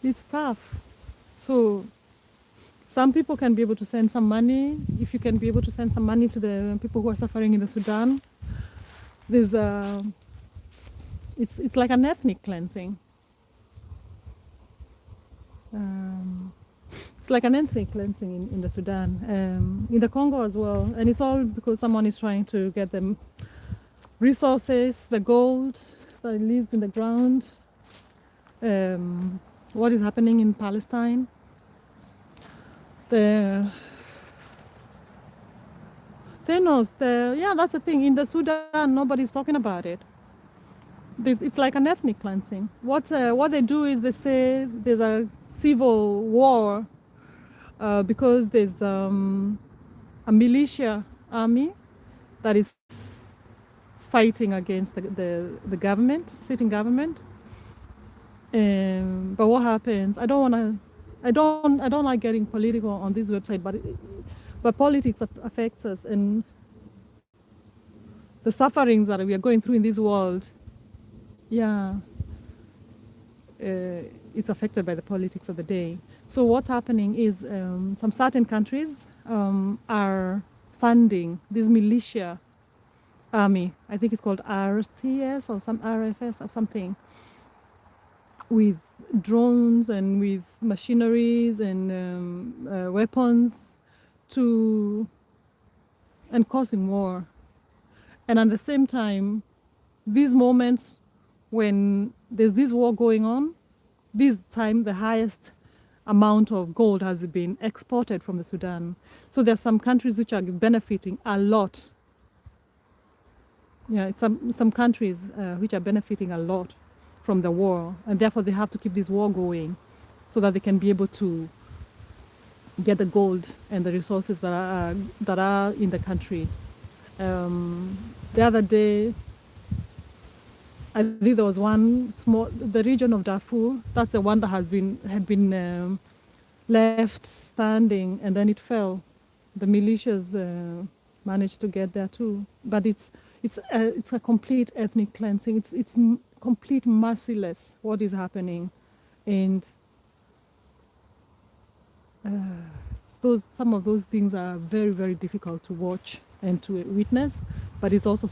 it's tough. So some people can be able to send some money. If you can be able to send some money to the people who are suffering in the Sudan, there's a, it's like an ethnic cleansing. Um, it's like an ethnic cleansing in the Sudan, in the Congo as well, and it's all because someone is trying to get them resources, the gold that lives in the ground, what is happening in Palestine, the yeah, that's the thing. In the Sudan, nobody's talking about it. It's like an ethnic cleansing. What they do is they say there's a civil war because there's a militia army that is fighting against the government, sitting government. But what happens? I don't like getting political on this website, but politics affects us, and the sufferings that we are going through in this world, yeah, it's affected by the politics of the day. So what's happening is some certain countries are funding this militia army. I think it's called RTS or some RFS or something, with drones and with machineries and weapons to and causing war. And at the same time, these moments when there's this war going on, this time the highest amount of gold has been exported from the Sudan. So there are some countries which are benefiting a lot. Yeah, it's some countries which are benefiting a lot from the war, and therefore they have to keep this war going so that they can be able to get the gold and the resources that are in the country. The other day, I think there was the region of Darfur. That's the one that had been left standing, and then it fell. The militias managed to get there too, but it's a complete ethnic cleansing. It's complete merciless what is happening, and some of those things are very, very difficult to watch and to witness, but it's also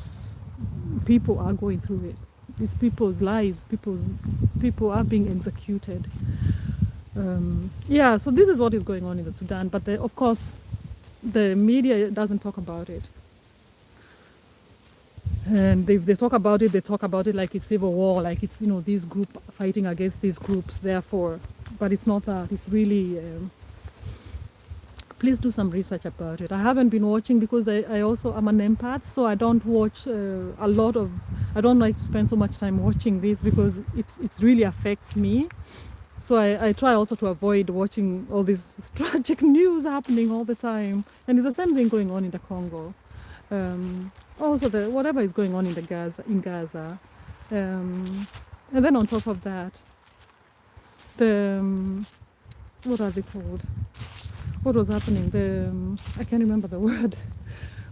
people are going through it. It's people's lives. People are being executed. Yeah, so this is what is going on in the Sudan, but of course the media doesn't talk about it. And if they talk about it, they talk about it like it's civil war, like it's, this group fighting against these groups, therefore. But it's not that. It's really, please do some research about it. I haven't been watching because I also am an empath, so I don't watch I don't like to spend so much time watching this because it really affects me. So I try also to avoid watching all this tragic news happening all the time. And it's the same thing going on in the Congo. Also whatever is going on in Gaza. And then on top of that, what are they called? What was happening? I can't remember the word.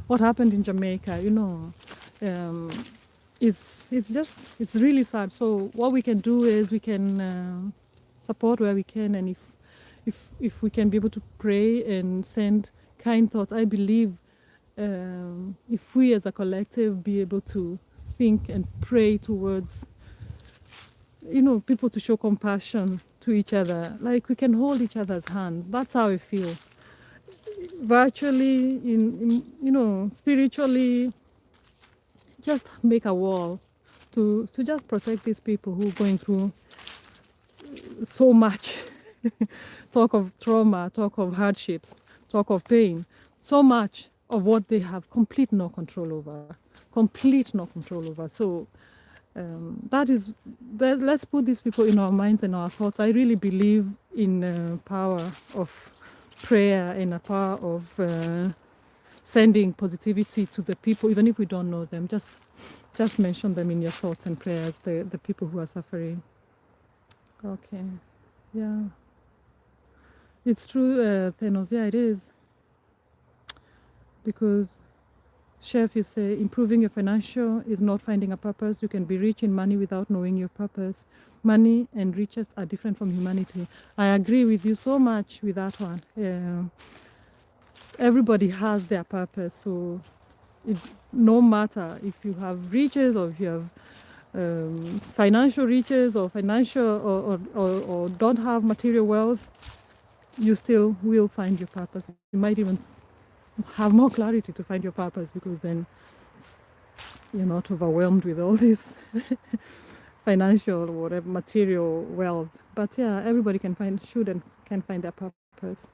What happened in Jamaica, it's really sad. So what we can do is we can support where we can, and if we can be able to pray and send kind thoughts, I believe if we as a collective be able to think and pray towards people to show compassion to each other, like we can hold each other's hands. That's how I feel. Virtually, spiritually, just make a wall to just protect these people who are going through so much. Talk of trauma, talk of hardships, talk of pain, so much of what they have complete no control over. So let's put these people in our minds and our thoughts. I really believe in the power of prayer and the power of sending positivity to the people, even if we don't know them. Just Just mention them in your thoughts and prayers, the people who are suffering. Okay. Yeah. It's true, Thanos. Yeah, it is. Because, Chef, you say improving your financial is not finding a purpose. You can be rich in money without knowing your purpose. Money and riches are different from humanity. I agree with you so much with that one. Everybody has their purpose. So it, no matter if you have riches or if you have financial riches or financial or don't have material wealth, you still will find your purpose. You might even have more clarity to find your purpose because then you're not overwhelmed with all this financial or whatever material wealth. But yeah, everybody can find should and can find their purpose.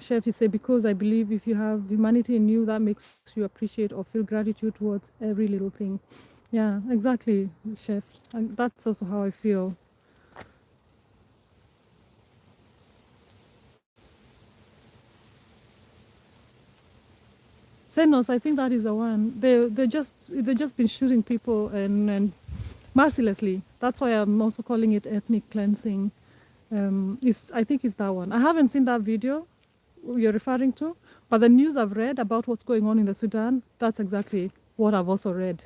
Chef, you say, because I believe if you have humanity in you, that makes you appreciate or feel gratitude towards every little thing. Yeah, exactly, Chef. And that's also how I feel. Senos, I think that is the one. They just been shooting people and mercilessly. That's why I'm also calling it ethnic cleansing. I think it's that one. I haven't seen that video you're referring to, but the news I've read about what's going on in the Sudan, that's exactly what I've also read.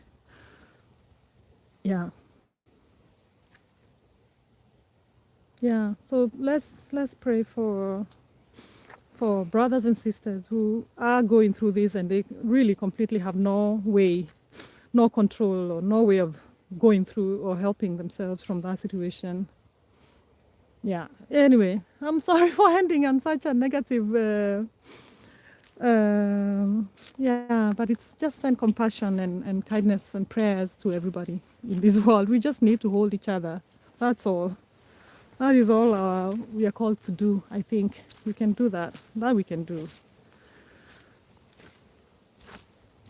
Yeah. Yeah. So let's pray for brothers and sisters who are going through this and they really completely have no way, no control or no way of going through or helping themselves from that situation. Yeah. Anyway, I'm sorry for ending on such a negative. Yeah, but it's just send compassion and kindness and prayers to everybody in this world. We just need to hold each other. That's all. That is all we are called to do. I think we can do that. That we can do.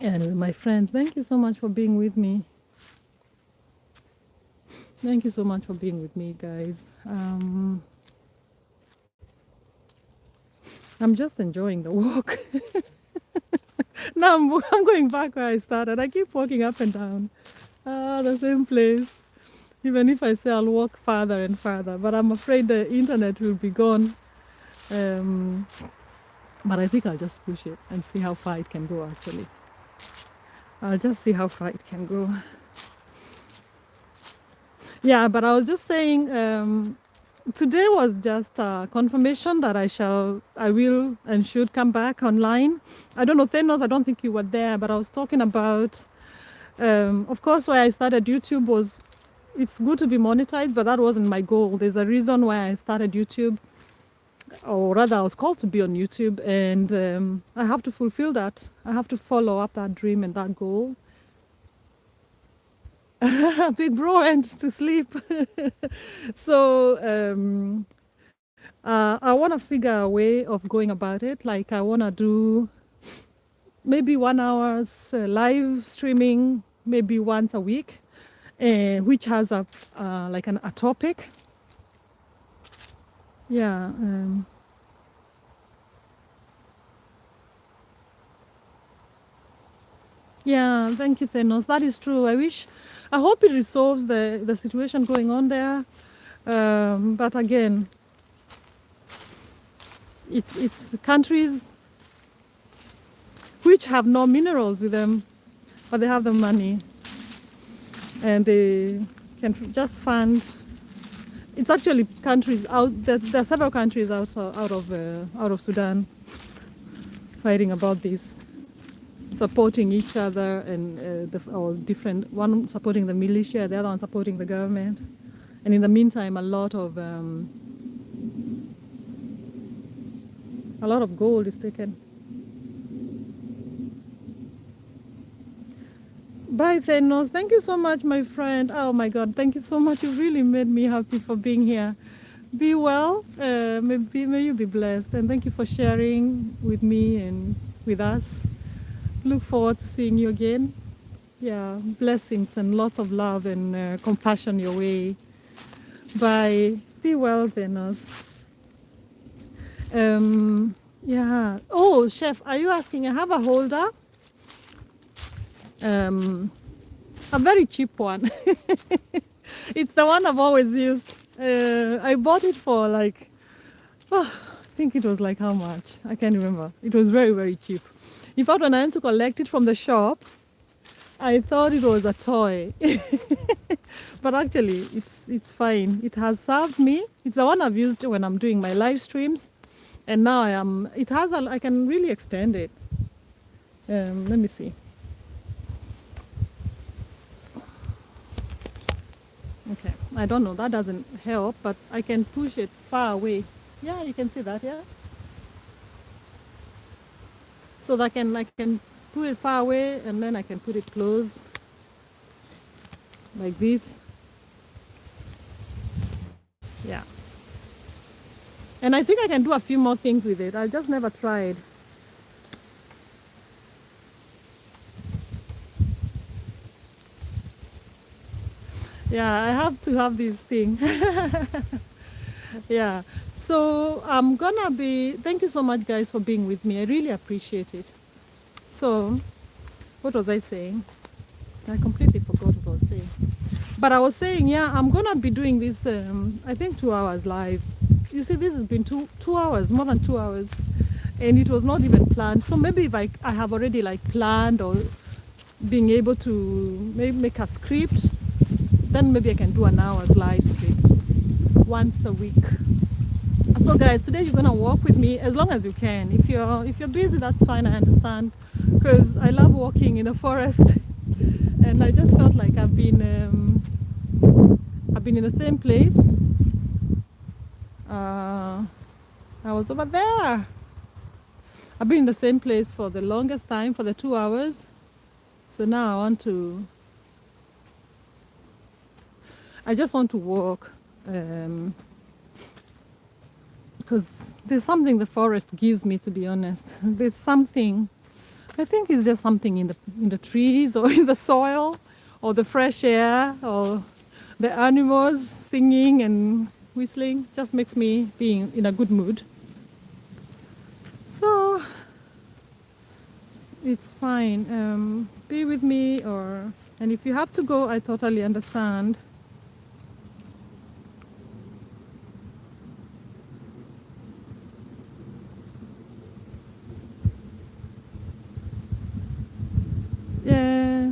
Anyway, my friends, thank you so much for being with me. Thank you so much for being with me, guys. I'm just enjoying the walk. Now I'm going back where I started. I keep walking up and down. The same place. Even if I say I'll walk farther and farther, but I'm afraid the internet will be gone. But I think I'll just push it and see how far it can go actually. I'll just see how far it can go. Yeah, but I was just saying, today was just a confirmation that I will and should come back online. I don't know, Thanos, I don't think you were there, but I was talking about, of course, why I started YouTube was, it's good to be monetized, but that wasn't my goal. There's a reason why I started YouTube, or rather I was called to be on YouTube, and I have to fulfill that. I have to follow up that dream and that goal. Big bro went to sleep. So I want to figure a way of going about it. Like I want to do maybe 1 hour's live streaming, maybe once a week, which has a like a topic. Yeah. Yeah, thank you, Thanos. That is true. I hope it resolves the situation going on there. But again, it's countries which have no minerals with them, but they have the money, and they can just fund. It's actually countries out. There are several countries out of Sudan fighting about this, supporting each other, and or different. One supporting the militia, the other one supporting the government, and in the meantime, a lot of gold is taken. Bye, Thanos. Thank you so much, my friend. Oh my God, thank you so much. You really made me happy for being here. Be well. May you be blessed, and thank you for sharing with me and with us. Look forward to seeing you again. Yeah, blessings and lots of love and compassion your way. Bye. Be well, Thanos. Yeah. Oh, Chef, are you asking? I have a holder Um, a very cheap one. It's the one I've always used. I bought it for like, I think it was like how much? I can't remember. It was very, very cheap. In fact, when I went to collect it from the shop, I thought it was a toy. But actually, it's fine. It has served me. It's the one I've used when I'm doing my live streams. And now I can really extend it. Let me see. Okay, I don't know, that doesn't help, but I can push it far away. Yeah, you can see that, yeah? So that I can put it far away and then I can put it close like this. Yeah. And I think I can do a few more things with it. I just never tried. Yeah, I have to have this thing. Yeah. So I'm gonna be, thank you so much guys for being with me. I really appreciate it. So, what was I saying? I completely forgot what I was saying. But I was saying, yeah, I'm gonna be doing this. I think 2 hours lives. You see, this has been 2 hours, more than 2 hours, and it was not even planned. So maybe if I have already like planned or being able to maybe make a script, then maybe I can do an hour's live stream once a week. So guys, today you're gonna walk with me as long as you can. If you're busy, that's fine. I understand, because I love walking in the forest, and I just felt like I've been in the same place. I was over there. I've been in the same place for the longest time, for the 2 hours. So now I just want to walk, because there's something the forest gives me, to be honest. There's something, I think it's just something in the trees or in the soil or the fresh air or the animals singing and whistling just makes me be in a good mood. So it's fine. Be with me, and if you have to go, I totally understand.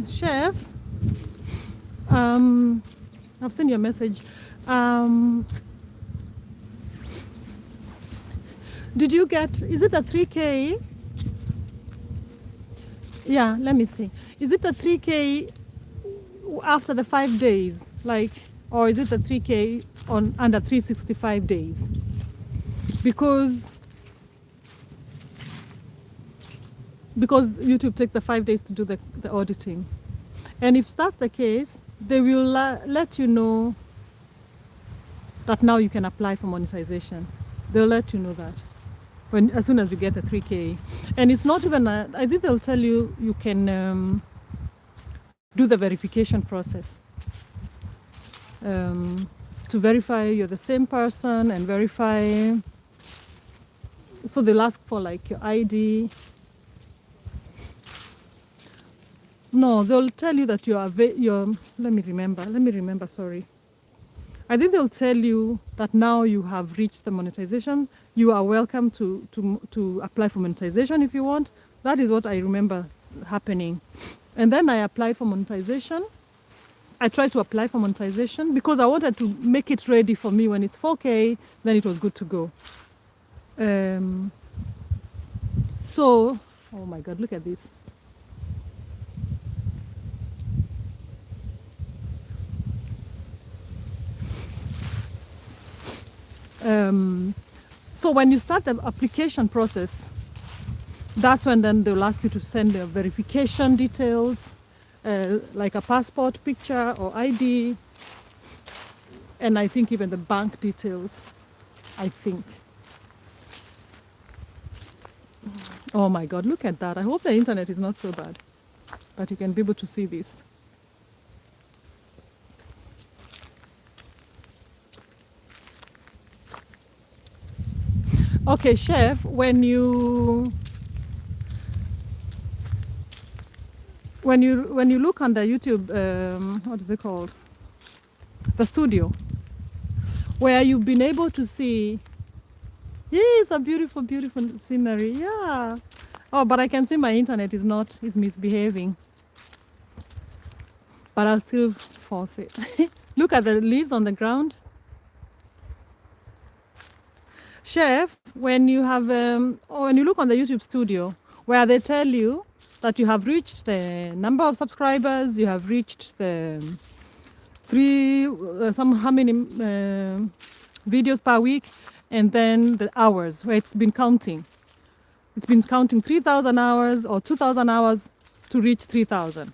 Chef, I've seen your message. Did you get, is it a 3K? Yeah, let me see. Is it a 3K after the 5 days? Like, or is it a 3K on under 365 days? Because YouTube takes the 5 days to do the auditing. And if that's the case, they will let you know that now you can apply for monetization. They'll let you know that as soon as you get a 3K. And it's not even, I think they'll tell you you can do the verification process to verify you're the same person and verify. So they'll ask for like your ID. No, they'll tell you that you're, let me remember, sorry. I think they'll tell you that now you have reached the monetization. You are welcome to apply for monetization if you want. That is what I remember happening. And then I applied for monetization. I tried to apply for monetization because I wanted to make it ready for me when it's 4K, then it was good to go. So, oh my God, look at this. So when you start the application process, that's when then they'll ask you to send the verification details, like a passport picture or ID, and I think even the bank details, I think. Oh my God, look at that. I hope the internet is not so bad that you can be able to see this. Okay, Chef, when you when you look on the YouTube, what is it called? The studio, where you've been able to see. Yeah, it's a beautiful, beautiful scenery. Yeah. Oh, but I can see my internet is misbehaving. But I'll still force it. Look at the leaves on the ground. Chef, when you have, or when you look on the YouTube studio, where they tell you that you have reached the number of subscribers, you have reached the how many videos per week, and then the hours where it's been counting. It's been counting 3,000 hours or 2,000 hours to reach 3,000.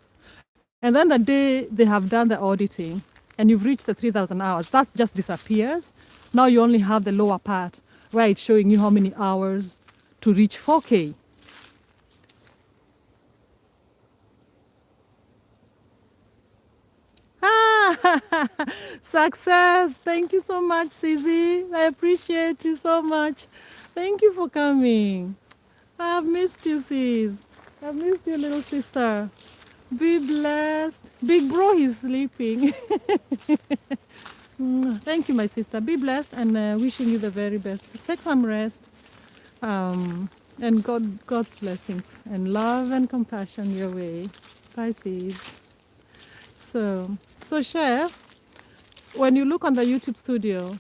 And then the day they have done the auditing and you've reached the 3,000 hours, that just disappears. Now you only have the lower part where it's showing you how many hours to reach 4K. Ah, success. Thank you so much, Susie. I appreciate you so much. Thank you for coming. I've missed you, sis. I've missed you, little sister. Be blessed. Big bro, he's sleeping. Thank you, my sister. Be blessed and wishing you the very best. Take some rest. And God's blessings and love and compassion your way. Bye, sis. So Chef, when you look on the YouTube studio,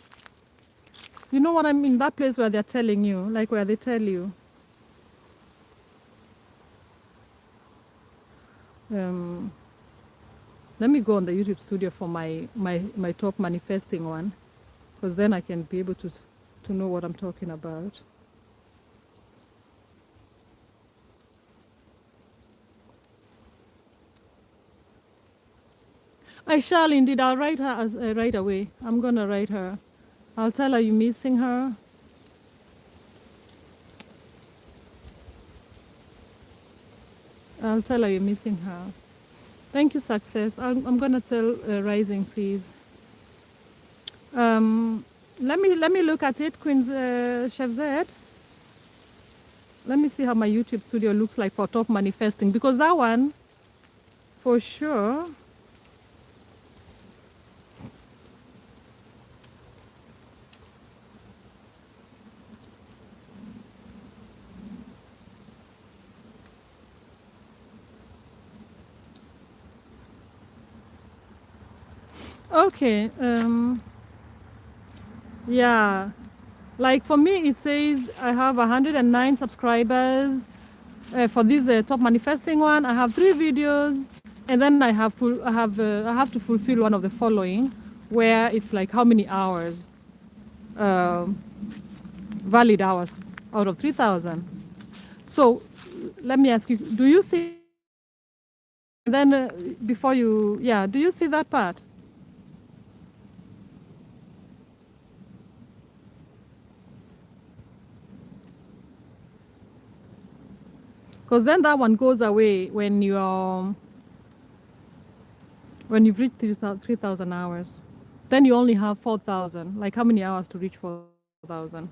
you know what I mean? That place where they're telling you, like where they tell you, let me go on the YouTube studio for my top manifesting one, because then I can be able to know what I'm talking about. I shall indeed. I'll write her right away. I'm going to write her. I'll tell her you're missing her. I'll tell her you're missing her. Thank you, Success. I'm going to tell Rising Seas. Let me look at it, Queen's Chef Zed. Let me see how my YouTube studio looks like for top manifesting, because that one, for sure. Okay. Yeah. Like for me, it says I have 109 subscribers. For this top manifesting one, I have 3 videos, and then I have to fulfill one of the following, where it's like how many hours, valid hours out of 3,000. So let me ask you, do you see? Then do you see that part? Because then that one goes away when you've reached 3,000 hours. Then you only have 4,000. Like how many hours to reach 4,000?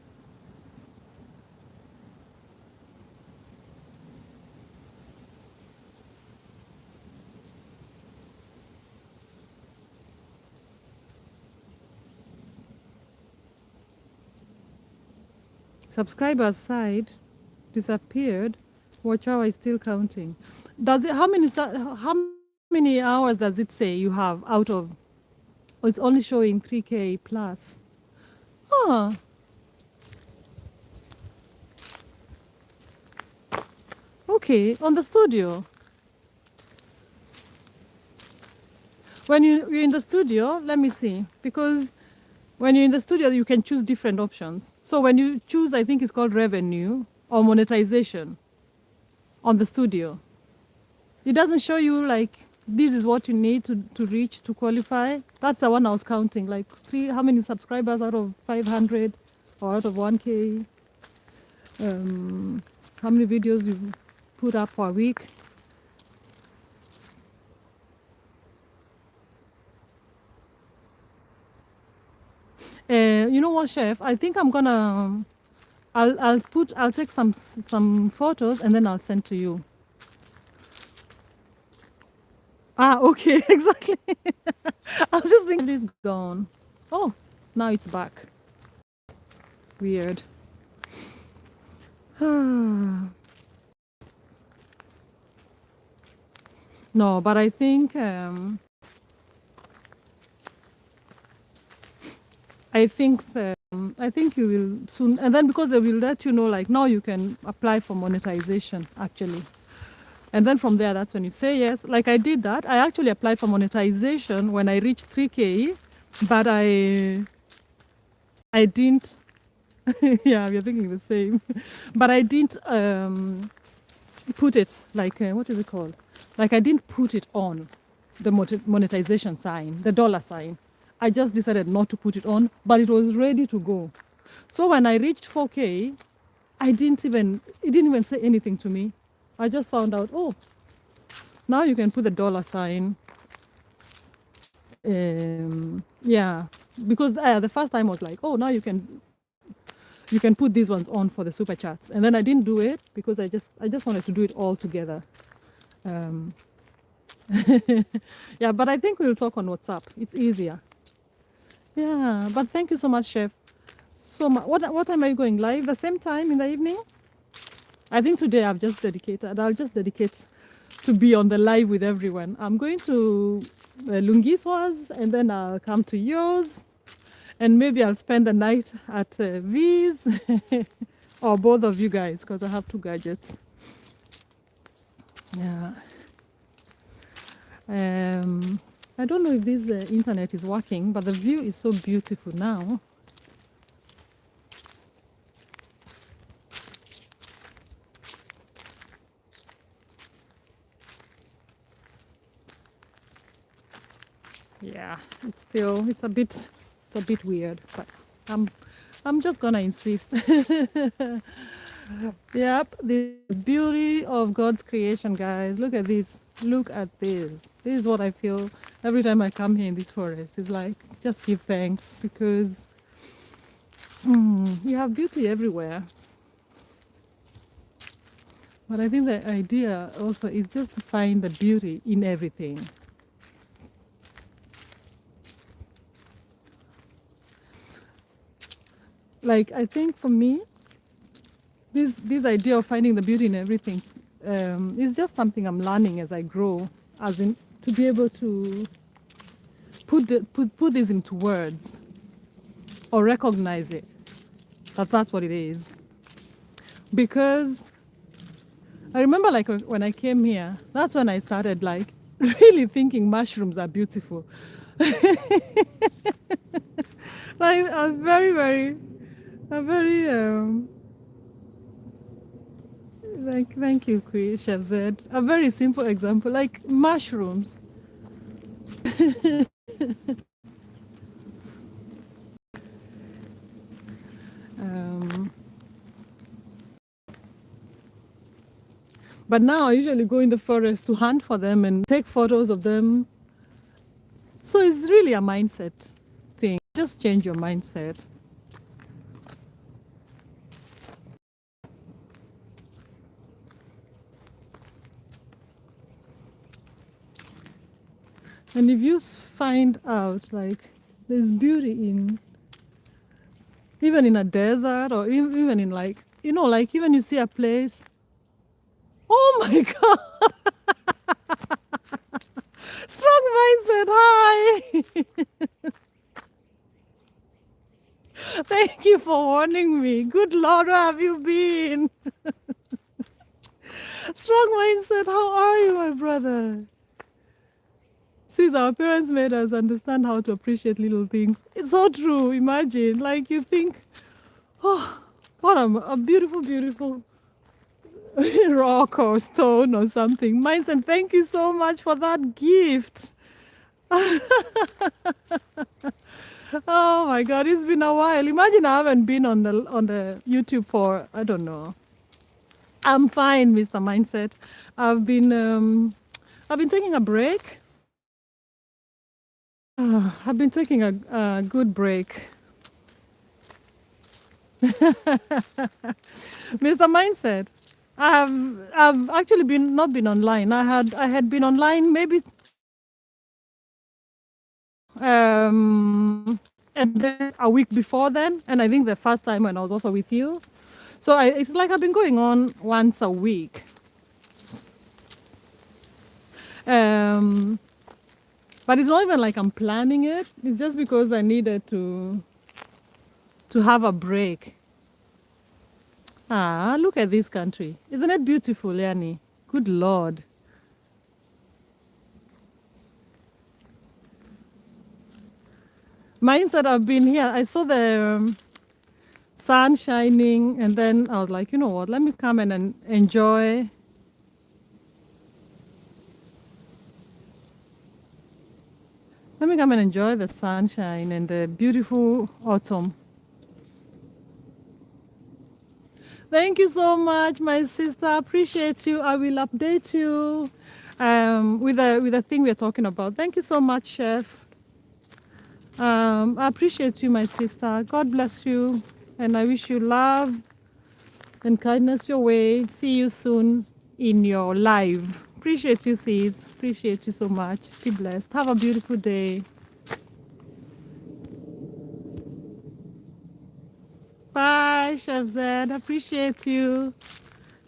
Subscribers side disappeared. Watch hour is still counting. Does it? How many hours does it say you have out of? Oh, it's only showing 3K plus. Huh. Okay, on the studio. When you're in the studio, let me see, because when you're in the studio, you can choose different options. So when you choose, I think it's called revenue or monetization on the studio. It doesn't show you like this is what you need to reach to qualify. That's the one I was counting, like how many subscribers out of 500 or out of 1K. How many videos you put up per week. You know what, Chef? I think I'm gonna. I'll take some photos and then I'll send to you. Ah, okay, exactly. I was just thinking it's gone. Oh, now it's back. Weird. No, but I think you will soon, and then because they will let you know, like now you can apply for monetization actually, and then from there that's when you say yes. Like I did that. I actually applied for monetization when I reached 3K, but I didn't. Yeah, we're thinking the same, but I didn't put it like what is it called? Like I didn't put it on the monetization sign, the dollar sign. I just decided not to put it on, but it was ready to go. So when I reached 4K, it didn't even say anything to me. I just found out, oh, now you can put the dollar sign. Yeah, because the first time I was like, oh, now you can put these ones on for the super chats, and then I didn't do it because I just wanted to do it all together. Um, yeah, but I think we'll talk on WhatsApp. It's easier. Yeah, but thank you so much, Chef. So what time are you going live? The same time in the evening? I think today I'll just dedicate to be on the live with everyone. I'm going to Lungiswa's and then I'll come to yours and maybe I'll spend the night at V's or both of you guys because I have two gadgets. Yeah. I don't know if this internet is working, but the view is so beautiful now. Yeah, it's a bit weird, but I'm I'm just gonna insist. Yep, the beauty of God's creation, guys. Look at this. Look at this. This is what I feel every time I come here in this forest. It's like just give thanks because you have beauty everywhere. But I think the idea also is just to find the beauty in everything. Like I think for me, this idea of finding the beauty in everything is just something I'm learning as I grow, as in to be able to put this into words or recognize it that that's what it is. Because I remember like when I came here, that's when I started like really thinking mushrooms are beautiful. Like a very like thank you, Chef Zed. A very simple example, like mushrooms. Um, but now I usually go in the forest to hunt for them and take photos of them. So it's really a mindset thing. Just change your mindset. And if you find out like there's beauty in even in a desert or even in like like even you see a place, oh my god, strong mindset, hi. Thank you for warning me. Good lord, where have you been? Strong mindset, how are you, my brother? Since our parents made us understand how to appreciate little things. It's so true. Imagine, like you think, oh, what a beautiful, beautiful rock or stone or something. Mindset, thank you so much for that gift. Oh my God, it's been a while. Imagine I haven't been on the YouTube for I don't know. I'm fine, Mr. Mindset. I've been taking a break. I've been taking a good break. Mr. Mindset, I've actually been not been online. I had been online maybe And then a week before then, and I think the first time when I was also with you. So it's like I've been going on once a week. But it's not even like I'm planning it. It's just because I needed to have a break. Ah, look at this country. Isn't it beautiful, Yani? Good Lord. Mine said I've been here. I saw the sun shining, and then I was like, you know what? Let me come and enjoy. Let me come and enjoy the sunshine and the beautiful autumn. Thank you so much, my sister. Appreciate you. I will update you with the thing we're talking about. Thank you so much, Chef. I appreciate you, my sister. God bless you, and I wish you love and kindness your way. See you soon in your live. Appreciate you, sis. Appreciate you so much. Be blessed. Have a beautiful day. Bye, Chef Zed. Appreciate you.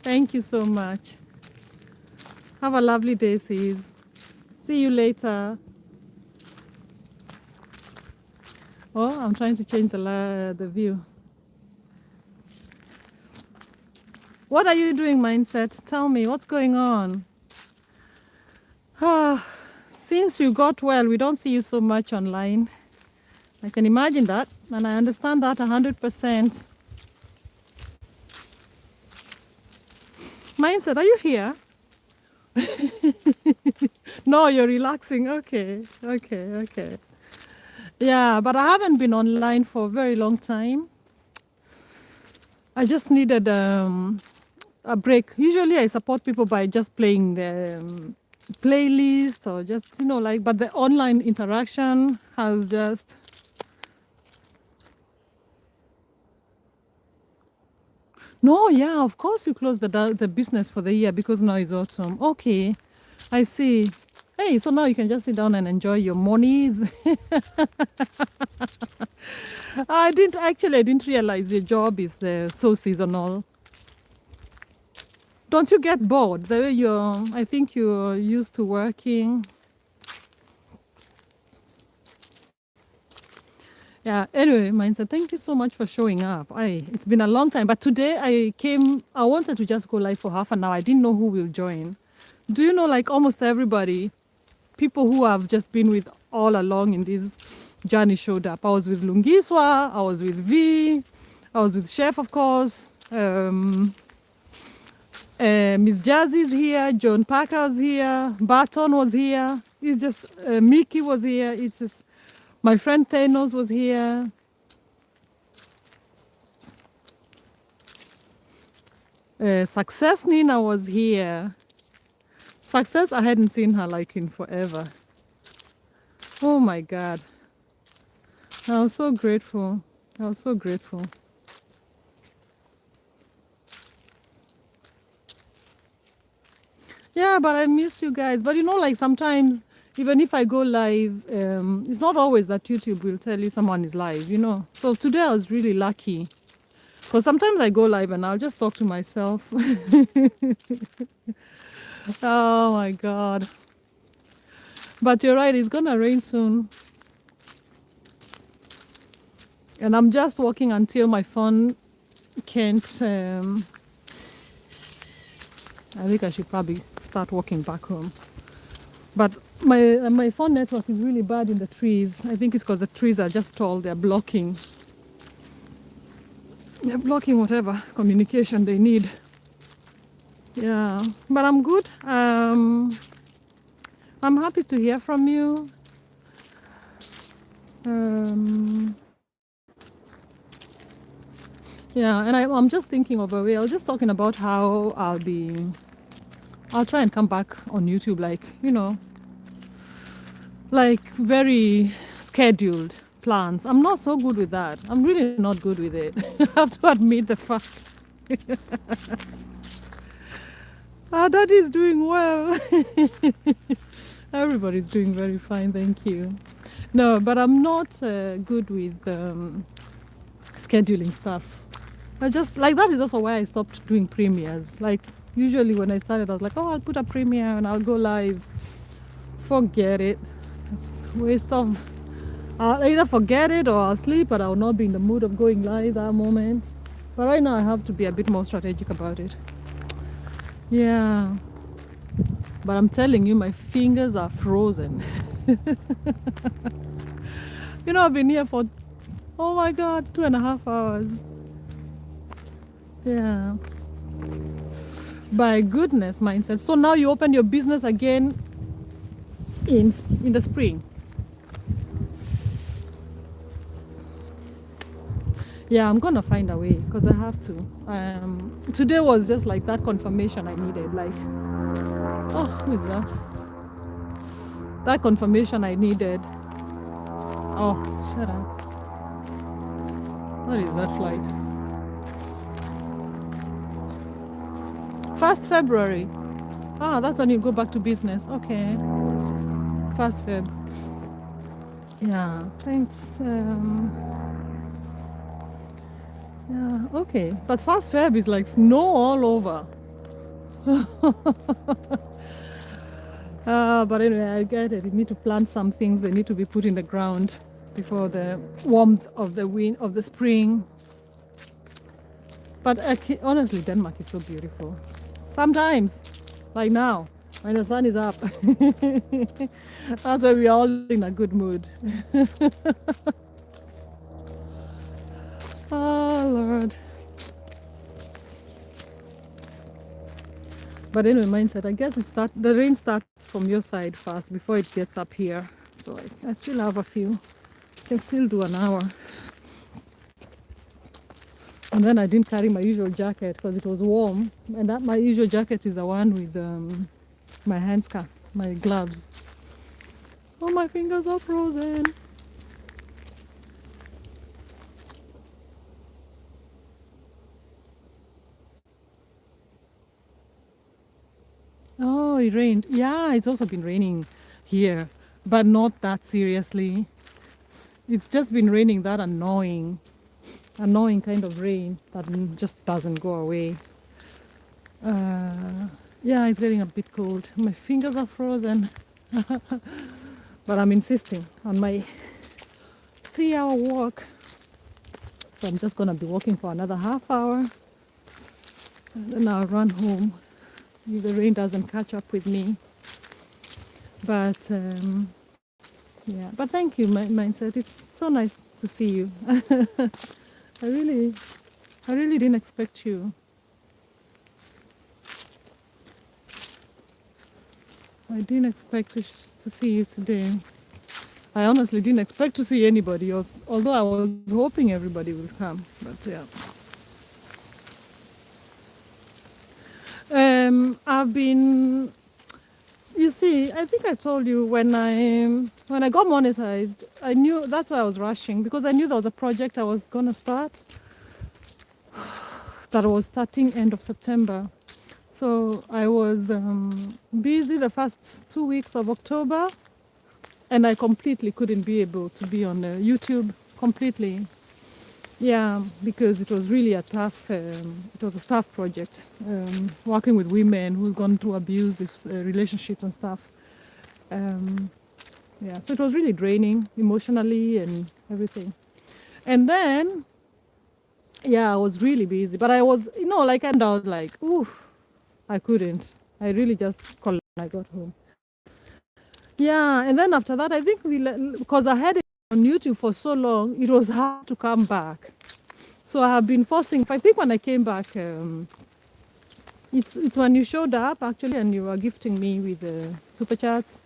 Thank you so much. Have a lovely day, sis. See you later. Oh, I'm trying to change the view. What are you doing, Mindset? Tell me, what's going on? Since you got well, we don't see you so much online. I can imagine that, and I understand that 100%. Mindset, are you here? No, you're relaxing. Okay. Yeah, but I haven't been online for a very long time. I just needed a break. Usually I support people by just playing the playlist or just, but the online interaction has just... No, yeah, of course you close the business for the year because now it's autumn. Okay, I see. Hey, so now you can just sit down and enjoy your monies. I didn't realize your job is so seasonal. Don't you get bored the way I think you're used to working? Yeah, anyway, Mindset, thank you so much for showing up. It's been a long time, but today I wanted to just go live for half an hour. I didn't know who will join. Do you know, like almost everybody, people who have just been with all along in this journey showed up. I was with Lungiswa, I was with V, I was with Chef, of course. Miss Jazzy's here, John Parker's here, Barton was here. It's just, Mickey was here. It's just, my friend Thanos was here. Success Nina was here. Success, I hadn't seen her like in forever. Oh my God. I was so grateful. Yeah, but I miss you guys. But like sometimes, even if I go live, it's not always that YouTube will tell you someone is live, So today I was really lucky. Because sometimes I go live and I'll just talk to myself. Oh my God. But you're right, it's gonna rain soon. And I'm just walking until my phone can't... I think I should probably start walking back home. But my phone network is really bad in the trees. I think it's because the trees are just tall. They're blocking whatever communication they need. Yeah, but I'm good. I'm happy to hear from you. Yeah, and I'm just thinking of a way. I was just talking about how I'll try and come back on YouTube, like very scheduled plans. I'm not so good with that. I'm really not good with it. I have to admit the fact. Our daddy's doing well. Everybody's doing very fine, thank you. No, but I'm not good with scheduling stuff. I just like that is also why I stopped doing premieres. Like usually when I started, I was like, oh, I'll put a premiere and I'll go live. Forget it. It's waste of. I'll either forget it or I'll sleep, but I'll not be in the mood of going live that moment. But right now, I have to be a bit more strategic about it. Yeah. But I'm telling you, my fingers are frozen. You know, I've been here for, oh my God, 2.5 hours. Yeah. By goodness, mindset. So now you open your business again in the spring. Yeah, I'm gonna find a way because I have to. Today was just like that confirmation I needed. Like, oh, who is that? That confirmation I needed. Oh, shut up. What is that flight? 1st February. Ah, that's when you go back to business. Okay. 1st Feb. Yeah, thanks. Yeah, okay. But 1st Feb is like snow all over. But anyway, I get it. You need to plant some things. They need to be put in the ground before the warmth of the wind of the spring. But honestly, Denmark is so beautiful. Sometimes, like now, when the sun is up, that's why we're all in a good mood. Oh Lord. But anyway, mindset. I guess the rain starts from your side first before it gets up here. So I still have a few. Can still do an hour. And then I didn't carry my usual jacket because it was warm. And that my usual jacket is the one with my hand scarf, my gloves. Oh, my fingers are frozen. Oh, it rained. Yeah, it's also been raining here, but not that seriously. It's just been raining that annoying kind of rain that just doesn't go away. Yeah, it's getting a bit cold. My fingers are frozen. But I'm insisting on my 3-hour walk. So I'm just gonna be walking for another half hour. And then I'll run home if the rain doesn't catch up with me. But yeah, but thank you, Mindset. It's so nice to see you. I really, I really didn't expect you. I didn't expect to see you today. I honestly didn't expect to see anybody else, although I was hoping everybody would come. But yeah. I've been. You see, I think I told you when I got monetized, I knew that's why I was rushing because I knew there was a project I was gonna start that was starting end of September. So I was busy the first 2 weeks of October, and I completely couldn't be able to be on YouTube completely. Yeah, because it was really a tough. It was a tough project, working with women who've gone through abusive relationships and stuff. Um, yeah, so it was really draining emotionally and everything. And then, yeah, I was really busy, but I was, like, and out like, ooh, I couldn't. I really just collapsed when I got home. Yeah, and then after that, I think because I had it on YouTube for so long, it was hard to come back. So I have been forcing. I think when I came back, it's when you showed up actually, and you were gifting me with super chats.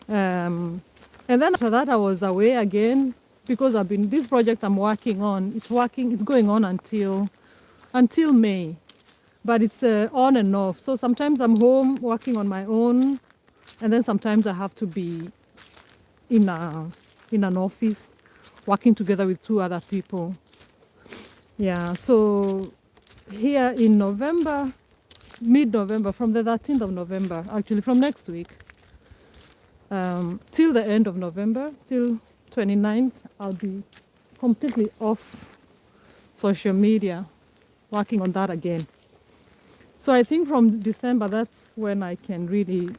And then after that, I was away again because I've been this project I'm working on. It's working. It's going on until May, but it's on and off. So sometimes I'm home working on my own, and then sometimes I have to be in an office working together with 2 other people. Yeah. So here in November, mid-November, from the 13th of November, actually from next week, till the end of November, till 29th, I'll be completely off social media, working on that again. So I think from December, that's when I can really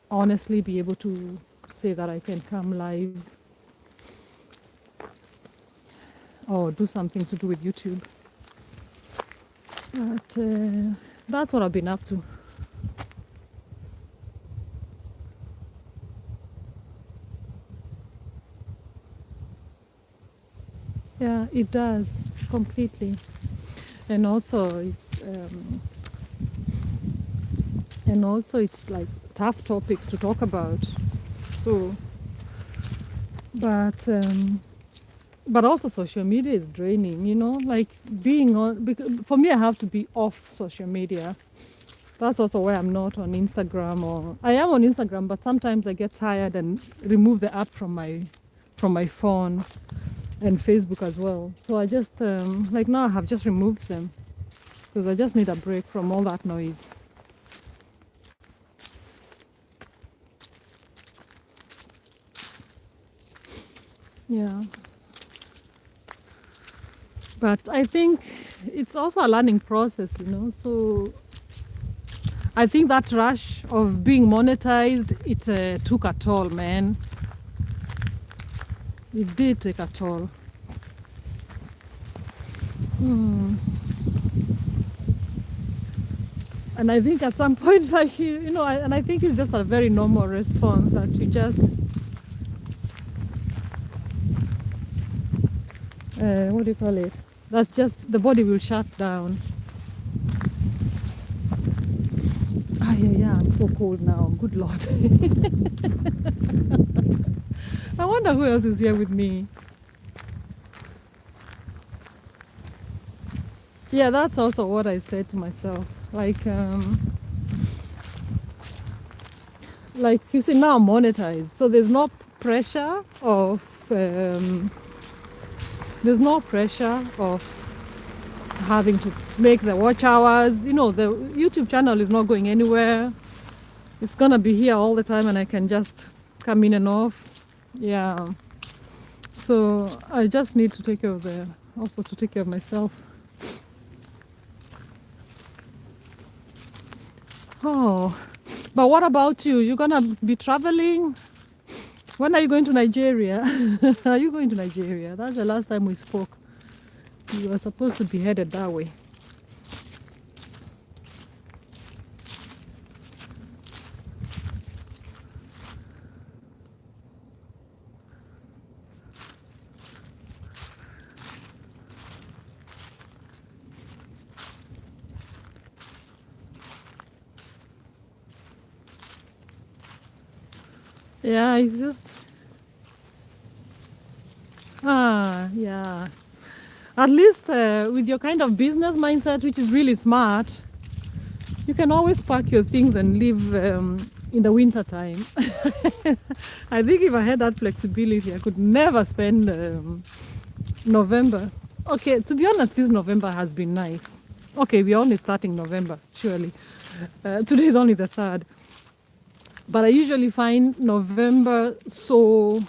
honestly be able to say that I can come live or do something to do with YouTube. But that's what I've been up to. Yeah, it does completely. And also it's like tough topics to talk about. So, but also social media is draining, you know, like being on, because for me, I have to be off social media. That's also why I'm not on Instagram, or I am on Instagram, but sometimes I get tired and remove the app from my phone, and Facebook as well. So I just like now I have just removed them because I just need a break from all that noise. Yeah. But I think it's also a learning process, you know. So I think that rush of being monetized, it took a toll, man. It did take a toll. And I think at some point, like, you know, and I think it's just a very normal response that you just, what do you call it? That just the body will shut down. Ah, yeah, I'm so cold now. Good Lord. I wonder who else is here with me. Yeah, that's also what I said to myself. Like you see, now I'm monetized, so there's no pressure of having to make the watch hours. You know, the YouTube channel is not going anywhere. It's gonna be here all the time, and I can just come in and off. Yeah. So I just need to take care of to take care of myself. Oh, but what about you? You're gonna be traveling? When are you going to Nigeria? Are you going to Nigeria? That's the last time we spoke. You were supposed to be headed that way. Yeah, it's just yeah. At least with your kind of business mindset, which is really smart, you can always pack your things and leave in the winter time. I think if I had that flexibility, I could never spend November. Okay, to be honest, this November has been nice. Okay, we're only starting November, surely. Today is only the 3rd. But I usually find November so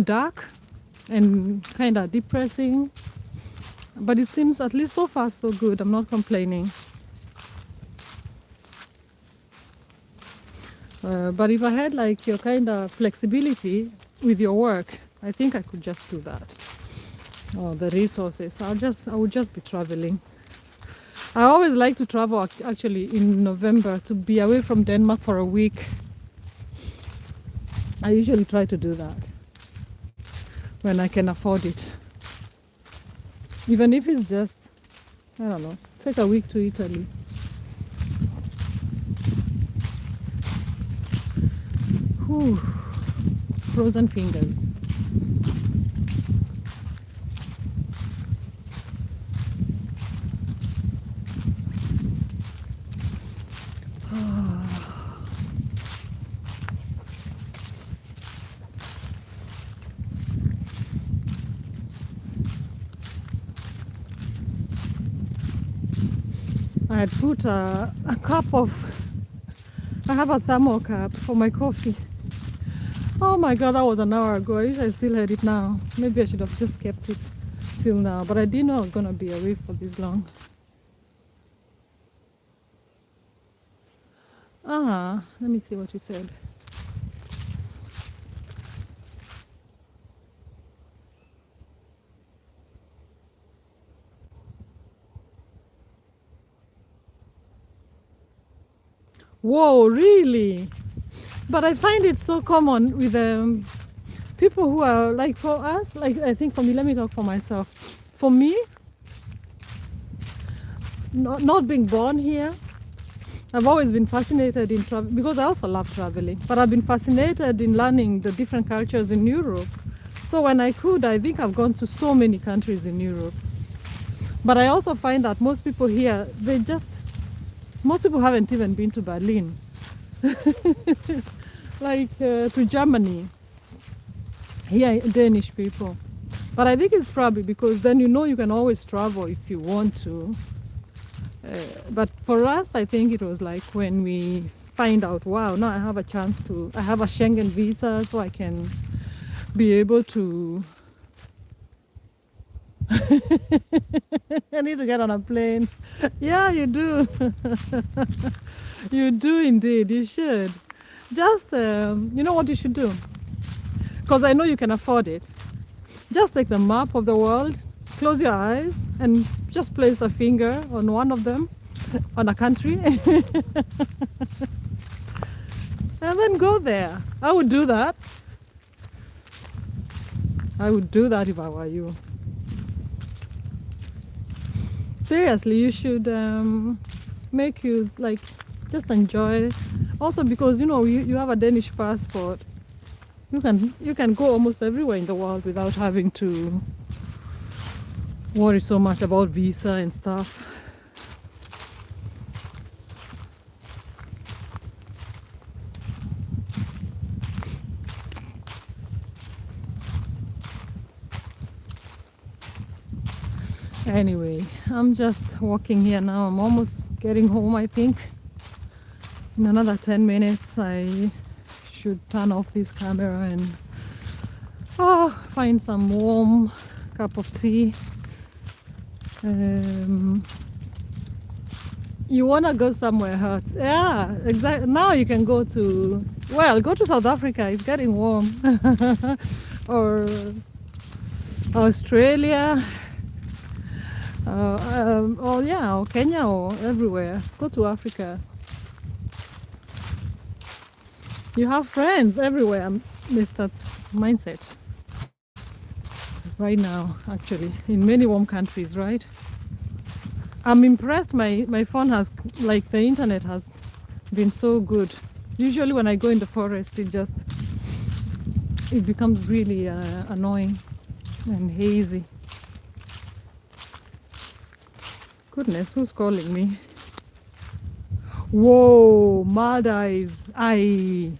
dark and kind of depressing. But it seems at least so far so good. I'm not complaining. But if I had like your kind of flexibility with your work, I think I could just do that. Oh, the resources. I would just be traveling. I always like to travel actually in November, to be away from Denmark for a week. I usually try to do that when I can afford it. Even if it's just, I don't know, take a week to Italy. Whew. Frozen fingers. had put a cup of, I have a thermal cup for my coffee. Oh my god, that was an hour ago. I wish I still had it now. Maybe I should have just kept it till now, but I didn't know I was gonna be away for this long. Let me see what you said. Whoa, really? But I find it so common with people who are like, for us, like, I think for me, let me talk for myself. For me, not being born here, I've always been fascinated in travel because I also love traveling, but I've been fascinated in learning the different cultures in Europe. So when I could, I think I've gone to so many countries in Europe. But I also find that most people here, most people haven't even been to Berlin. Like to Germany. Here, Danish people. But I think it's probably because then you can always travel if you want to. But for us, I think it was like when we find out, wow, now I have a chance I have a Schengen visa, so I can be able to. I need to get on a plane. Yeah, you do. You do indeed. You should. Just, you know what you should do? Because I know you can afford it. Just take the map of the world, close your eyes, and just place a finger on one of them, on a country, and then go there. I would do that. I would do that if I were you. Seriously, you should make use, like, just enjoy. Also, because you have a Danish passport, you can go almost everywhere in the world without having to worry so much about visa and stuff. Anyway, I'm just walking here now. I'm almost getting home, I think. In another 10 minutes, I should turn off this camera and find some warm cup of tea. You want to go somewhere hot? Yeah, exactly. Now you can go to South Africa. It's getting warm. Or Australia. Or Kenya, or everywhere. Go to Africa. You have friends everywhere, Mr. Mindset. Right now, actually, in many warm countries, right? I'm impressed. My phone has, like, the internet has been so good. Usually when I go in the forest, it becomes really annoying and hazy. Goodness, who's calling me? Whoa, Maldives. I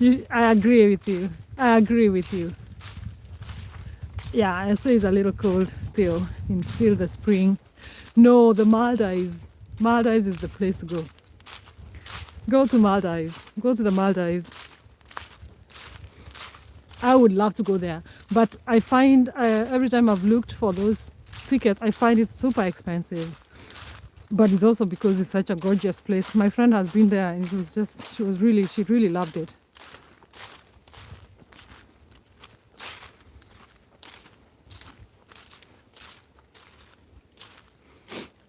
agree with you. I agree with you. Yeah, I say it's a little cold still. It's still the spring. No, the Maldives. Maldives is the place to go. Go to Maldives. Go to the Maldives. I would love to go there. But I find every time I've looked for those tickets, I find it super expensive. But it's also because it's such a gorgeous place. My friend has been there and she really loved it.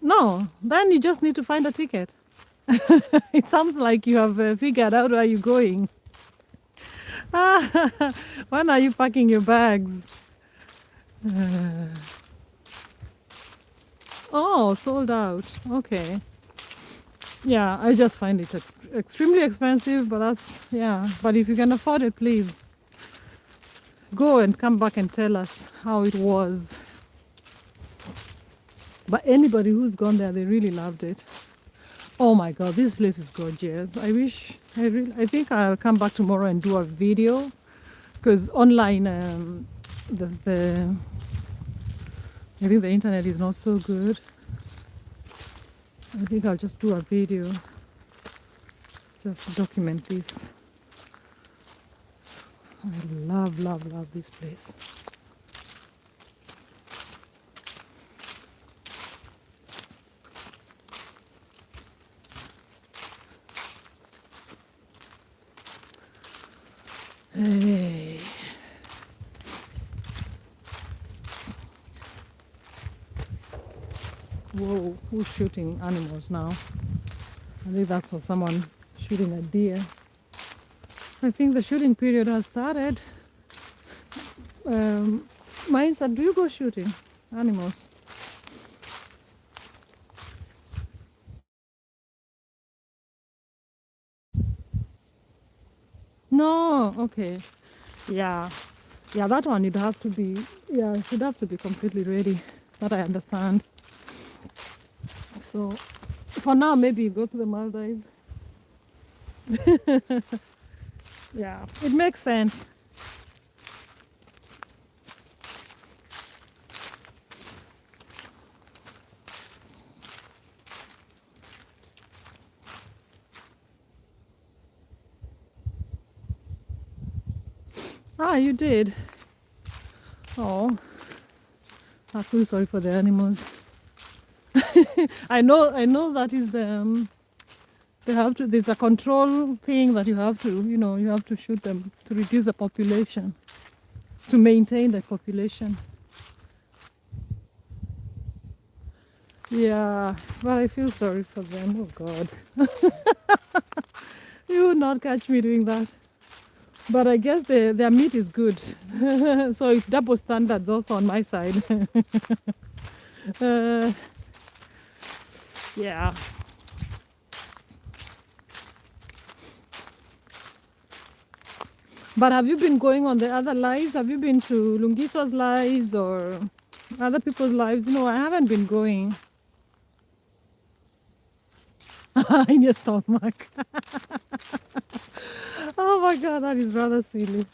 No, then you just need to find a ticket. It sounds like you have figured out where you're going. When are you packing your bags? Oh, sold out. Okay. Yeah, I just find it extremely expensive, but but if you can afford it, please go and come back and tell us how it was. But anybody who's gone there, they really loved it. Oh my God, this place is gorgeous. I think I'll come back tomorrow and do a video, because online I think the internet is not so good. I think I'll just do a video just to document this. I love, love, love this place. Hey. Whoa, who's shooting animals now? I think that's for someone shooting a deer. I think the shooting period has started. Mine said, do you go shooting animals? No, okay. Yeah. Yeah, that one you'd have to be, yeah, it should have to be completely ready. That I understand. So for now, maybe you go to the Maldives. Yeah, it makes sense. Ah, you did. Oh, I feel sorry for the animals. I know that is they have to, there's a control thing that you have to, you have to shoot them to reduce the population, to maintain the population. Yeah, but I feel sorry for them. Oh God. You would not catch me doing that. But I guess their meat is good. So it's double standards also on my side. uh, yeah. But have you been going on the other lives? Have you been to Lungiswa's lives or other people's lives? I haven't been going. In your stomach. Oh my God, that is rather silly.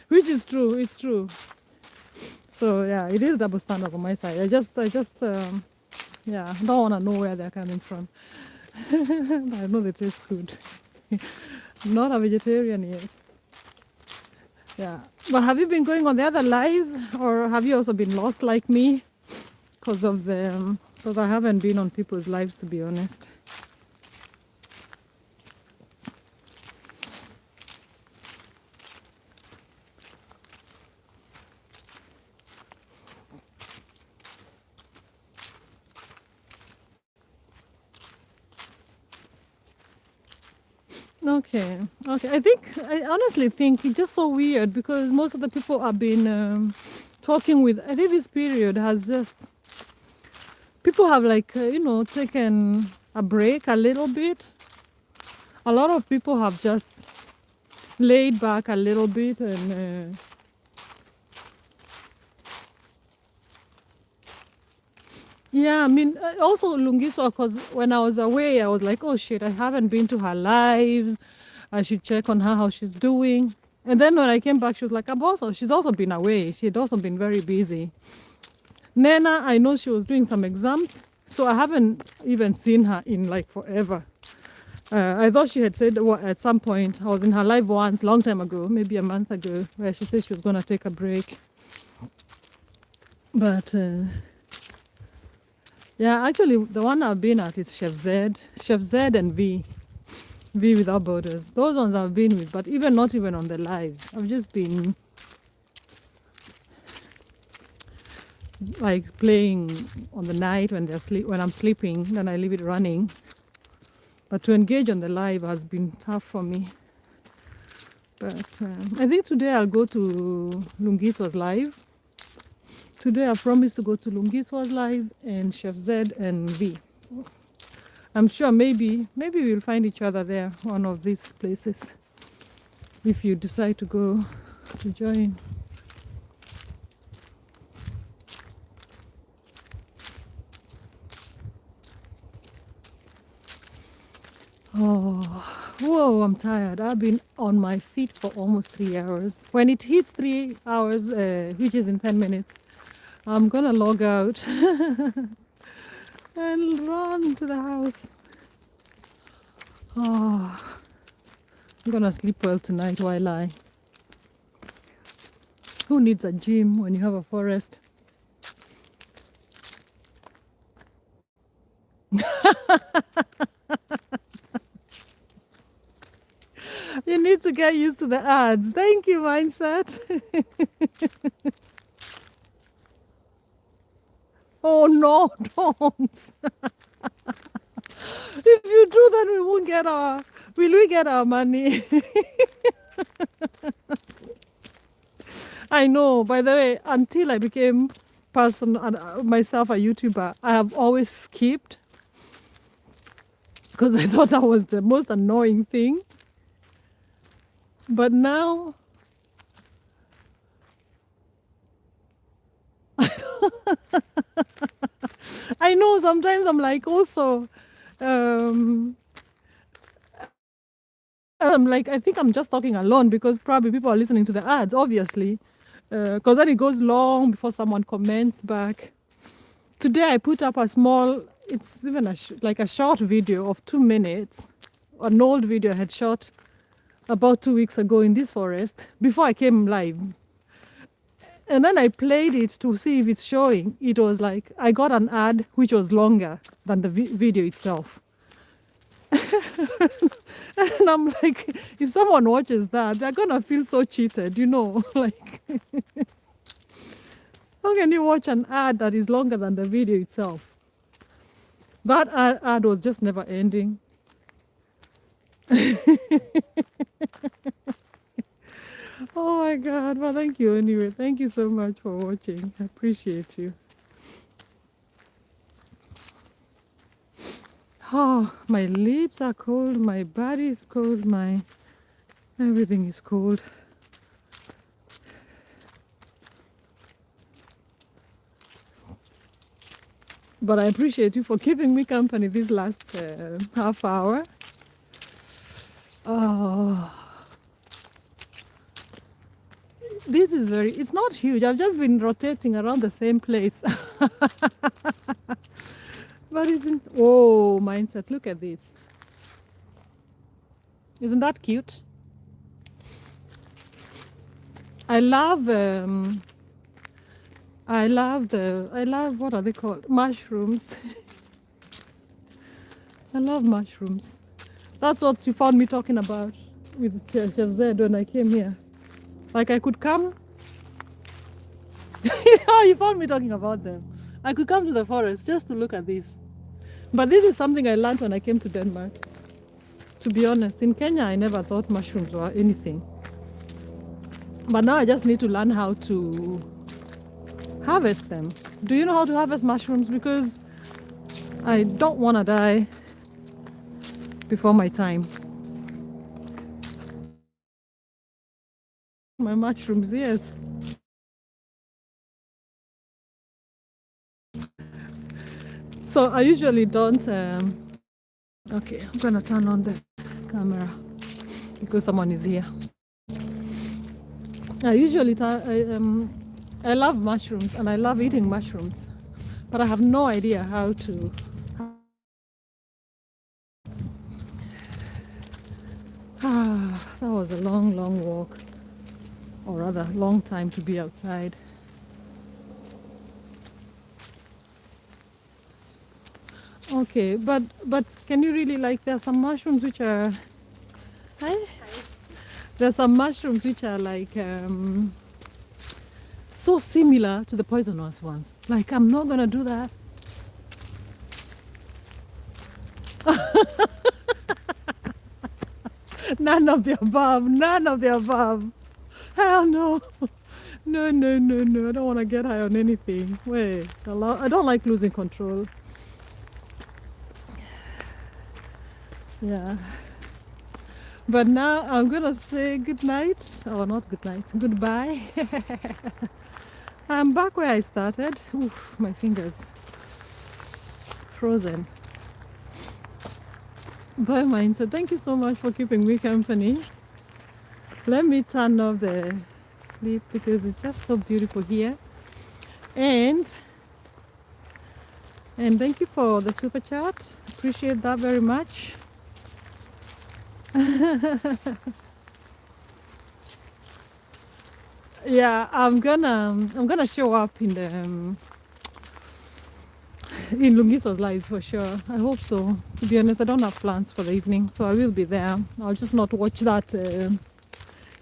Which is true, it's true. So yeah, it is double standard on my side. Yeah, don't want to know where they're coming from. I know they taste good. Not a vegetarian yet. Yeah. But have you been going on the other lives or have you also been lost like me? Because I haven't been on people's lives, to be honest. Okay. I honestly think it's just so weird because most of the people I've been talking with, I think this period has just, people have like, taken a break a little bit. A lot of people have just laid back a little bit and yeah, I mean, also Lungiswa, because when I was away, I was like, oh shit, I haven't been to her lives. I should check on her, how she's doing. And then when I came back, she was like, she's also been away. She had also been very busy. Nena, I know she was doing some exams, so I haven't even seen her in like forever. I thought she had said at some point, I was in her live once, long time ago, maybe a month ago, where she said she was going to take a break. But yeah, actually, the one I've been at is Chef Z and V Without Borders. Those ones I've been with, but not even on the lives. I've just been like playing on the night when I'm sleeping, then I leave it running. But to engage on the live has been tough for me. But I think today I'll go to Lungiswa's live. Today I promised to go to Lungiswa's live and Chef Z and V. I'm sure maybe we'll find each other there, one of these places, if you decide to go to join. Oh, whoa, I'm tired. I've been on my feet for almost 3 hours. When it hits 3 hours, which is in 10 minutes, I'm gonna log out. and run to the house. Oh, I'm gonna sleep well tonight while I. Who needs a gym when you have a forest? You need to get used to the ads. Thank you, Mindset. Oh no, don't. If you do that, we won't get our. Will we get our money? I know. By the way, until I became myself a YouTuber, I have always skipped because I thought that was the most annoying thing. But now, I know sometimes I'm like also, um, I'm like, I think I'm just talking alone because probably people are listening to the ads, obviously. Because then it goes long before someone comments back. Today I put up a small, it's even like a short video of 2 minutes, an old video I had shot about 2 weeks ago in this forest before I came live. And then I played it to see if it's showing. It was like, I got an ad which was longer than the video itself. And I'm like, if someone watches that, they're gonna feel so cheated, you know? Like, how can you watch an ad that is longer than the video itself? That ad was just never ending. Oh my God. Well, thank you anyway. Thank you so much for watching. I appreciate you. Oh, my lips are cold. My body is cold. My everything is cold. But I appreciate you for keeping me company this last half hour. Oh, this is it's not huge. I've just been rotating around the same place. But isn't, oh, Mindset, look at this. Isn't that cute? I love, what are they called? Mushrooms. I love mushrooms. That's what you found me talking about with Chef Zed when I came here. Like I could come. Oh, you found me talking about them. I could come to the forest just to look at this. But this is something I learned when I came to Denmark. To be honest, in Kenya, I never thought mushrooms were anything. But now I just need to learn how to harvest them. Do you know how to harvest mushrooms? Because I don't want to die before my time. My mushrooms, yes. So I usually don't. Okay, I'm gonna turn on the camera because someone is here. I usually I love mushrooms and I love eating mushrooms, but I have no idea how to. That was a long, long walk, or rather, long time to be outside. Okay, but can you really like? There are some mushrooms which are. Hi. There's some mushrooms which are like so similar to the poisonous ones. Like I'm not gonna do that. None of the above. None of the above. Hell no. No, no, no, no. I don't want to get high on anything. Wait, I don't like losing control. Yeah. But now I'm gonna say good night. Oh, not good night. Goodbye. I'm back where I started. Oof, my fingers frozen. Bye, Mindset. Thank you so much for keeping me company. Let me turn off the light because it's just so beautiful here. And And thank you for the super chat. Appreciate that very much. Yeah, I'm gonna show up in the in Lungiso's lives for sure. I hope so. To be honest, I don't have plans for the evening, so I will be there. I'll just not watch that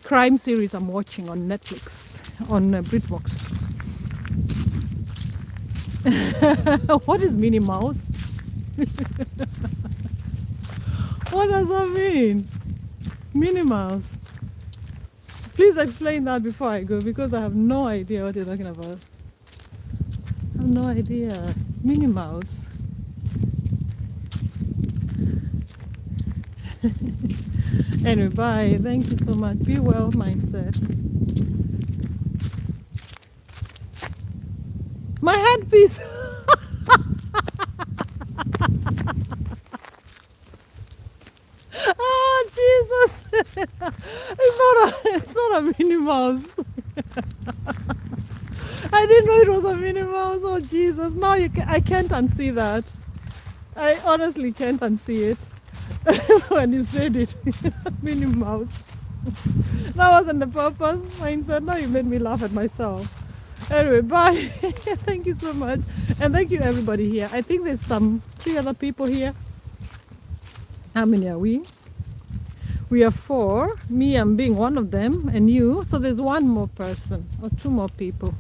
crime series I'm watching on Netflix on BritBox. What is Minnie Mouse? What does that mean? Minnie Mouse. Please explain that before I go because I have no idea what you're talking about. I have no idea. Minnie Mouse. Anyway, bye. Thank you so much. Be well, mindset. My headpiece. Ah, Jesus. It's not a Minnie Mouse. I didn't know it was a Minnie Mouse. Oh, Jesus. Now I can't unsee that. I honestly can't unsee it when you said it. Minnie Mouse. That wasn't the purpose. Mindset. Now you made me laugh at myself. Anyway, bye. Thank you so much. And thank you, everybody here. I think there's some 3 other people here. How many are we? We are 4. Me, I'm being one of them, and you. So there's 1 more person or 2 more people.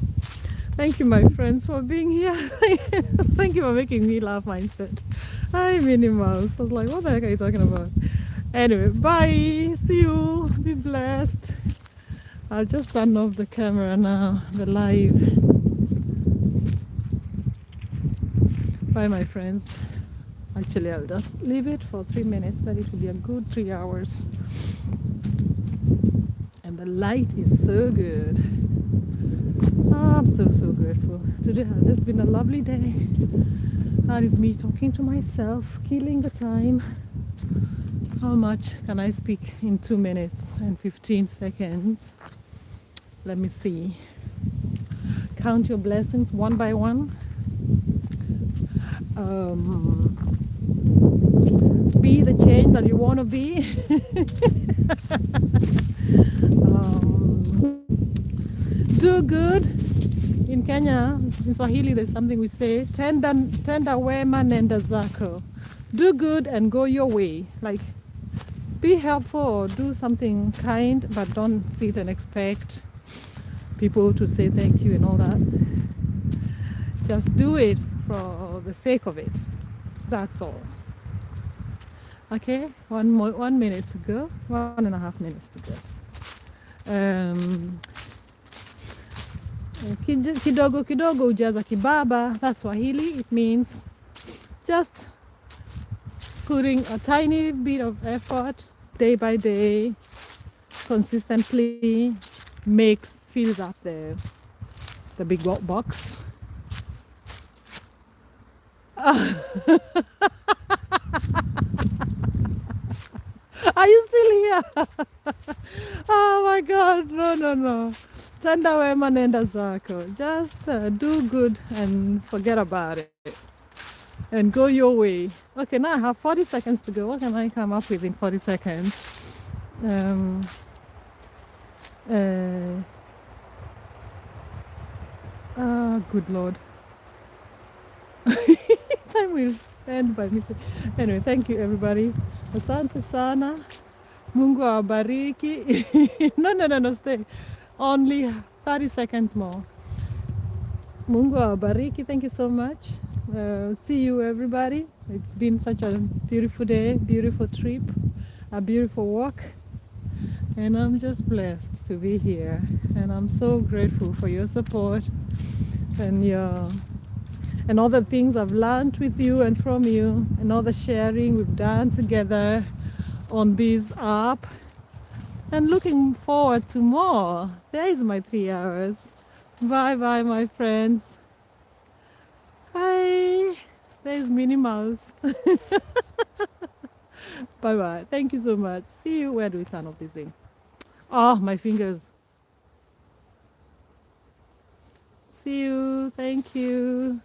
Thank you, my friends, for being here. Thank you for making me laugh, mindset. Hi, Minnie Mouse. I was like, what the heck are you talking about? Anyway, bye. See you. Be blessed. I'll just turn off the camera now, the live. Bye, my friends. Actually, I'll just leave it for 3 minutes. That it will be a good 3 hours. And the light is so good. I'm so grateful. Today has just been a lovely day. That is me talking to myself, killing the time. How much can I speak in 2 minutes and 15 seconds? Let me see. Count your blessings one by one. Be the change that you want to be. Do good. In Kenya, in Swahili, there's something we say, tenda wema nenda zako. Do good and go your way. Like, be helpful or do something kind, but don't sit and expect people to say thank you and all that. Just do it for the sake of it. That's all. Okay, 1 minute to go, 1.5 minutes to go. Kidogo kidogo ujaza kibaba. That's Swahili. It means just putting a tiny bit of effort day by day, consistently fills up the big box. Are you still here? Oh my God, no. Tenda wema nenda zako. Just do good and forget about it. And go your way. Okay, now I have 40 seconds to go. What can I come up with in 40 seconds? Good Lord. Time will end by me. Anyway, thank you, everybody. Asante sana. Mungu awabariki. No, stay. Only 30 seconds more. Mungu awabariki. Thank you so much. See you, everybody. It's been such a beautiful day, beautiful trip, a beautiful walk. And I'm just blessed to be here. And I'm so grateful for your support and all the things I've learned with you and from you, and all the sharing we've done together on this app. And looking forward to more. There is my 3 hours. Bye bye, my friends. Hi. There's Minnie Mouse. Bye bye. Thank you so much. See you. Where do we turn off this thing? Oh, my fingers. See you. Thank you.